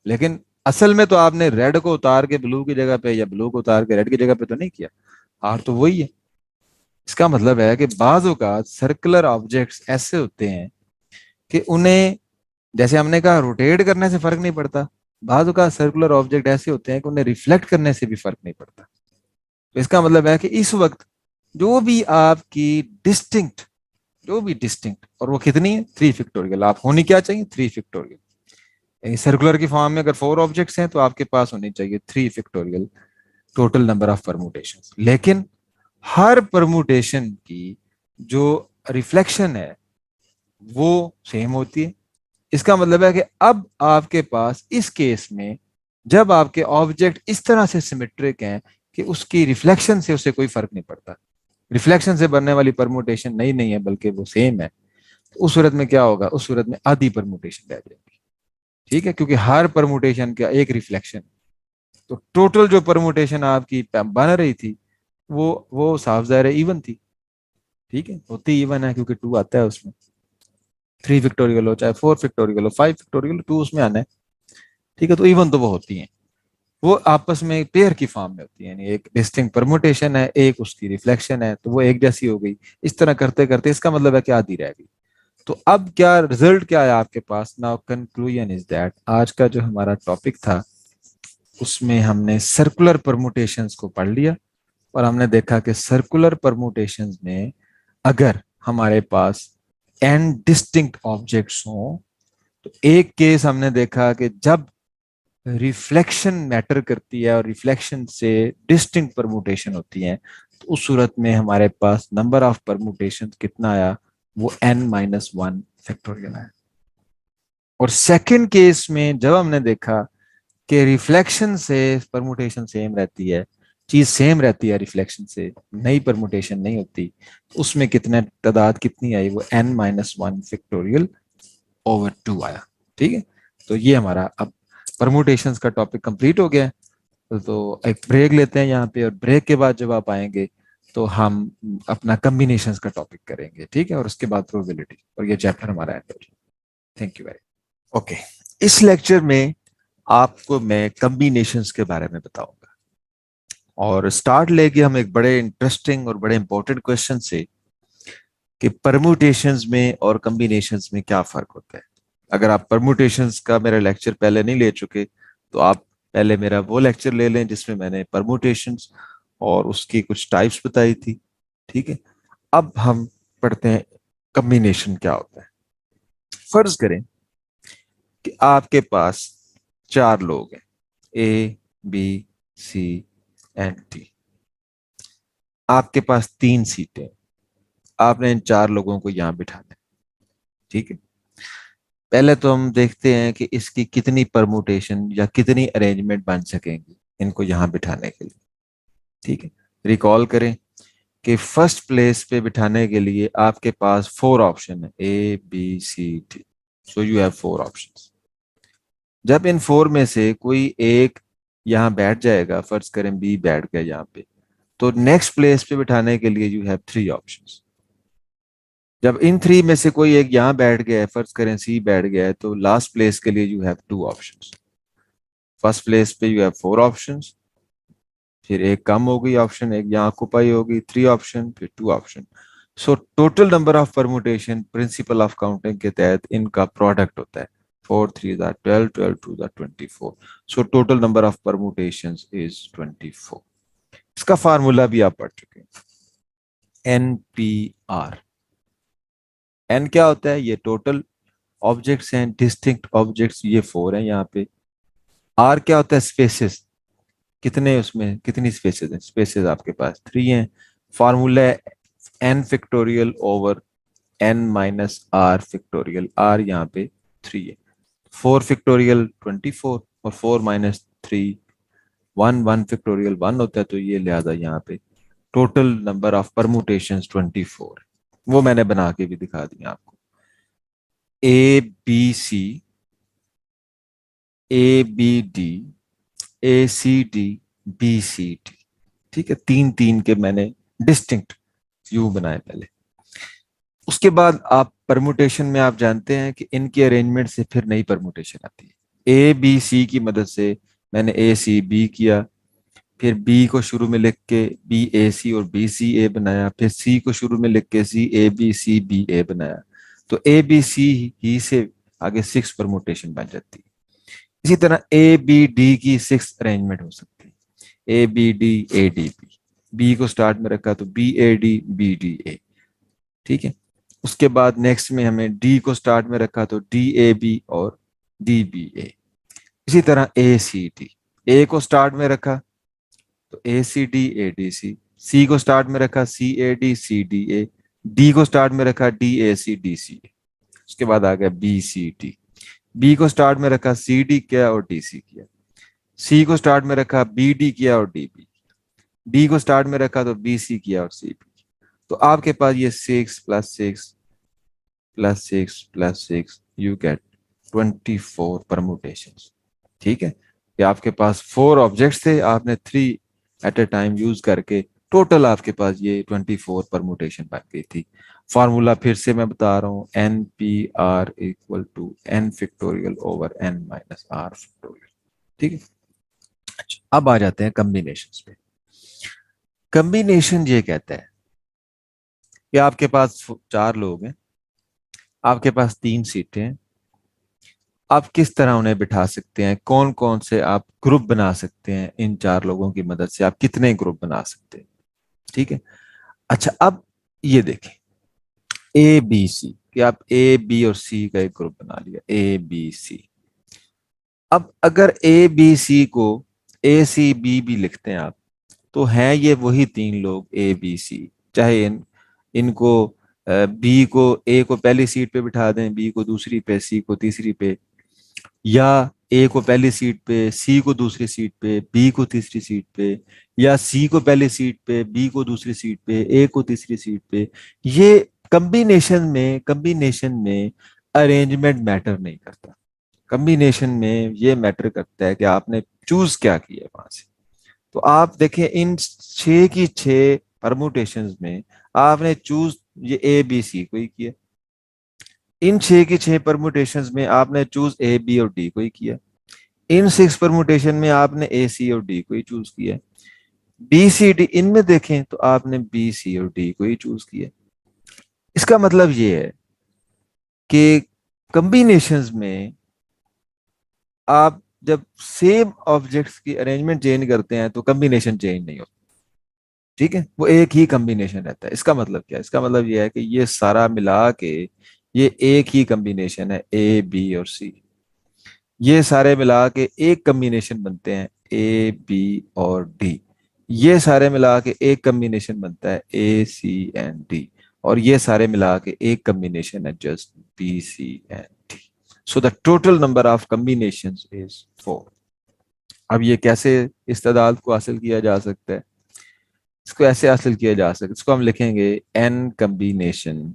लेकिन असल में तो आपने रेड को उतार के ब्लू की जगह पे या ब्लू को उतार के रेड की जगह पे तो नहीं किया, हार तो वही है। इसका मतलब है कि बाज औक़ात सर्कुलर ऑब्जेक्ट्स ऐसे होते हैं कि उन्हें, जैसे हमने कहा, रोटेट करने से फर्क नहीं पड़ता, बाज औक़ात सर्कुलर ऑब्जेक्ट ऐसे होते हैं कि उन्हें रिफ्लेक्ट करने से भी फर्क नहीं पड़ता। तो इसका मतलब है कि इस वक्त जो भी आपकी डिस्टिंक्ट, जो भी डिस्टिंक्ट, और वो कितनी है, 3 फैक्टोरियल, आप होनी क्या चाहिए, 3 फैक्टोरियल। सर्कुलर की फॉर्म में अगर 4 ऑब्जेक्ट्स हैं तो आपके पास होनी चाहिए 3 factorial total number of permutations. लेकिन हर परमुटेशन की जो रिफ्लेक्शन है वो सेम होती है। इसका मतलब है कि अब आपके पास इस केस में जब आपके ऑब्जेक्ट इस तरह से सिमेट्रिक हैं कि उसकी रिफ्लेक्शन से उसे कोई फर्क नहीं पड़ता, रिफ्लेक्शन से बनने वाली परमुटेशन नई नहीं है बल्कि वो सेम है, तो उस सूरत में क्या होगा, उस सूरत में आधी परमुटेशन रह जाएगी। ठीक है, क्योंकि हर परमुटेशन का एक रिफ्लेक्शन, तो टोटल जो परमुटेशन आपकी बन रही थी वो साफ ज़ाहिर है इवन थी। ठीक है, होती इवन है क्योंकि 2 आता है उसमें, 3 फैक्टोरियल हो चाहे 4 फैक्टोरियल हो, 5 फैक्टोरियल, 2 उसमें आना है। ठीक है, तो इवन तो वो होती हैं, वो आपस में पेयर की फॉर्म में होती है, यानी एक डिस्टिंक्ट परमुटेशन है, एक उसकी रिफ्लेक्शन है, तो वो एक जैसी हो गई। इस तरह करते करते इसका मतलब है कि आधी रह गई। तो अब क्या रिजल्ट क्या है आपके पास? नाउ कंक्लूजन इज दैट आज का जो हमारा टॉपिक था उसमें हमने सर्कुलर परमुटेशंस को पढ़ लिया, और हमने देखा कि सर्कुलर परमुटेशंस में अगर हमारे पास एन डिस्टिंक्ट ऑब्जेक्ट्स हों, तो एक केस हमने देखा कि जब रिफ्लेक्शन मैटर करती है और रिफ्लेक्शन से डिस्टिंक्ट परमुटेशन होती है, तो उस सूरत में हमारे पास नंबर ऑफ परमुटेशन कितना आया, वो n-1 फैक्टोरियल है। और सेकंड केस में जब हमने देखा कि रिफ्लेक्शन से परमुटेशन सेम रहती है, चीज सेम रहती है रिफ्लेक्शन से, नई परमुटेशन नहीं होती, उसमें कितने तादाद कितनी आई, वो n-1 फैक्टोरियल/2 आया। ठीक है, तो ये हमारा अब परमुटेशंस का टॉपिक कंप्लीट हो गया है। तो एक ब्रेक लेते हैं यहाँ पे, और ब्रेक के बाद जब आप आएंगे तो हम अपना कम्बिनेशंस का टॉपिक करेंगे, ठीक है, और उसके बाद प्रोबेबिलिटी, और ये चैप्टर हमारा एंड हो जाएगा। Thank you very okay. इस लेक्चर में आपको मैं कम्बिनेशंस के बारे में बताऊंगा, और स्टार्ट लेके हम एक बड़े इंटरेस्टिंग और बड़े इंपॉर्टेंट क्वेश्चन से कि परम्यूटेशंस में और कम्बिनेशंस में क्या फर्क होता है। अगर आप परम्यूटेशंस का मेरा लेक्चर पहले नहीं ले चुके तो आप पहले मेरा वो लेक्चर ले लें जिसमें मैंने परम्यूटेशंस और उसकी कुछ टाइप्स बताई थी। ठीक है, अब हम पढ़ते हैं कम्बिनेशन क्या होता है। फर्ज करें कि आपके पास 4 लोग हैं, A B C and D. आपके पास 3 सीटें, आपने इन 4 लोगों को यहां बिठाना है। ठीक है, पहले तो हम देखते हैं कि इसकी कितनी परमुटेशन या कितनी अरेंजमेंट बन सकेंगी इनको यहां बिठाने के लिए। ठीक है, रिकॉल करें कि फर्स्ट प्लेस पे बिठाने के लिए आपके पास 4 ऑप्शन है, A B C D. So you have 4 options. जब इन 4 में से कोई एक यहाँ बैठ जाएगा, फर्ज करें बी बैठ गया यहाँ पे, तो नेक्स्ट प्लेस पे बिठाने के लिए यू हैव 3 ऑप्शंस। जब इन 3 में से कोई एक यहाँ बैठ गया है, फर्ज करें सी बैठ गया है, तो लास्ट प्लेस के लिए you have 2 options. First place पे यू हैव 4 ऑप्शंस, फिर एक कम हो गई ऑप्शन, एक यहाँ ऑक्युपाई होगी, 3 ऑप्शन, फिर 2 option. So total number of permutation principle of counting के तहत इनका प्रोडक्ट होता है 4 3 12, 12 2 24। So total number of permutations is 24। इसका फार्मूला भी आप पढ़ चुके हैं, NPR। एन क्या होता है, ये टोटल ऑब्जेक्ट्स हैं, डिस्टिंक्ट ऑब्जेक्ट्स ये 4 हैं यहाँ पे। आर क्या होता है, स्पेसेस, कितने उसमें कितनी स्पेसेस हैं, स्पेसेस आपके पास 3 हैं। फार्मूला है n फैक्टोरियल/r फैक्टोरियल, r यहाँ पे 3 है। 4 फैक्टोरियल 24, और 4 - 3 1, 1 फैक्टोरियल 1 होता है, तो ये लिहाजा यहाँ पे टोटल नंबर ऑफ परमुटेशंस 24 है। वो मैंने बना के भी दिखा दिया आपको, ABC, ABD, ACD, BCD। ठीक है, 3 3 के मैंने डिस्टिंक्ट व्यू बनाए पहले। उसके बाद आप परमुटेशन में आप जानते हैं कि इनके अरेंजमेंट से फिर नई परमुटेशन आती है। ए बी सी की मदद से मैंने ए सी बी किया, फिर बी को शुरू में लिख के बी ए सी और बी सी ए बनाया, फिर सी को शुरू में लिख के सी बी ए बनाया। तो ए बी सी ही से आगे 6 परमुटेशन बन जाती है। इसी तरह ए बी डी की 6 अरेंजमेंट हो सकती है, A B D A D B. B को स्टार्ट में रखा तो B A D B D A. ठीक है, उसके बाद नेक्स्ट में हमें डी को स्टार्ट में रखा तो डी ए बी और डी बी ए। इसी तरह ए सी डी, ए को स्टार्ट में रखा तो ए सी डी ए डी सी को स्टार्ट में रखा C A D C D A, D को स्टार्ट में रखा D A C D C ए। उसके बाद आ गया बी सी डी, बी को स्टार्ट में रखा सी डी किया और डी सी किया, सी को स्टार्ट में रखा बी डी किया और डी बी, डी को स्टार्ट में रखा तो बी सी किया और सी बी। तो आपके पास ये 6 + 6 + 6 + 6 यू गेट 24 परमुटेशंस। ठीक है, ये आपके पास 4 ऑब्जेक्ट्स थे, आपने 3 एट ए टाइम यूज करके टोटल आपके पास ये 24 परमुटेशन बन गई थी। फॉर्मूला फिर से मैं बता रहा हूँ, NPR = n⁻r⁻r। ठीक है, अच्छा अब आ जाते हैं कम्बिनेशन पे। कम्बिनेशन ये कहता है कि आपके पास 4 लोग हैं, आपके पास 3 सीटें हैं, आप किस तरह उन्हें बिठा सकते हैं, कौन कौन से आप ग्रुप बना सकते हैं, इन 4 लोगों की मदद से आप कितने ग्रुप बना सकते हैं। ठीक है, अच्छा अब ये देखें ए बी सी, कि आप ए बी और सी का एक ग्रुप बना लिया, ए बी सी। अब अगर ए बी सी को ए सी बी भी लिखते हैं आप, तो हैं ये वही 3 लोग ए बी सी। चाहे इनको बी को ए को पहली सीट पे बिठा दें, बी को दूसरी पे, सी को तीसरी पे, या ए को पहली सीट पे, सी को दूसरी सीट पे, बी को तीसरी सीट पे, या सी को पहली सीट पे, बी को दूसरी सीट पे, ए को तीसरी सीट पे। ये कम्बिनेशन में अरेंजमेंट मैटर नहीं करता। कम्बिनेशन में ये मैटर करता है कि आपने चूज क्या किया वहां से। तो आप देखें इन छह की छह परमुटेशंस में आपने चूज ये ए बी सी को ही किया। इन छह की छह परमुटेशंस में आपने चूज ए बी और डी को ही किया। इन सिक्स परमुटेशन में आपने ए सी और डी को ही चूज किया। बी सी डी इनमें देखें तो आपने बी सी और डी को ही चूज किया। इसका मतलब ये है कि कॉम्बिनेशंस में आप जब सेम ऑब्जेक्ट्स की अरेंजमेंट चेंज करते हैं तो कॉम्बिनेशन चेंज नहीं होता। ठीक है, वो एक ही कॉम्बिनेशन रहता है। इसका मतलब क्या है? इसका मतलब ये है कि ये सारा मिला के ये एक ही कॉम्बिनेशन है, ए बी और सी। ये सारे मिला के एक कॉम्बिनेशन बनते हैं, ए बी और डी। ये सारे मिला के एक कॉम्बिनेशन बनता है, ए सी एंड डी। और ये सारे मिला के एक कॉम्बिनेशन है, just B C and D. So the total number of combinations is 4। अब ये कैसे इस तादाद को हासिल किया जा सकता है? इसको ऐसे हासिल किया जा सकता है, इसको हम लिखेंगे एन कॉम्बिनेशन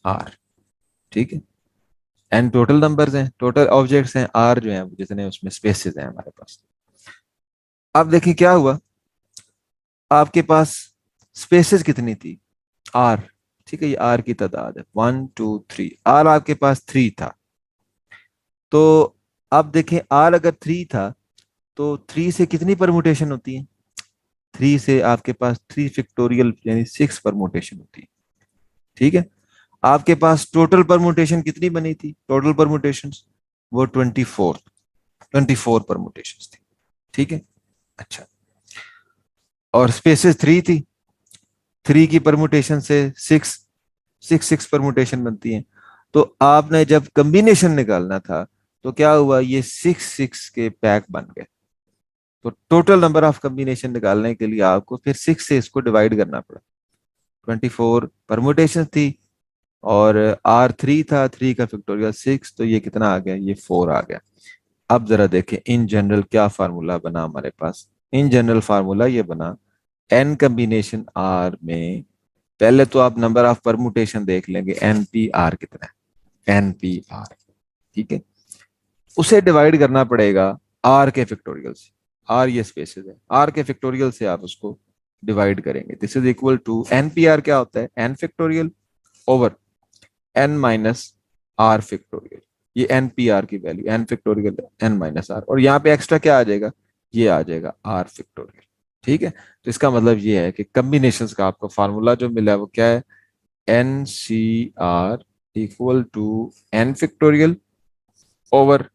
आर। ठीक है, एन टोटल नंबर्स हैं, टोटल ऑब्जेक्ट्स हैं, आर जो है जितने उसमें स्पेसेस हैं हमारे पास। अब देखिए क्या हुआ, आपके पास स्पेसेस कितनी थी? आर। ठीक है, ये आर की तादाद है, 1 2 3। आर आपके पास 3 था। तो अब देखें आर अगर 3 था तो 3 से कितनी परमुटेशन होती है? 3 से आपके पास 3 फैक्टोरियल यानी 6 परमुटेशन होती है। ठीक है, आपके पास टोटल परमुटेशन कितनी बनी थी? टोटल परमुटेशन वो 24 परमुटेशन थी। ठीक है, अच्छा। और स्पेसेस 3 थी, 3 की परमुटेशन से 6 परमुटेशन बनती है। तो आपने जब कॉम्बिनेशन निकालना था तो क्या हुआ, ये 6 के पैक बन गए। तो टोटल नंबर ऑफ कॉम्बिनेशन निकालने के लिए आपको फिर 6 से इसको डिवाइड करना पड़ा। 24 परमुटेशन थी और R3 था, 3 का फैक्टोरियल 6, तो ये कितना आ गया? ये 4 आ गया। अब जरा देखें इन जनरल क्या फार्मूला बना हमारे पास। इन जनरल फार्मूला ये बना, एन कॉम्बिनेशन आर में पहले तो आप नंबर ऑफ परमुटेशन देख लेंगे, एन पी आर कितना है, एन पी आर। ठीक है, उसे डिवाइड करना पड़ेगा आर के फैक्टोरियल से। आर ये स्पेसेस है, आर के फैक्टोरियल से आप उसको डिवाइड करेंगे। This is equal to n P r क्या होता है? N factorial over n minus r factorial. ये एन पी आर की value, n factorial n minus r, और यहाँ पे एक्स्ट्रा क्या आ जाएगा? ये आ जाएगा आर फैक्टोरियल। ठीक है, तो इसका मतलब ये है कि कम्बिनेशन का आपको फार्मूला जो मिला है वो क्या है? N C r equal to n factorial over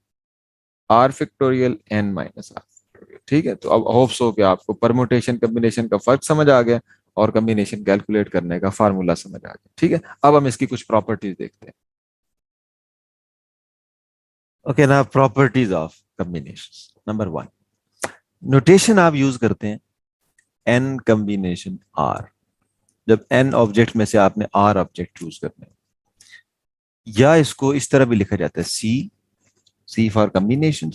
r factorial n minus r factorial. ठीक है, तो अब होप सो कि आपको परमुटेशन कम्बिनेशन का फर्क समझ आ गया और कम्बिनेशन कैलकुलेट करने का फार्मूला समझ आ गया। ठीक है, अब हम इसकी कुछ प्रॉपर्टीज देखते हैं। ओके ना, properties of combination. Number 1, notation आप यूज करते हैं एन कॉम्बिनेशन आर जब एन ऑब्जेक्ट में से आपने आर ऑब्जेक्ट चूज करने हैं। या इसको इस तरह भी लिखा जाता है, सी, सी फॉर कॉम्बिनेशन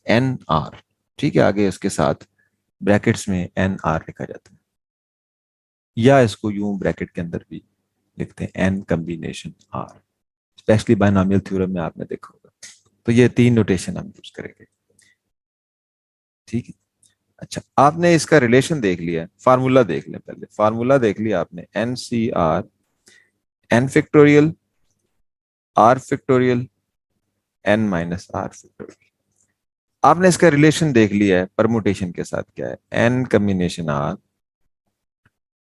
एन आर। ठीक है, आगे इसके साथ ब्रैकेट्स में एन आर लिखा जाता है। या इसको यूं ब्रैकेट के अंदर भी लिखते हैं, n combination r. Specially binomial theorem में आपने देखा होगा। तो ये 3 नोटेशन हम यूज करेंगे। ठीक है, अच्छा, आपने इसका रिलेशन देख लिया, फार्मूला देख लें। पहले फार्मूला देख लिया आपने, n C r n factorial r factorial n minus r factorial. आपने इसका रिलेशन देख लिया है परमुटेशन के साथ, क्या है? एन कॉम्बिनेशन आर,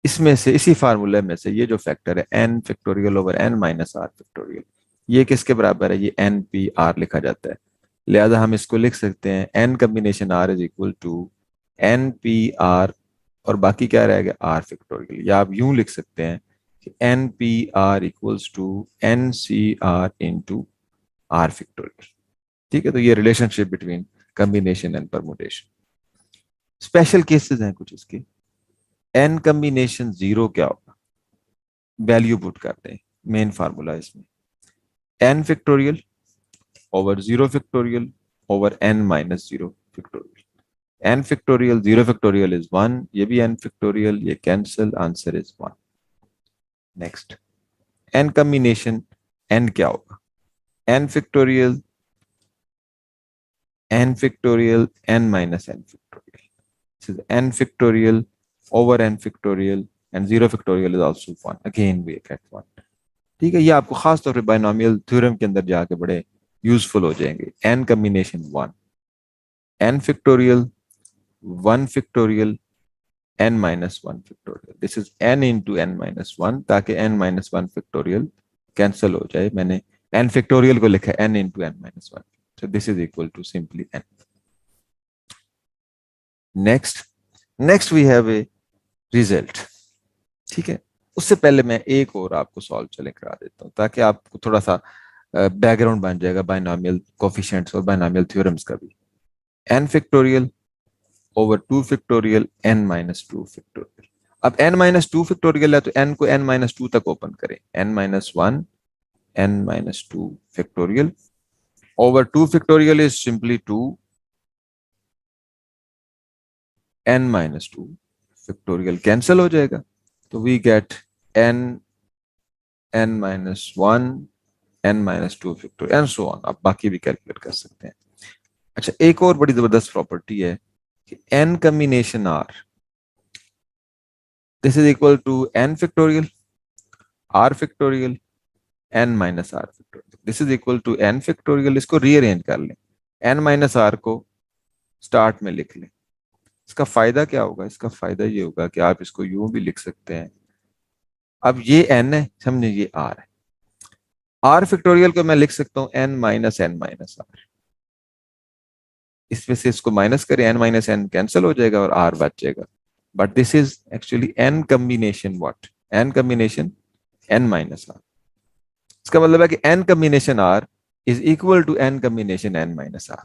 इसमें से इसी फार्मूले में से ये जो फैक्टर है n factorial over n minus r factorial, ये किसके बराबर है? ये एन पी आर लिखा जाता है। लिहाजा हम इसको लिख सकते हैं n combination r is equal to n P r, और बाकी क्या रहेगा? R factorial. या आप यूं लिख सकते हैं कि n P r equals to n C r into r factorial. ठीक है, तो ये relationship between combination and permutation. Special cases हैं कुछ इसके। एन कॉम्बिनेशन 0 क्या होगा? वैल्यू पुट करते हैं, मेन फार्मूला इसमें N factorial over 0 factorial over n minus 0 factorial. n factorial 0 factorial is 1, ये भी n factorial, ये cancel, answer is 1. Next, n combination, n क्या होगा? n factorial n minus n factorial. This is n factorial over n factorial and 0 factorial is also 1. Again we get 1. ठीक है, ये आपको खास तौर पे बाइनोमियल थ्योरम के अंदर जाके बड़े यूजफुल हो जाएंगे. n combination 1, n factorial 1 factorial n minus 1 factorial. This is n into n minus 1 ताकि n minus 1 factorial कैंसिल हो जाए. मैंने n factorial को लिखा n into n minus 1. So this is equal to simply n. Next we have a result. ठीक है, उससे पहले मैं एक और आपको सॉल्व चले करा देता हूँ ताकि आपको थोड़ा सा बैकग्राउंड बन जाएगा बाइनोमियल कोफिशिएंट्स और बाइनोमियल थ्योरम्स का भी. n factorial over 2 factorial n minus 2 factorial. अब n माइनस 2 फैक्टोरियल है तो n को n माइनस 2 तक ओपन करें. n minus 1 n minus 2 factorial over 2 factorial is simply 2 n minus 2 factorial cancel हो जाएगा तो we get n minus 1 n minus 2 factorial and so on. आप बाकी भी कैलकुलेट कर सकते हैं. अच्छा, एक और बड़ी जबरदस्त प्रॉपर्टी है कि n combination r, this is equal to n factorial r factorial n minus r factorial. This is equal to n factorial. इसको रीअरेंज कर लें, n माइनस r को स्टार्ट में लिख लें. इसका फायदा क्या होगा? इसका फायदा ये होगा कि आप इसको यूं भी लिख सकते हैं. अब ये n है, समझे, ये r है. r फैक्टोरियल को मैं लिख सकता हूं n माइनस r. इसमें से इसको माइनस करें, n माइनस n कैंसिल हो जाएगा और r बच जाएगा. But this is actually n combination what? n combination n minus r. इसका मतलब है कि n combination r is equal to n combination n minus r.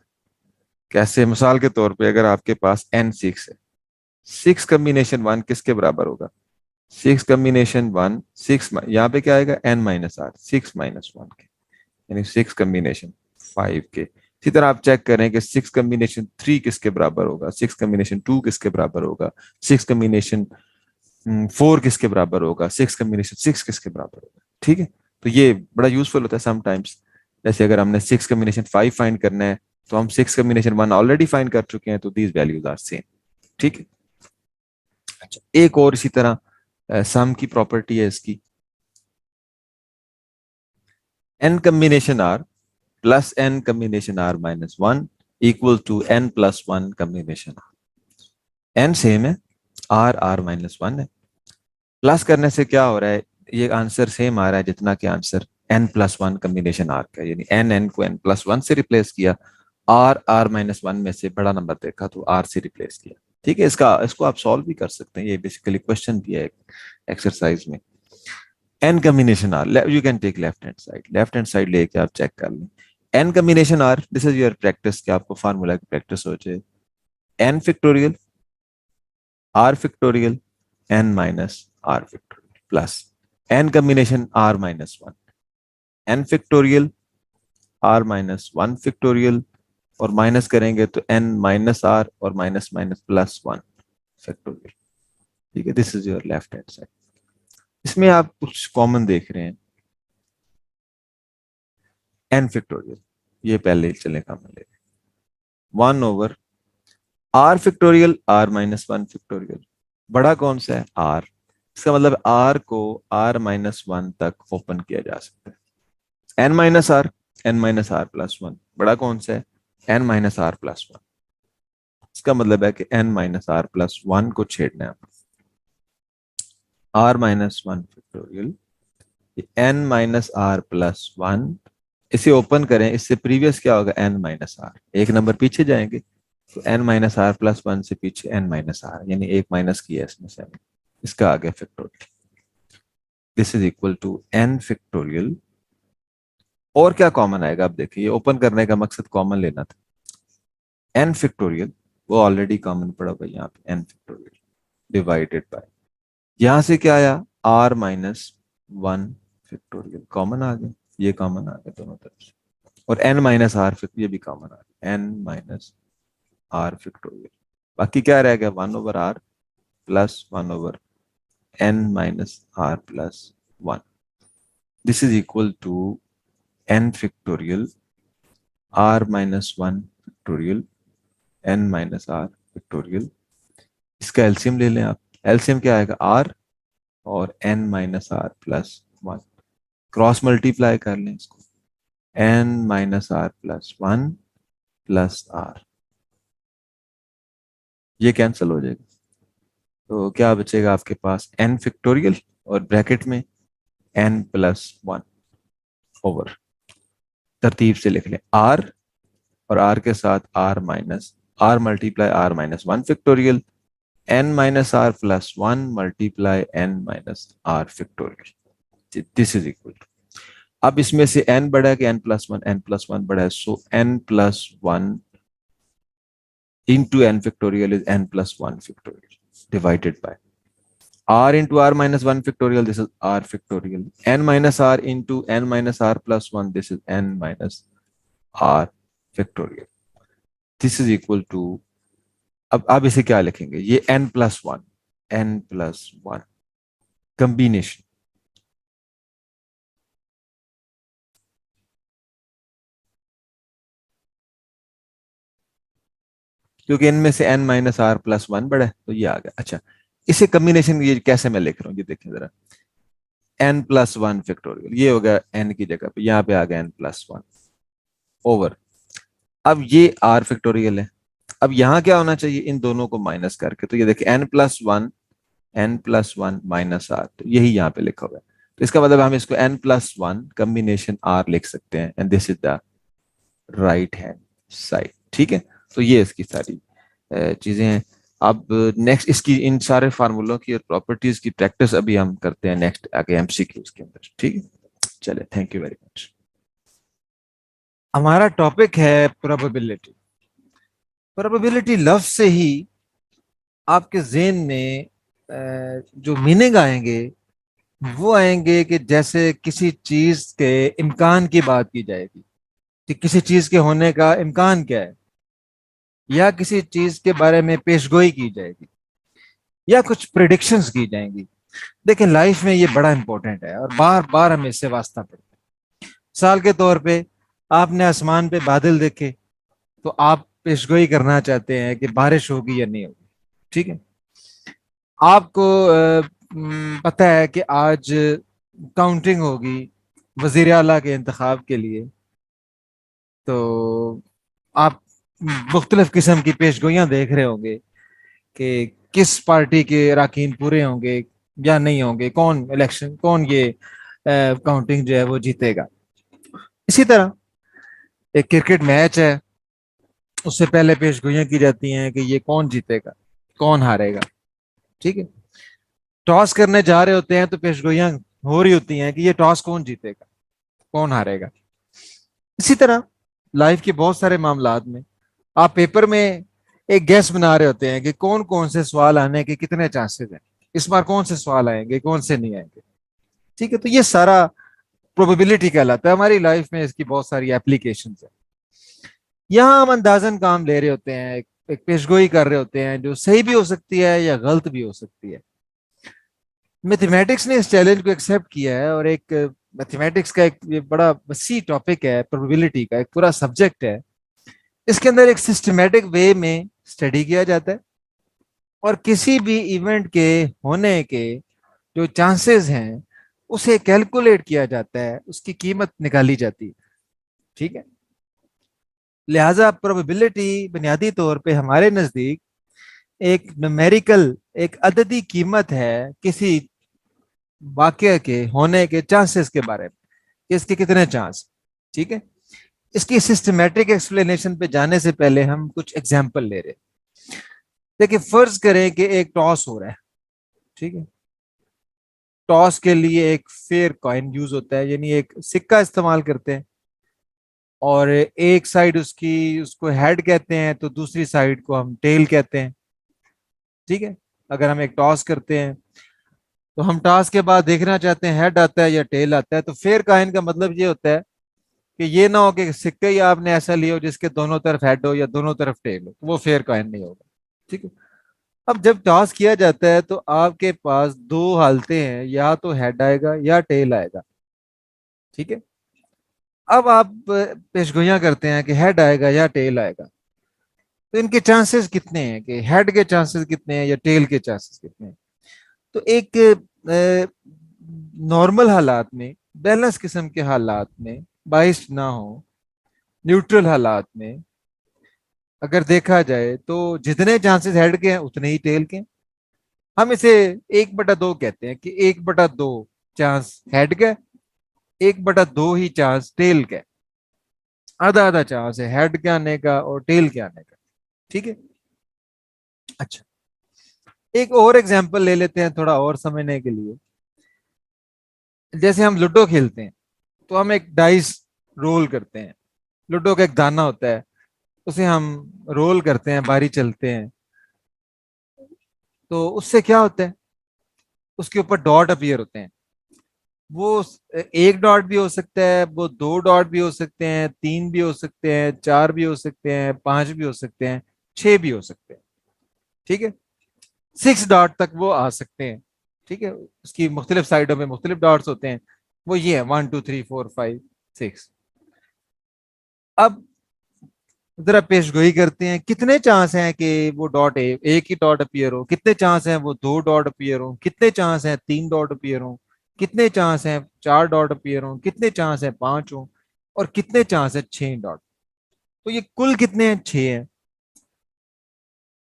कैसे? मिसाल के तौर पे अगर आपके पास n 6 है, 6 कॉम्बिनेशन 1 किसके बराबर होगा? 6 कॉम्बिनेशन 1 6, यहाँ पे क्या आएगा? n माइनस r, 6 माइनस 1 के, यानी 6 कॉम्बिनेशन 5 के. इसी तरह आप चेक करें कि 6 कॉम्बिनेशन 3 किसके बराबर होगा, 6 कॉम्बिनेशन 2 किसके बराबर होगा, 6 कॉम्बिनेशन 4 किसके बराबर होगा, 6 कॉम्बिनेशन 6 किसके बराबर होगा. ठीक है, तो ये बड़ा यूजफुल होता है समटाइम्स. जैसे अगर हमने 6 कॉम्बिनेशन 5 फाइंड करना है तो हम 6 कॉम्बिनेशन 1 ऑलरेडी फाइंड कर चुके हैं, तो दीज वैल्यूज आर सेम. ठीक है. अच्छा, एक और इसी तरह सम की प्रॉपर्टी है इसकी, n combination r plus n combination r minus 1 equal to n plus 1 combination r. n same है, r माइनस 1 है. प्लस करने से क्या हो रहा है? ये आंसर सेम आ रहा है जितना कि answer n plus 1 combination r का, यानी n को n प्लस 1 से रिप्लेस किया, r माइनस 1 में से बड़ा नंबर देखा तो r से रिप्लेस किया. ठीक है, इसको आप सॉल्व भी कर सकते हैं. ये बेसिकली क्वेश्चन भी है एक्सरसाइज में. n combination r, you can take left hand side लेके आप चेक कर लें. n combination r, this is your practice, कि आपको फार्मूला की प्रैक्टिस हो जाए. n factorial r factorial n minus r factorial plus n combination r minus 1 n factorial r minus 1 factorial और माइनस करेंगे तो n माइनस r और माइनस माइनस प्लस 1 फैक्टोरियल. ठीक है, this is your left hand side. इसमें आप कुछ कॉमन देख रहे हैं. n फैक्टोरियल, ये पहले चले कॉमन ले, 1 over r factorial r minus 1 factorial. बड़ा कौन सा है? r. इसका मतलब r को r माइनस 1 तक ओपन किया जा सकता है. n minus r plus 1. बड़ा कौन सा है? n minus r plus 1. इसका मतलब है कि n माइनस r प्लस 1 को छेड़ना है. r minus 1 factorial n minus r plus 1, इसे ओपन करें. इससे प्रीवियस क्या होगा? n minus r. एक नंबर पीछे जाएंगे तो n माइनस r प्लस 1 से पीछे n माइनस r, यानी एक माइनस किया इसमें से, इसका आगे factorial. This is equal to n factorial. और क्या कॉमन आएगा? अब देखिए, ओपन करने का मकसद कॉमन लेना था. n फैक्टोरियल वो ऑलरेडी कॉमन पड़ा हुआ यहाँ पे, n फैक्टोरियल डिवाइडेड बाय, यहां से क्या आया? r माइनस 1 फैक्टोरियल कॉमन आ गया. ये कॉमन आ गया दोनों तरफ से. और n माइनस आर ये भी कॉमन आ रहा है, n माइनस आर फैक्टोरियल। बाकी क्या रहेगा, 1/r plus 1/n minus r plus 1। This is equal to n factorial r minus 1 factorial n minus r factorial. इसका एलसीएम ले लें आप। एलसीएम क्या आएगा, r और n minus r plus 1। Cross multiply कर लें इसको, n minus r plus 1 plus r, ये कैंसिल हो जाएगा। तो क्या बचेगा आपके पास, n फैक्टोरियल और ब्रैकेट में n प्लस 1 ओवर, तरतीब से लिख लें r और r के साथ r minus r multiply r minus 1 factorial, n minus r plus 1 multiply n minus r factorial. This is equal to, अब इसमें से n बड़ा है कि n+1 बड़ा है, सो n plus 1 into n factorial is n plus 1 factorial divided by r into r minus 1 factorial, this is r factorial, n minus r into n minus r plus 1, this is n minus r factorial। this is equal to, अब इसे क्या लिखेंगे, ये n+1 कॉम्बिनेशन, क्योंकि n में से n माइनस आर प्लस 1 बड़ा है तो ये आ गया। अच्छा, इसे कॉम्बिनेशन ये कैसे मैं लिख रहा हूँ, ये देखें जरा, n+1 फैक्टोरियल, ये हो गया n की जगह पे, यहाँ पे आ गया n+1 ओवर, अब ये r फैक्टोरियल है। अब यहाँ क्या होना चाहिए, इन दोनों को माइनस करके, तो ये देखिए n+1 माइनस आर, तो यही यहाँ पे लिखा हुआ है। तो इसका मतलब हम इसको n+1 कॉम्बिनेशन r लिख सकते हैं, and this is the right hand side. ठीक है, तो ये इसकी सारी चीजें हैं। अब नेक्स्ट इसकी इन सारे फार्मूलों की और प्रॉपर्टीज की प्रैक्टिस अभी हम करते हैं नेक्स्ट आगे एमसीक्यूज के अंदर। ठीक है, चले, थैंक यू वेरी मच। हमारा टॉपिक है प्रोबेबिलिटी। प्रोबेबिलिटी लफ्ज से ही आपके जेहन में जो मीनिंग आएंगे वो आएंगे कि जैसे किसी चीज के इम्कान की बात की जाएगी कि किसी चीज के होने का इम्कान क्या है, या किसी चीज के बारे में पेशगोई की जाएगी, या कुछ प्रिडिक्शंस की जाएंगी। देखिए, लाइफ में ये बड़ा इंपॉर्टेंट है और बार बार हमें इससे वास्ता पड़ता है। साल के तौर पे आपने आसमान पे बादल देखे तो आप पेशगोई करना चाहते हैं कि बारिश होगी या नहीं होगी। ठीक है, आपको पता है कि आज काउंटिंग होगी वजीर आला के इंतखाब के लिए, तो आप मुख्तलिफ किस्म की पेशगोइयां देख रहे होंगे कि किस पार्टी के अरकान पूरे होंगे या नहीं होंगे, कौन इलेक्शन, कौन ये काउंटिंग जो है वो जीतेगा। इसी तरह एक क्रिकेट मैच है, उससे पहले पेशगोइयां की जाती हैं कि ये कौन जीतेगा, कौन हारेगा। ठीक है, टॉस करने जा रहे होते हैं तो पेशगोइयां हो रही होती हैं कि ये टॉस कौन जीतेगा, कौन हारेगा। इसी तरह लाइफ के बहुत सारे मामलात में आप पेपर में एक गैस बना रहे होते हैं कि कौन कौन से सवाल आने के कितने चांसेस हैं, इस बार कौन से सवाल आएंगे, कौन से नहीं आएंगे। ठीक है, तो ये सारा प्रोबेबिलिटी कहलाता है। हमारी लाइफ में इसकी बहुत सारी एप्लीकेशन है। यहाँ हम अंदाजन काम ले रहे होते हैं, एक पेशगोई कर रहे होते हैं जो सही भी हो सकती है या गलत भी हो सकती है। मैथमेटिक्स ने इस चैलेंज को एक्सेप्ट किया है और एक मैथमेटिक्स का एक ये बड़ा वसी टॉपिक है, प्रोबेबिलिटी का एक पूरा सब्जेक्ट है। इसके अंदर एक सिस्टमेटिक वे में स्टडी किया जाता है और किसी भी इवेंट के होने के जो चांसेस हैं उसे कैलकुलेट किया जाता है, उसकी कीमत निकाली जाती है। ठीक है, लिहाजा प्रोबेबिलिटी बुनियादी तौर पे हमारे नजदीक एक न्यूमेरिकल, एक अददी कीमत है किसी वाकये के होने के चांसेस के बारे में, कि इसके कितने चांस। ठीक है, इसकी सिस्टमेटिक एक्सप्लेनेशन पे जाने से पहले हम कुछ एग्जांपल ले रहे हैं। देखिए, फर्ज करें कि एक टॉस हो रहा है। ठीक है, टॉस के लिए एक फेयर कॉइन यूज होता है, यानी एक सिक्का इस्तेमाल करते हैं, और एक साइड उसकी उसको हेड कहते हैं तो दूसरी साइड को हम टेल कहते हैं। ठीक है, अगर हम एक टॉस करते हैं तो हम टॉस के बाद देखना चाहते हैं हेड आता है या टेल आता है, तो फेयर कॉइन का मतलब ये होता है कि ये ना हो कि सिक्के ही आपने ऐसा लिया हो जिसके दोनों तरफ हेड हो या दोनों तरफ टेल हो, वो फेयर कॉइन नहीं होगा। ठीक है। अब जब टॉस किया जाता है तो आपके पास दो हालतें हैं, या तो हेड आएगा या टेल आएगा। ठीक है। अब आप पेशगोइयां करते हैं कि हेड आएगा या टेल आएगा, तो इनके चांसेस कितने हैं, कि हेड के चांसेस कितने हैं या टेल के चांसेस कितने हैं। तो एक नॉर्मल हालात में, बैलेंस किस्म के हालात में, बाइस ना हो, न्यूट्रल हालात में अगर देखा जाए तो जितने चांसेस हेड के हैं उतने ही टेल के हैं। हम इसे 1/2 कहते हैं, कि 1/2 चांस हेड का, 1/2 ही चांस टेल का। आधा आधा चांस है हेड के आने का और टेल के आने का। ठीक है। अच्छा, एक और एग्जांपल ले लेते हैं थोड़ा और समझने के लिए। जैसे हम लूडो खेलते हैं तो हम एक डाइस रोल करते हैं। लूडो का एक दाना होता है, उसे हम रोल करते हैं, बारी चलते हैं। तो उससे क्या होता है, उसके ऊपर डॉट अपीयर होते हैं। वो एक डॉट भी हो सकता है, वो दो डॉट भी हो सकते हैं, तीन भी हो सकते हैं, चार भी हो सकते हैं, पांच भी हो सकते हैं, छह भी हो सकते हैं। ठीक है। 6 डॉट तक वो आ सकते हैं। ठीक है। उसकी मुख्तलिफ साइडों में मुख्तलिफ डॉट्स होते हैं। वो ये है 1 2 3 4 5 6। अब जरा पेशगोई करते हैं, कितने चांस हैं कि वो डॉट एक ही डॉट अपीयर हो, कितने चांस हैं वो दो डॉट अपीयर हो, कितने चांस हैं तीन डॉट अपीयर हो, कितने चांस हैं चार डॉट अपीयर हो, कितने चांस हैं पांच हो, और कितने चांस है छह डॉट। तो ये कुल कितने हैं, छह हैं।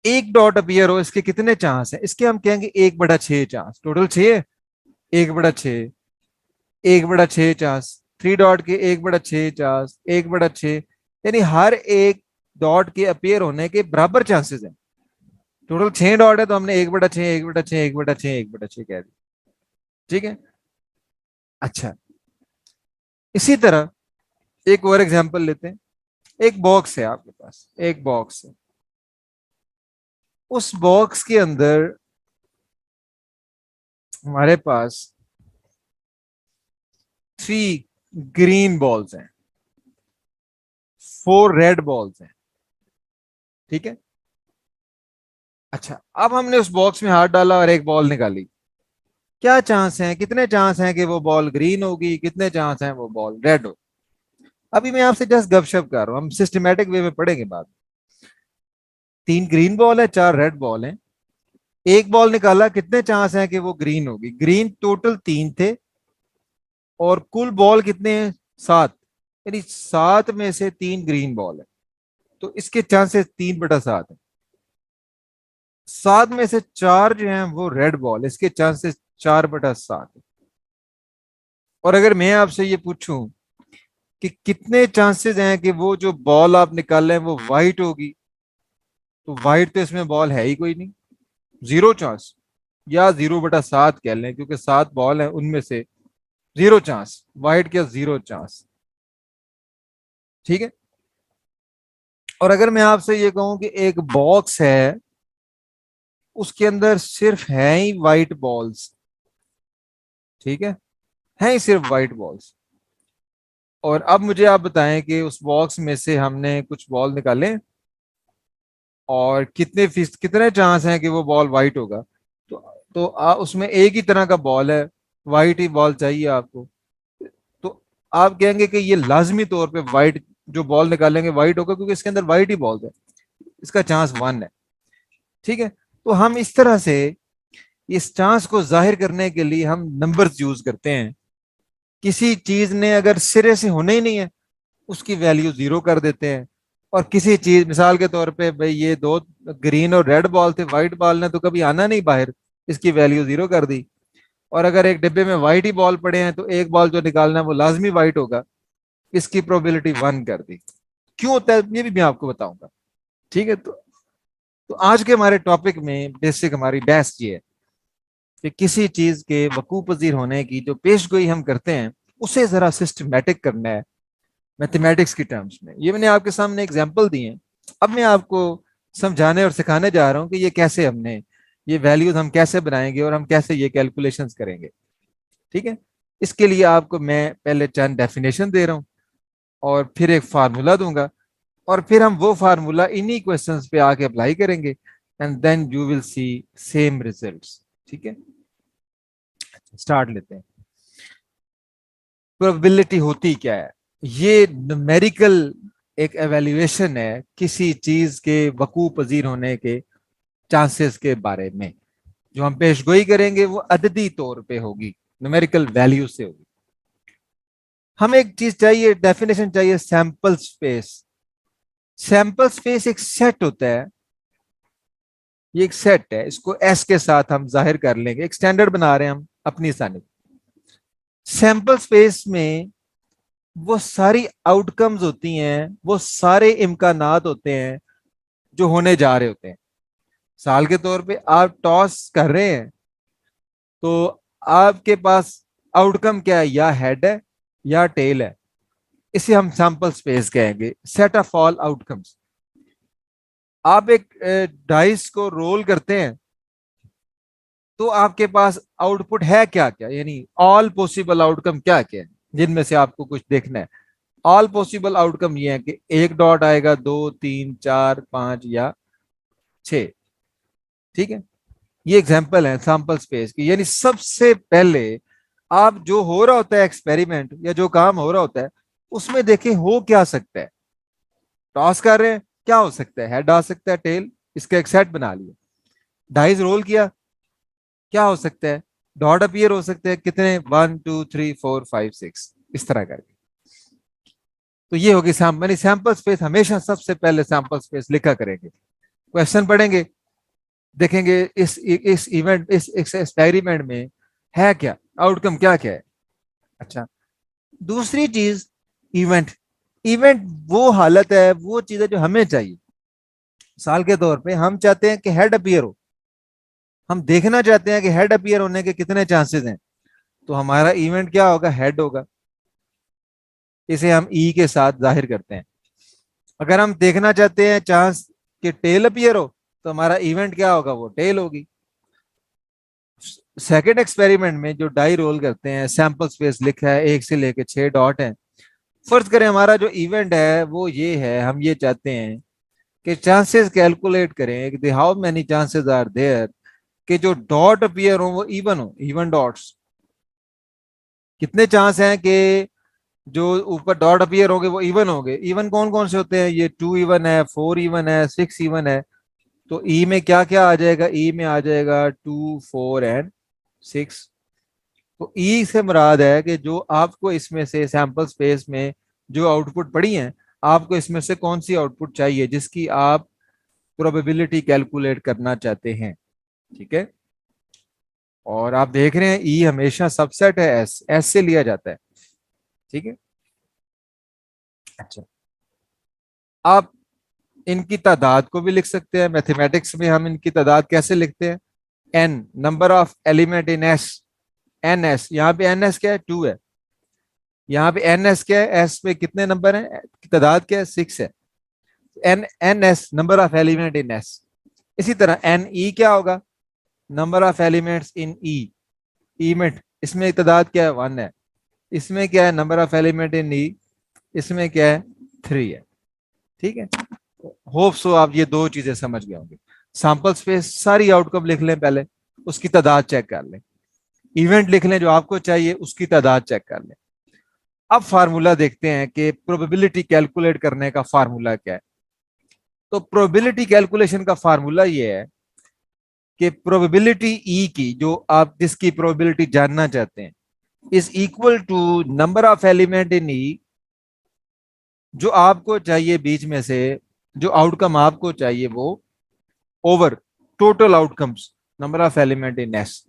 एक डॉट अपीयर हो, इसके कितने चांस हैं, इसके हम कहेंगे 1/6 चांस। टोटल छह है, 1/6, 1/6 चांस। थ्री डॉट के 1/6 चांस, 1/6, यानी हर एक डॉट के अपीयर होने के बराबर चांसेस हैं। टोटल 6 डॉट है तो हमने 1/6, 1/6, 1/6, 1/6 कह दिया। ठीक है। अच्छा, इसी तरह एक और एग्जांपल लेते हैं। एक बॉक्स है आपके पास, एक बॉक्स है। उस बॉक्स के अंदर हमारे पास 3 ग्रीन बॉल्स हैं, 4 रेड बॉल्स हैं। ठीक है। अच्छा, अब हमने उस बॉक्स में हाथ डाला और एक बॉल निकाली। क्या चांस है, कितने चांस हैं कि वो बॉल ग्रीन होगी, कितने चांस हैं वो बॉल रेड हो। अभी मैं आपसे जस्ट गपशप कर रहा हूं, हम सिस्टमेटिक वे में पढ़ेंगे बाद में। 3 ग्रीन बॉल है, 4 रेड बॉल है। एक बॉल निकाला, कितने चांस हैं कि वो ग्रीन होगी। ग्रीन टोटल 3 थे, और कुल बॉल कितने हैं, 7। यानी 7 में से 3 ग्रीन बॉल है, तो इसके चांसेस 3/7 है। 7 में से 4 जो हैं वो रेड बॉल, इसके चांसेस 4/7 है। और अगर मैं आपसे ये पूछूं कि कितने चांसेस हैं कि वो जो बॉल आप निकाल रहे हैं वो वाइट होगी, तो वाइट तो इसमें बॉल है ही कोई नहीं, 0 चांस। या 0/7 कह लें, क्योंकि 7 बॉल हैं उनमें से 0 चांस, वाइट क्या 0 चांस। ठीक है। और अगर मैं आपसे ये कहूं कि एक बॉक्स है, उसके अंदर सिर्फ है ही वाइट बॉल्स। ठीक है ही सिर्फ वाइट बॉल्स। और अब मुझे आप बताएं कि उस बॉक्स में से हमने कुछ बॉल निकाले, और कितने चांस हैं कि वो बॉल वाइट होगा। तो उसमें एक ही तरह का बॉल है, वाइट ही बॉल चाहिए आपको। तो आप कहेंगे कि ये लाजमी तौर पे वाइट, जो बॉल निकालेंगे वाइट होगा, क्योंकि इसके अंदर वाइट ही बॉल है। इसका चांस 1 है। ठीक है। तो हम इस तरह से इस चांस को जाहिर करने के लिए हम नंबर्स यूज करते हैं। किसी चीज ने अगर सिरे से होना ही नहीं है, उसकी वैल्यू 0 कर देते हैं। और किसी चीज, मिसाल के तौर पे भाई ये दो ग्रीन और रेड बॉल थे, व्हाइट बॉल ने तो कभी आना नहीं बाहर, इसकी वैल्यू 0 कर दी। और अगर एक डिब्बे में व्हाइट ही बॉल पड़े हैं तो एक बॉल जो निकालना है वो लाजमी व्हाइट होगा, इसकी प्रोबेबिलिटी 1 कर दी। क्यों होता है ये भी मैं आपको बताऊंगा। ठीक है। तो आज के हमारे टॉपिक में बेसिक हमारी बहस ये है कि किसी चीज के वकू पजीर होने की जो पेशगोई हम करते हैं, उसे जरा सिस्टमेटिक करना है मैथमेटिक्स की टर्म्स में। ये मैंने आपके सामने एग्जांपल दिए हैं। अब मैं आपको समझाने और सिखाने जा रहा हूं कि ये कैसे हमने ये वैल्यूज हम कैसे बनाएंगे और हम कैसे ये कैलकुलेशंस करेंगे। ठीक है। इसके लिए आपको मैं पहले चंद डेफिनेशन दे रहा हूं, और फिर एक फार्मूला दूंगा, और फिर हम वो फार्मूला इन्हीं क्वेश्चंस पे आके अप्लाई करेंगे, and then you will see same results. ठीक है, स्टार्ट लेते हैं। प्रोबेबिलिटी होती क्या है? ये न्यूमेरिकल एक एवेल्युएशन है किसी चीज के वकू पजीर होने के चांसेस के बारे में। जो हम पेशगोई करेंगे वो अददी तौर पे होगी, न्यूमेरिकल वैल्यू से होगी। हमें एक चीज चाहिए, डेफिनेशन चाहिए, सैंपल स्पेस। सैंपल स्पेस एक सेट होता है, ये एक सेट है, इसको एस के साथ हम जाहिर कर लेंगे, एक स्टैंडर्ड बना रहे हैं हम अपनी आसानी। सैंपल स्पेस में वो सारी आउटकम्स होती हैं, वो सारे इम्कानात होते हैं जो होने जा रहे होते हैं। साल के तौर पे आप टॉस कर रहे हैं, तो आपके पास आउटकम क्या है? या हेड है या टेल है। इसे हम सैंपल स्पेस कहेंगे, सेट ऑफ ऑल आउटकम्स। आप एक डाइस को रोल करते हैं, तो आपके पास आउटपुट है क्या क्या, यानी ऑल पॉसिबल आउटकम क्या क्या है जिनमें से आपको कुछ देखना है। ऑल पॉसिबल आउटकम ये है कि एक डॉट आएगा, दो, तीन, चार, पांच या छह। ठीक है, ये एग्जांपल है सैंपल स्पेस की। यानी सबसे पहले आप जो हो रहा होता है एक्सपेरिमेंट या जो काम हो रहा होता है, उसमें देखें हो क्या सकता है। टॉस कर रहे हैं, क्या हो सकता है? हेड आ सकता है, टेल, इसका एक सेट बना लिया। डाइस रोल किया, क्या हो सकता है? डॉट अपीयर हो सकते हैं, कितने? 1 2 3 4 5 6, इस तरह करके। तो ये होगी सैंपल, सैंपल स्पेस हमेशा सबसे पहले सैंपल स्पेस लिखा करेंगे। क्वेश्चन पढ़ेंगे, देखेंगे इस इवेंट, इस एक्सपेरिमेंट में है क्या, आउटकम क्या क्या है। अच्छा, दूसरी चीज, इवेंट। इवेंट वो हालत है, वो चीज है जो हमें चाहिए। साल के तौर पे हम चाहते हैं कि हेड अपीयर हो, हम देखना चाहते हैं कि हेड अपीयर होने के कितने चांसेस हैं। तो हमारा इवेंट क्या होगा? हेड होगा। इसे हम ई के साथ जाहिर करते हैं। अगर हम देखना चाहते हैं चांस कि टेल अपीयर हो, तो हमारा इवेंट क्या होगा? वो टेल होगी। सेकेंड एक्सपेरिमेंट में जो डाई रोल करते हैं, सैंपल स्पेस लिखा है, 1 से लेके 6 डॉट है। फर्ज करें हमारा जो इवेंट है वो ये है, हम ये चाहते हैं कि चांसेस कैलकुलेट करें कि how many chances are there कि जो डॉट अपीयर हो वो इवन हो, इवन डॉट्स। कितने चांस हैं कि जो ऊपर डॉट अपीयर होंगे वो इवन होंगे? इवन कौन कौन से होते हैं? ये 2 इवन है, 4 इवन है, 6 इवन है। तो ई में क्या क्या आ जाएगा? ई में आ जाएगा 2, 4 एंड 6। तो ई से मुराद है कि जो आपको इसमें से सैंपल स्पेस में जो आउटपुट पड़ी है, आपको इसमें से कौन सी आउटपुट चाहिए जिसकी आप प्रोबेबिलिटी कैलकुलेट करना चाहते हैं। ठीक है, और आप देख रहे हैं ई हमेशा सबसेट है, एस, एस से लिया जाता है। ठीक है, अच्छा, आप इनकी तादाद को भी लिख सकते हैं। मैथमेटिक्स में हम इनकी तादाद कैसे लिखते हैं? N, number of element in S. N S, यहाँ पे एन एस क्या है? 2 है। यहाँ पे एन एस क्या है? एस पे कितने नंबर है, तादाद क्या है? 6 है। N n S, number of element in S. इसी तरह एन ई क्या होगा? Number of elements in E. E में इसमें तादाद क्या है? 1 है। इसमें क्या है? नंबर ऑफ एलिमेंट इन ई, इसमें क्या है? 3 है। ठीक है, होप सो आप ये दो चीजें समझ गए होंगे। सैंपल स्पेस, सारी आउटकम लिख लें पहले, उसकी तादाद चेक कर लें। इवेंट लिख लें जो आपको चाहिए, उसकी तादाद चेक कर लें। अब फार्मूला देखते हैं कि प्रोबेबिलिटी कैलकुलेट करने का फार्मूला क्या है। तो प्रोबेबिलिटी कैलकुलेशन का फार्मूला ये है कि प्रोबेबिलिटी ई की, जो आप जिसकी प्रोबेबिलिटी जानना चाहते हैं, is equal to number of element in E, जो आपको चाहिए बीच में से, जो आउटकम आपको चाहिए वो, over total outcomes, number of element in S.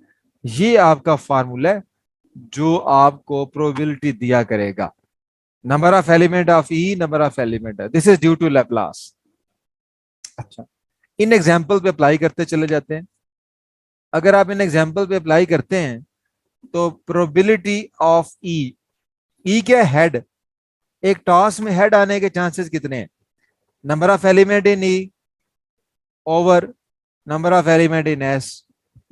ये आपका फार्मूला है जो आपको प्रोबेबिलिटी दिया करेगा। Number of element of E, number of element, this is due to Laplace. अच्छा, इन एग्जाम्पल पे अप्लाई करते चले जाते हैं। अगर आप इन एग्जाम्पल पे अप्लाई करते हैं, तो प्रोबेबिलिटी ऑफ ई, ई क्या? हेड। एक टॉस में हेड आने के चांसेस कितने हैं? Number of element in E over number of element in S.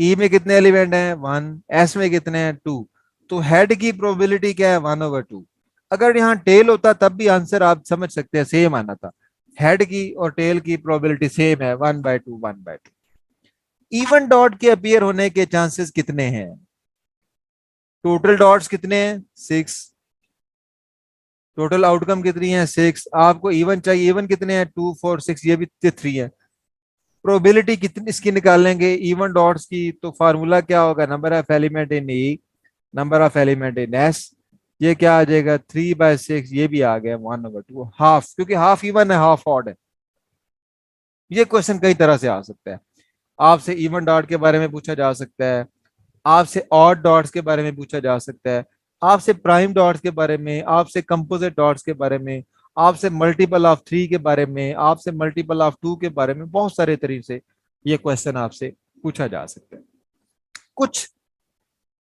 E में कितने एलिमेंट हैं? 1। एस में कितने हैं? 2। तो हेड की प्रोबेबिलिटी क्या है? 1/2। अगर यहाँ टेल होता तब भी आंसर आप समझ सकते हैं सेम आना था। हेड की और टेल की प्रोबेबिलिटी सेम है, 1/2 1/2। इवन डॉट के अपीयर होने के चांसेस कितने हैं? टोटल डॉट्स कितने हैं? 6। टोटल आउटकम कितनी है? 6। आपको इवन चाहिए, इवन कितने हैं? 2 4 6, ये भी 3 है। प्रोबेबिलिटी कितनी इसकी निकालेंगे इवन डॉट्स की? तो फार्मूला क्या होगा? Number of element in E, number of element in S. ये क्या आ जाएगा? 3/6। ये भी आ गया 1/2, हाफ, क्योंकि हाफ इवन है हाफ ऑड है। ये क्वेश्चन कई तरह से आ सकता है। आपसे इवन डॉट के बारे में पूछा जा सकता है, आपसे ऑड डॉट्स के बारे में पूछा जा सकता है, आपसे प्राइम डॉट्स के बारे में, आपसे कंपोजिट डॉट्स के बारे में, आपसे मल्टीपल ऑफ 3 के बारे में, आपसे मल्टीपल ऑफ 2 के बारे में। बहुत सारे तरीके से ये क्वेश्चन आपसे पूछा जा सकता है। कुछ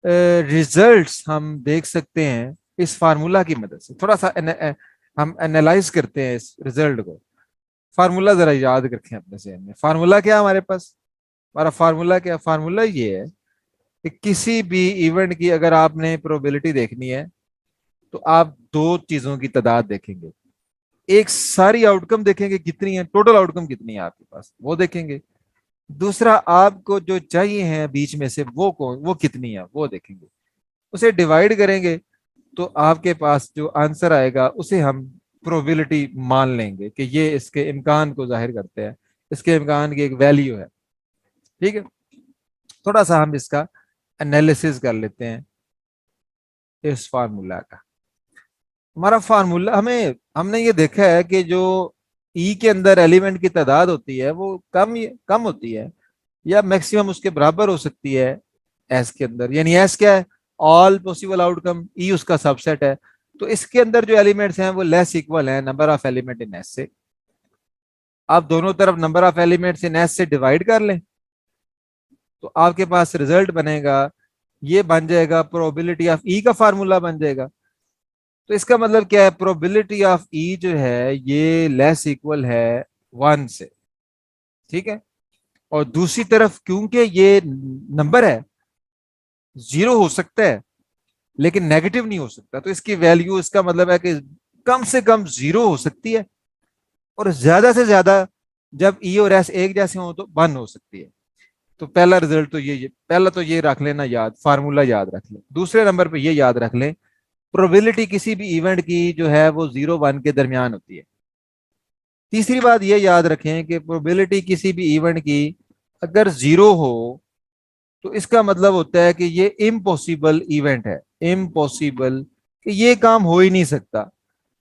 रिजल्ट्स हम देख सकते हैं इस फार्मूला की मदद से। थोड़ा सा हम एनालाइज करते हैं इस रिजल्ट को। फार्मूला जरा याद रखें अपने जहन में। फार्मूला क्या है हमारे पास? हमारा फार्मूला क्या? फार्मूला ये है कि किसी भी इवेंट की अगर आपने प्रोबेबिलिटी देखनी है तो आप दो चीजों की तादाद देखेंगे। एक, सारी आउटकम देखेंगे कितनी है, टोटल आउटकम कितनी है आपके पास, वो देखेंगे। दूसरा, आपको जो चाहिए है बीच में से वो कितनी है वो देखेंगे। उसे डिवाइड करेंगे तो आपके पास जो आंसर आएगा उसे हम प्रोबेबिलिटी मान लेंगे कि ये इसके इम्कान को जाहिर करते हैं, इसके इम्कान की एक वैल्यू है। ठीक है, थोड़ा सा हम इसका एनालिसिस कर लेते हैं इस फार्मूला का। हमारा फार्मूला, हमने ये देखा है कि जो ई के अंदर एलिमेंट की तादाद होती है वो कम होती है या मैक्सिमम उसके बराबर हो सकती है एस के अंदर। यानी एस क्या है? All possible outcome. ई उसका सबसेट है। तो इसके अंदर जो एलिमेंट्स हैं वो लेस इक्वल है number of element in S से। आप दोनों तरफ number of elements in S से डिवाइड कर लें तो आपके पास रिजल्ट बनेगा, ये बन जाएगा प्रोबेबिलिटी ऑफ ई का फार्मूला बन जाएगा। तो इसका मतलब क्या है? प्रोबेबिलिटी ऑफ ई जो है ये लेस इक्वल है 1 से। ठीक है, और दूसरी तरफ क्योंकि ये नंबर है, 0 हो सकता है लेकिन नेगेटिव नहीं हो सकता, तो इसकी वैल्यू, इसका मतलब है कि कम से कम 0 हो सकती है और ज्यादा से ज्यादा जब ई और एस एक जैसे हो तो 1 हो सकती है। तो पहला रिजल्ट तो ये पहला तो ये रख लेना याद, फार्मूला याद रख लें। दूसरे नंबर पे ये याद रख लें, प्रोबेबिलिटी किसी भी इवेंट की जो है वो 0 1 के दरमियान होती है। तीसरी बात ये याद रखें कि प्रोबेबिलिटी किसी भी इवेंट की अगर 0 हो तो इसका मतलब होता है कि ये इम्पॉसिबल इवेंट है। इम्पॉसिबल, कि ये काम हो ही नहीं सकता।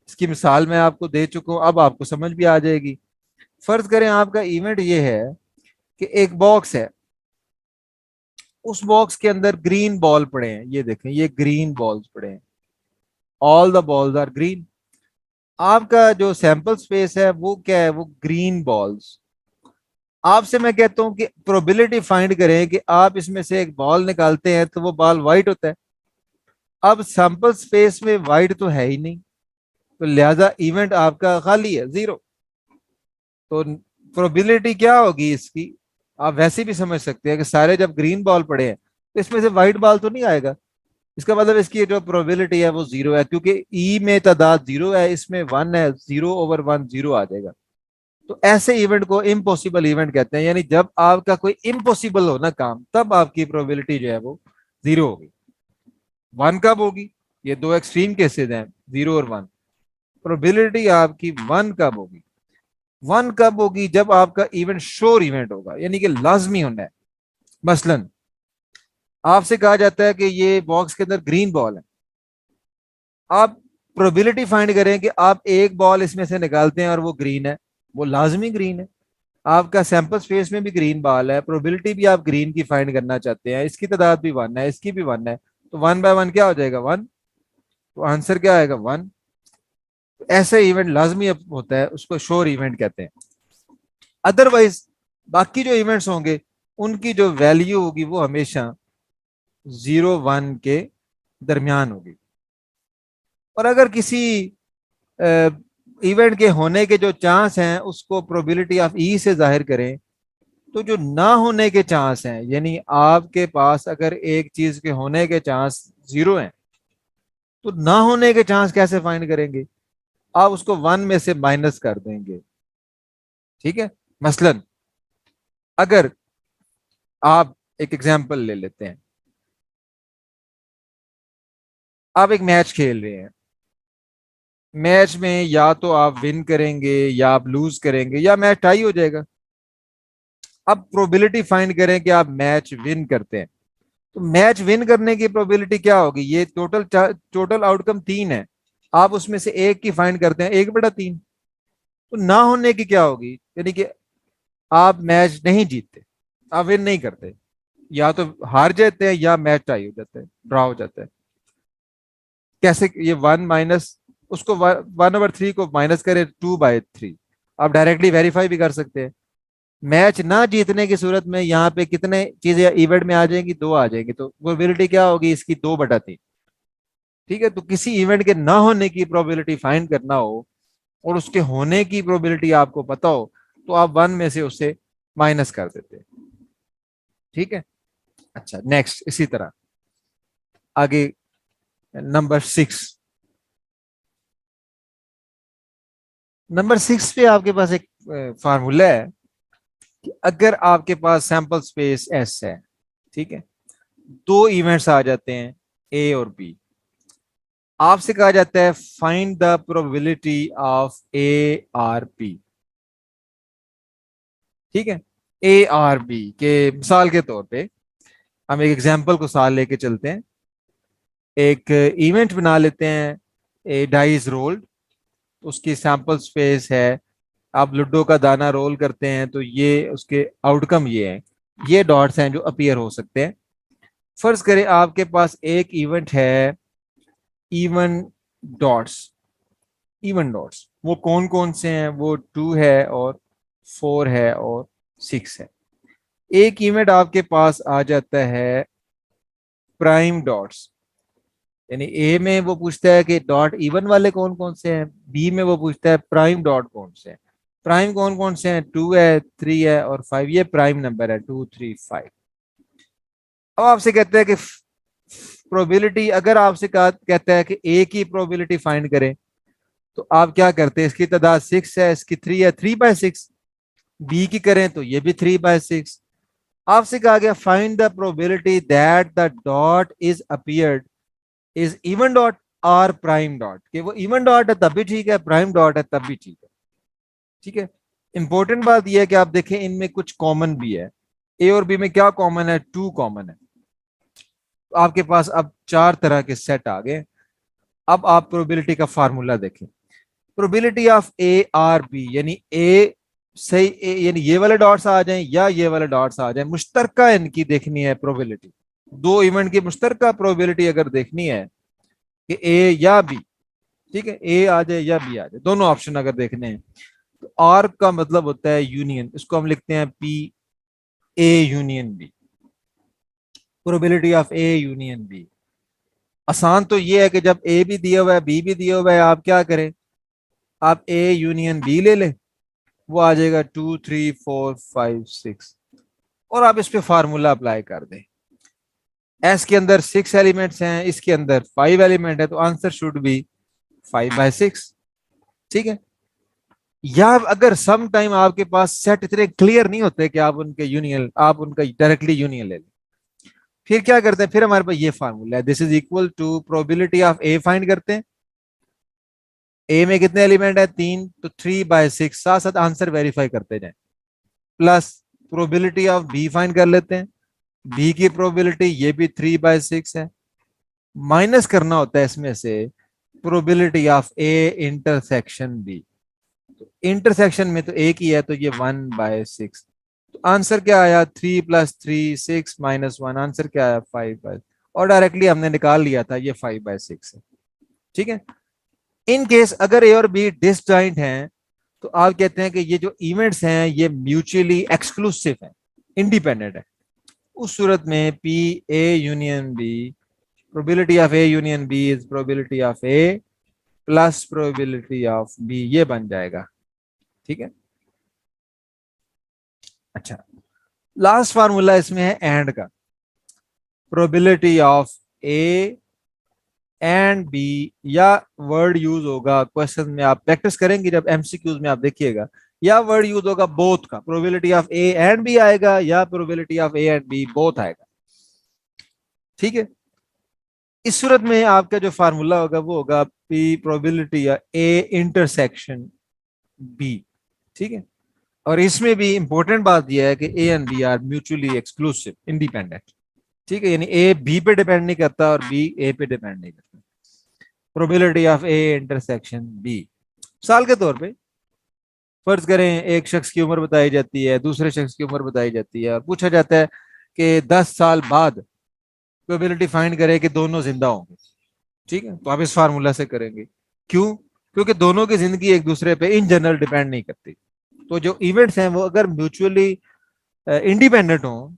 इसकी मिसाल मैं आपको दे चुका हूं, अब आपको समझ भी आ जाएगी। फर्ज करें आपका इवेंट ये है कि एक बॉक्स है, उस बॉक्स के अंदर ग्रीन बॉल पड़े हैं। ये देखें, ये ग्रीन बॉल्स पड़े हैं, all the balls are green. आपका जो सैंपल स्पेस है वो क्या है? वो ग्रीन बॉल्स। आपसे मैं कहता हूं कि प्रोबेबिलिटी फाइंड करें कि आप इसमें से एक बॉल निकालते हैं तो वो बॉल व्हाइट होता है। अब सैंपल स्पेस में व्हाइट तो है ही नहीं, तो लिहाजा इवेंट आपका खाली है, 0। तो प्रोबेबिलिटी क्या होगी इसकी? आप वैसे भी समझ सकते हैं कि सारे जब ग्रीन बॉल पड़े हैं तो इसमें से व्हाइट बॉल तो नहीं आएगा। इसका मतलब इसकी जो प्रोबेबिलिटी है वो 0 है, क्योंकि ई में तादाद 0 है, इसमें 1 है, 0/1 0 आ जाएगा। तो ऐसे इवेंट को इम्पॉसिबल इवेंट कहते हैं। यानी जब आपका कोई इम्पॉसिबल हो ना काम, तब आपकी प्रोबेबिलिटी जो है वो 0 होगी। 1 कब होगी? ये दो एक्सट्रीम केसेस हैं, 0 और 1। प्रोबेबिलिटी आपकी 1 कब होगी? 1 कब होगी? जब आपका इवेंट श्योर इवेंट होगा, यानी कि लाजमी होना है। मसलन आपसे कहा जाता है कि ये बॉक्स के अंदर ग्रीन बॉल है। आप प्रोबेबिलिटी फाइंड करें कि आप एक बॉल इसमें से निकालते हैं और वो ग्रीन है, वो लाजमी ग्रीन है। आपका सैंपल स्पेस में भी ग्रीन बॉल है, प्रोबेबिलिटी भी आप ग्रीन की फाइंड करना चाहते हैं, इसकी तादाद भी 1 है, इसकी भी 1 है, तो 1/1 क्या हो जाएगा? 1। तो आंसर क्या आएगा? 1। तो ऐसे इवेंट लाजमी होता है, उसको श्योर इवेंट कहते हैं। अदरवाइज बाकी जो इवेंट्स होंगे उनकी जो वैल्यू होगी वो हमेशा 0 1 के दरमियान होगी। और अगर किसी इवेंट के होने के जो चांस हैं उसको प्रोबेबिलिटी ऑफ ई से जाहिर करें, तो जो ना होने के चांस हैं, यानी आपके पास अगर एक चीज के होने के चांस 0 हैं तो ना होने के चांस कैसे फाइंड करेंगे? आप उसको वन में से माइनस कर देंगे। ठीक है, मसलन अगर आप एक एग्जांपल ले लेते हैं, आप एक मैच खेल रहे हैं, मैच में या तो आप विन करेंगे या आप लूज करेंगे या मैच टाई हो जाएगा। अब प्रोबेबिलिटी फाइंड करें कि आप मैच विन करते हैं, तो मैच विन करने की प्रोबेबिलिटी क्या होगी? ये टोटल टोटल आउटकम तीन है, आप उसमें से एक की फाइंड करते हैं, 1/3। तो ना होने की क्या होगी? यानी कि आप मैच नहीं जीतते, आप विन नहीं करते, या तो हार जाते हैं या मैच टाई हो जाता है, ड्रॉ हो जाता है। कैसे? ये वन माइनस उसको 1/3 को माइनस करें 2/3, आप डायरेक्टली वेरीफाई भी कर सकते हैं। मैच ना जीतने की सूरत में यहाँ पे कितने चीजें इवेंट में आ जाएंगी? दो आ जाएंगी, तो प्रोबेबिलिटी क्या होगी इसकी? 2/3। ठीक है, तो किसी इवेंट के ना होने की प्रोबेबिलिटी फाइंड करना हो और उसके होने की प्रोबेबिलिटी आपको पता हो, तो आप वन में से उससे माइनस कर देते हैं। ठीक है, अच्छा नेक्स्ट इसी तरह आगे, नंबर 6। नंबर 6 पे आपके पास एक फार्मूला है कि अगर आपके पास सैंपल स्पेस एस है, ठीक है, दो इवेंट्स आ जाते हैं ए और बी, आपसे कहा जाता है find the probability of A or B. ठीक है, ए आर बी के मिसाल के तौर पे हम एक एग्जांपल को साथ लेके चलते हैं। एक इवेंट बना लेते हैं, ए डाइस रोल्ड, उसकी सैंपल स्पेस है, आप लूडो का दाना रोल करते हैं तो ये उसके आउटकम ये है, ये डॉट्स हैं जो अपीयर हो सकते हैं। फर्ज करें आपके पास एक इवेंट है इवन डॉट्स। इवन डॉट्स वो कौन कौन से हैं? वो 2 है और 4 है और 6 है। एक इवेंट आपके पास आ जाता है प्राइम डॉट्स, यानी ए में वो पूछता है कि डॉट इवन वाले कौन कौन से हैं, बी में वो पूछता है प्राइम डॉट कौन से हैं। प्राइम कौन कौन से हैं? 2 है, 3 है और 5, ये प्राइम नंबर है, 2 3 5। अब आपसे कहते हैं कि प्रोबेबिलिटी, अगर आपसे कहता है कि ए की प्रोबेबिलिटी फाइंड करें, तो आप क्या करते हैं? इसकी तादाद 6 है, इसकी 3 है, 3/6। बी की करें तो ये भी 3/6। आपसे कहा गया find the probability that the dot is appeared is even dot और प्राइम डॉट, कि वो इवन डॉट है तब भी ठीक है, प्राइम डॉट है तब भी ठीक है। ठीक है, इंपॉर्टेंट बात यह है कि आप देखें इनमें कुछ कॉमन भी है। ए और बी में क्या कॉमन है? 2 कॉमन है। तो आपके पास अब 4 तरह के सेट आ गए। अब आप प्रोबेबिलिटी का फार्मूला देखें। Probability of A or B, यानी ए सही यानी ये वाले डॉट्स आ जाएं या ये वाले डॉट्स आ जाएं, मुश्तरका इनकी देखनी है प्रोबेबिलिटी। दो इवेंट की मुश्तरका प्रोबेबिलिटी अगर देखनी है कि ए या बी, ठीक है, ए आ जाए या बी आ जाए, दोनों ऑप्शन अगर देखने हैं, तो आर का मतलब होता है यूनियन, इसको हम लिखते हैं P A union B. Probability of A union B. आसान तो ये है कि जब ए भी दिया हुआ है बी भी दिया हुआ है, आप क्या करें? आप ए यूनियन बी ले लें, वो आ जाएगा 2 3 4 5 6, और आप इस पे फार्मूला अप्लाई कर दें। एस के अंदर 6 एलिमेंट्स हैं, इसके अंदर 5 एलिमेंट है, तो आंसर शुड बी 5/6। ठीक है, या अगर सम टाइम आपके पास सेट इतने क्लियर नहीं होते कि आप उनका डायरेक्टली यूनियन ले लें, फिर क्या करते हैं? फिर हमारे पास ये फार्मूला है, this is equal to probability of A find करते हैं। ए में कितने एलिमेंट है? 3, तो 3/6, साथ साथ आंसर वेरीफाई करते जाए, plus probability of B find कर लेते हैं। बी की प्रोबेबिलिटी ये भी 3/6 है, माइनस करना होता है इसमें से probability of A intersection B. Intersection में तो एक ही है, तो ये 1/6। तो आंसर क्या आया? 3 + 3 6 - 1, आंसर क्या आया? 5/, और डायरेक्टली हमने निकाल लिया था ये 5/6 है। ठीक है, इन केस अगर ए और बी डिसजॉइंट हैं, तो आप कहते हैं कि ये जो इवेंट्स हैं ये म्यूचुअली एक्सक्लूसिव है, इंडिपेंडेंट है। उस सूरत में P A union B, probability of A union B is probability of A plus probability of B, ये बन जाएगा। ठीक है, अच्छा लास्ट फार्मूला इसमें है एंड का। Probability of A and B, या वर्ड यूज होगा क्वेश्चन में, आप प्रैक्टिस करेंगे जब एमसीक्यूज में आप देखिएगा, या वर्ड यूज होगा बोथ का, probability of A and B आएगा या probability of A and B both आएगा। ठीक है, इस सूरत में आपका जो फार्मूला होगा वो होगा पी प्रोबेबिलिटी या ए इंटरसेक्शन बी। ठीक है, और इसमें भी इंपॉर्टेंट बात यह है कि A and B are mutually exclusive independent. ठीक है, यानी ए बी पे डिपेंड नहीं करता और बी ए पे डिपेंड नहीं करता। Probability of A intersection B, मिसाल के तौर पे फर्ज करें एक शख्स की उम्र बताई जाती है, दूसरे शख्स की उम्र बताई जाती है और पूछा जाता है कि 10 साल बाद प्रोबेबिलिटी फाइंड करें कि दोनों जिंदा होंगे। ठीक है, तो आप इस फार्मूला से करेंगे। क्यों? क्योंकि दोनों की जिंदगी एक दूसरे पे इन जनरल डिपेंड नहीं करती। तो जो इवेंट्स हैं वो अगर म्यूचुअली इंडिपेंडेंट हो,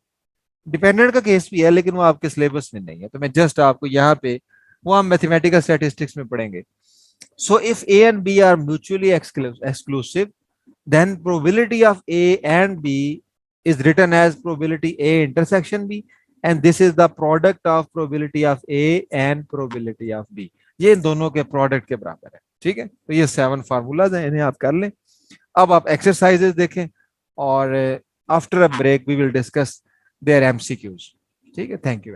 डिपेंडेंट का केस भी है लेकिन वो आपके सिलेबस में नहीं है, तो मैं जस्ट आपको यहाँ पे, वो हम मैथमेटिकल स्टैटिस्टिक्स में पढ़ेंगे। So if A and B are mutually exclusive, then probability of A and B is written as probability A intersection B, and this is the product of probability of A and probability of B। ये इन दोनों के प्रोडक्ट के बराबर है। ठीक है, तो ये 7 फार्मूलाज हैं, इन्हें आप कर लें। अब आप एक्सरसाइजेस देखें और after a break we will discuss their MCQs. ठीक है, थैंक यू।